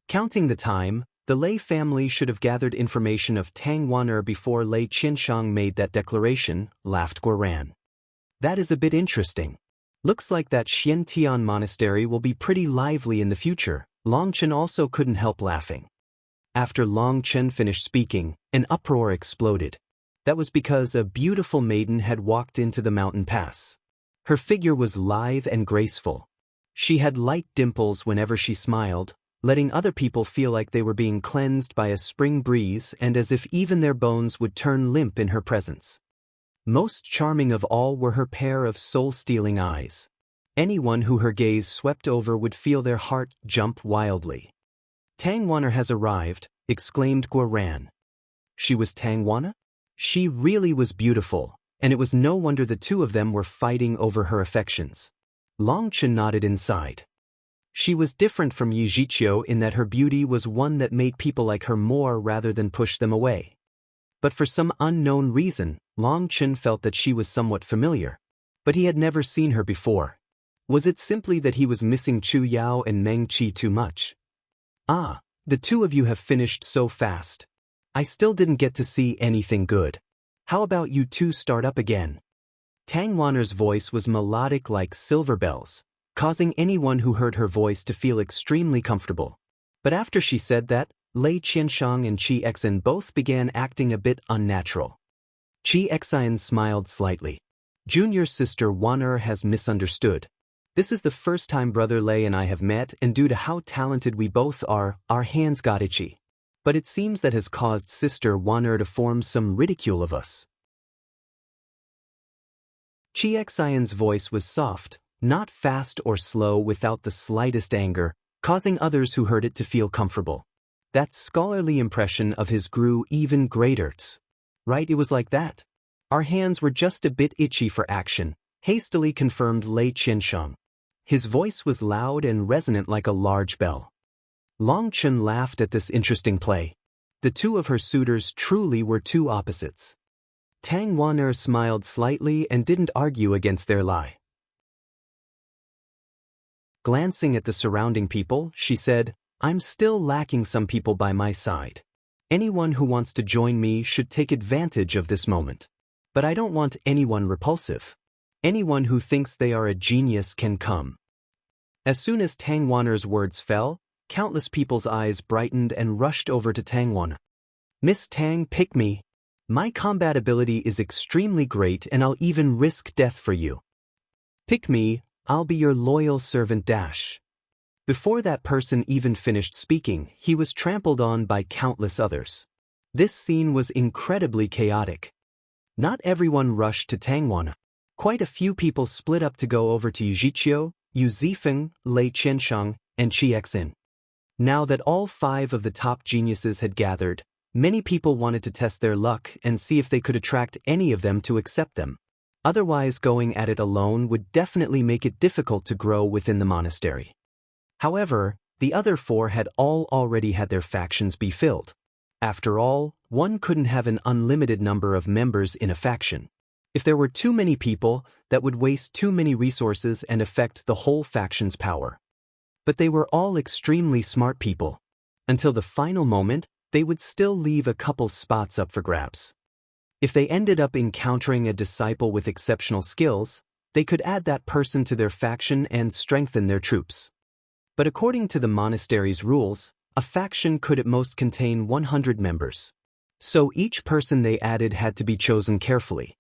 Counting the time, the Lei family should have gathered information of Tang Wan'er before Lei Qianshang made that declaration, laughed Guoran. That is a bit interesting. Looks like that Xiantian monastery will be pretty lively in the future. Long Chen also couldn't help laughing. After Long Chen finished speaking, an uproar exploded. That was because a beautiful maiden had walked into the mountain pass. Her figure was lithe and graceful. She had light dimples whenever she smiled, letting other people feel like they were being cleansed by a spring breeze and as if even their bones would turn limp in her presence. Most charming of all were her pair of soul-stealing eyes. Anyone who her gaze swept over would feel their heart jump wildly. "Tang Wan'er has arrived," exclaimed Guoran. She was Tang Wan'er? She really was beautiful, and it was no wonder the two of them were fighting over her affections. Long Chen nodded inside. She was different from Yi Zhiqiu in that her beauty was one that made people like her more rather than push them away. But for some unknown reason, Long Chen felt that she was somewhat familiar. But he had never seen her before. Was it simply that he was missing Chu Yao and Meng Qi too much? "Ah, the two of you have finished so fast. I still didn't get to see anything good. How about you two start up again?" Tang Wan'er's voice was melodic like silver bells, causing anyone who heard her voice to feel extremely comfortable. But after she said that, Lei Qianshang and Qi Exin both began acting a bit unnatural. Qi Exin smiled slightly. "Junior sister Wan'er has misunderstood. This is the first time Brother Lei and I have met, and due to how talented we both are, our hands got itchy. But it seems that has caused Sister Wan'er to form some ridicule of us." Qi Exin's voice was soft, not fast or slow without the slightest anger, causing others who heard it to feel comfortable. That scholarly impression of his grew even greater. "Right, it was like that. Our hands were just a bit itchy for action," hastily confirmed Lei Qianshang. His voice was loud and resonant like a large bell. Long Chen laughed at this interesting play. The two of her suitors truly were two opposites. Tang Wan'er smiled slightly and didn't argue against their lie. Glancing at the surrounding people, she said, "I'm still lacking some people by my side. Anyone who wants to join me should take advantage of this moment. But I don't want anyone repulsive. Anyone who thinks they are a genius can come." As soon as Tang Wan'er's words fell, countless people's eyes brightened and rushed over to Tang Wan'er. "Miss Tang, pick me. My combat ability is extremely great and I'll even risk death for you. Pick me, I'll be your loyal servant dash." Before that person even finished speaking, he was trampled on by countless others. This scene was incredibly chaotic. Not everyone rushed to Tang Wan'er. Quite a few people split up to go over to Yu Zhiqiu, Yu Zifeng, Lei Qiansheng, and Qi Xin. Now that all 5 of the top geniuses had gathered, many people wanted to test their luck and see if they could attract any of them to accept them. Otherwise, going at it alone would definitely make it difficult to grow within the monastery. However, the other 4 had all already had their factions be filled. After all, one couldn't have an unlimited number of members in a faction. If there were too many people, that would waste too many resources and affect the whole faction's power. But they were all extremely smart people. Until the final moment, they would still leave a couple spots up for grabs. If they ended up encountering a disciple with exceptional skills, they could add that person to their faction and strengthen their troops. But according to the monastery's rules, a faction could at most contain 100 members. So each person they added had to be chosen carefully.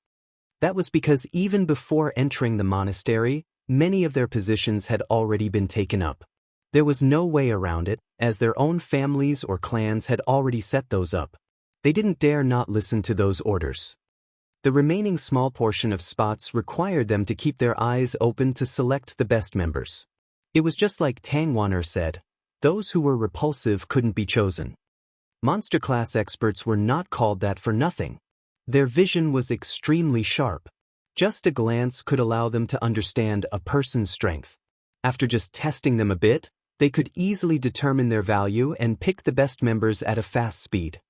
That was because even before entering the monastery, many of their positions had already been taken up. There was no way around it, as their own families or clans had already set those up. They didn't dare not listen to those orders. The remaining small portion of spots required them to keep their eyes open to select the best members. It was just like Tang Wan'er said, those who were repulsive couldn't be chosen. Monster class experts were not called that for nothing. Their vision was extremely sharp. Just a glance could allow them to understand a person's strength. After just testing them a bit, they could easily determine their value and pick the best members at a fast speed.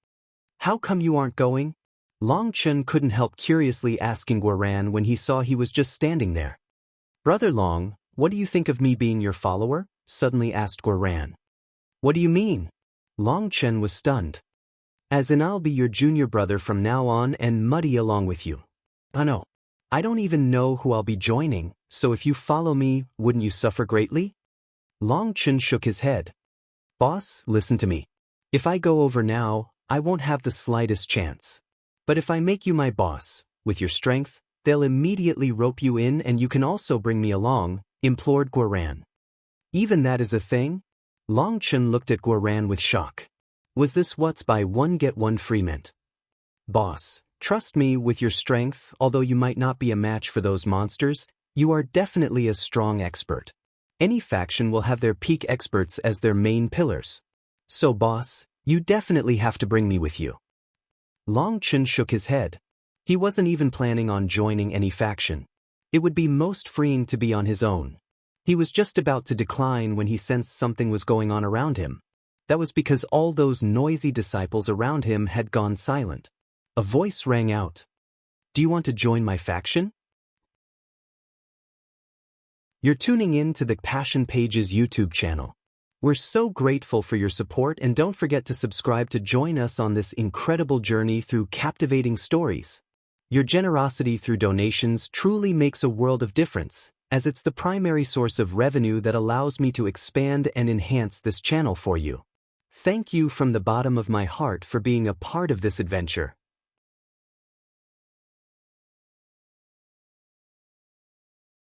"How come you aren't going?" Long Chen couldn't help curiously asking Guoran when he saw he was just standing there. "Brother Long, what do you think of me being your follower?" suddenly asked Guoran. "What do you mean?" Long Chen was stunned. "As in I'll be your junior brother from now on and muddy along with you." "Oh no. I don't even know who I'll be joining, so if you follow me, wouldn't you suffer greatly?" Long Chen shook his head. "Boss, listen to me. If I go over now, I won't have the slightest chance. But if I make you my boss, with your strength, they'll immediately rope you in and you can also bring me along," implored Guoran. "Even that is a thing?" Long Chen looked at Guoran with shock. Was this what's buy one get one free meant? "Boss, trust me, with your strength, although you might not be a match for those monsters, you are definitely a strong expert. Any faction will have their peak experts as their main pillars. So boss, you definitely have to bring me with you." Long Chen shook his head. He wasn't even planning on joining any faction. It would be most freeing to be on his own. He was just about to decline when he sensed something was going on around him. That was because all those noisy disciples around him had gone silent. A voice rang out. "Do you want to join my faction?" You're tuning in to the Passion Pages YouTube channel. We're so grateful for your support and don't forget to subscribe to join us on this incredible journey through captivating stories. Your generosity through donations truly makes a world of difference, as it's the primary source of revenue that allows me to expand and enhance this channel for you. Thank you from the bottom of my heart for being a part of this adventure.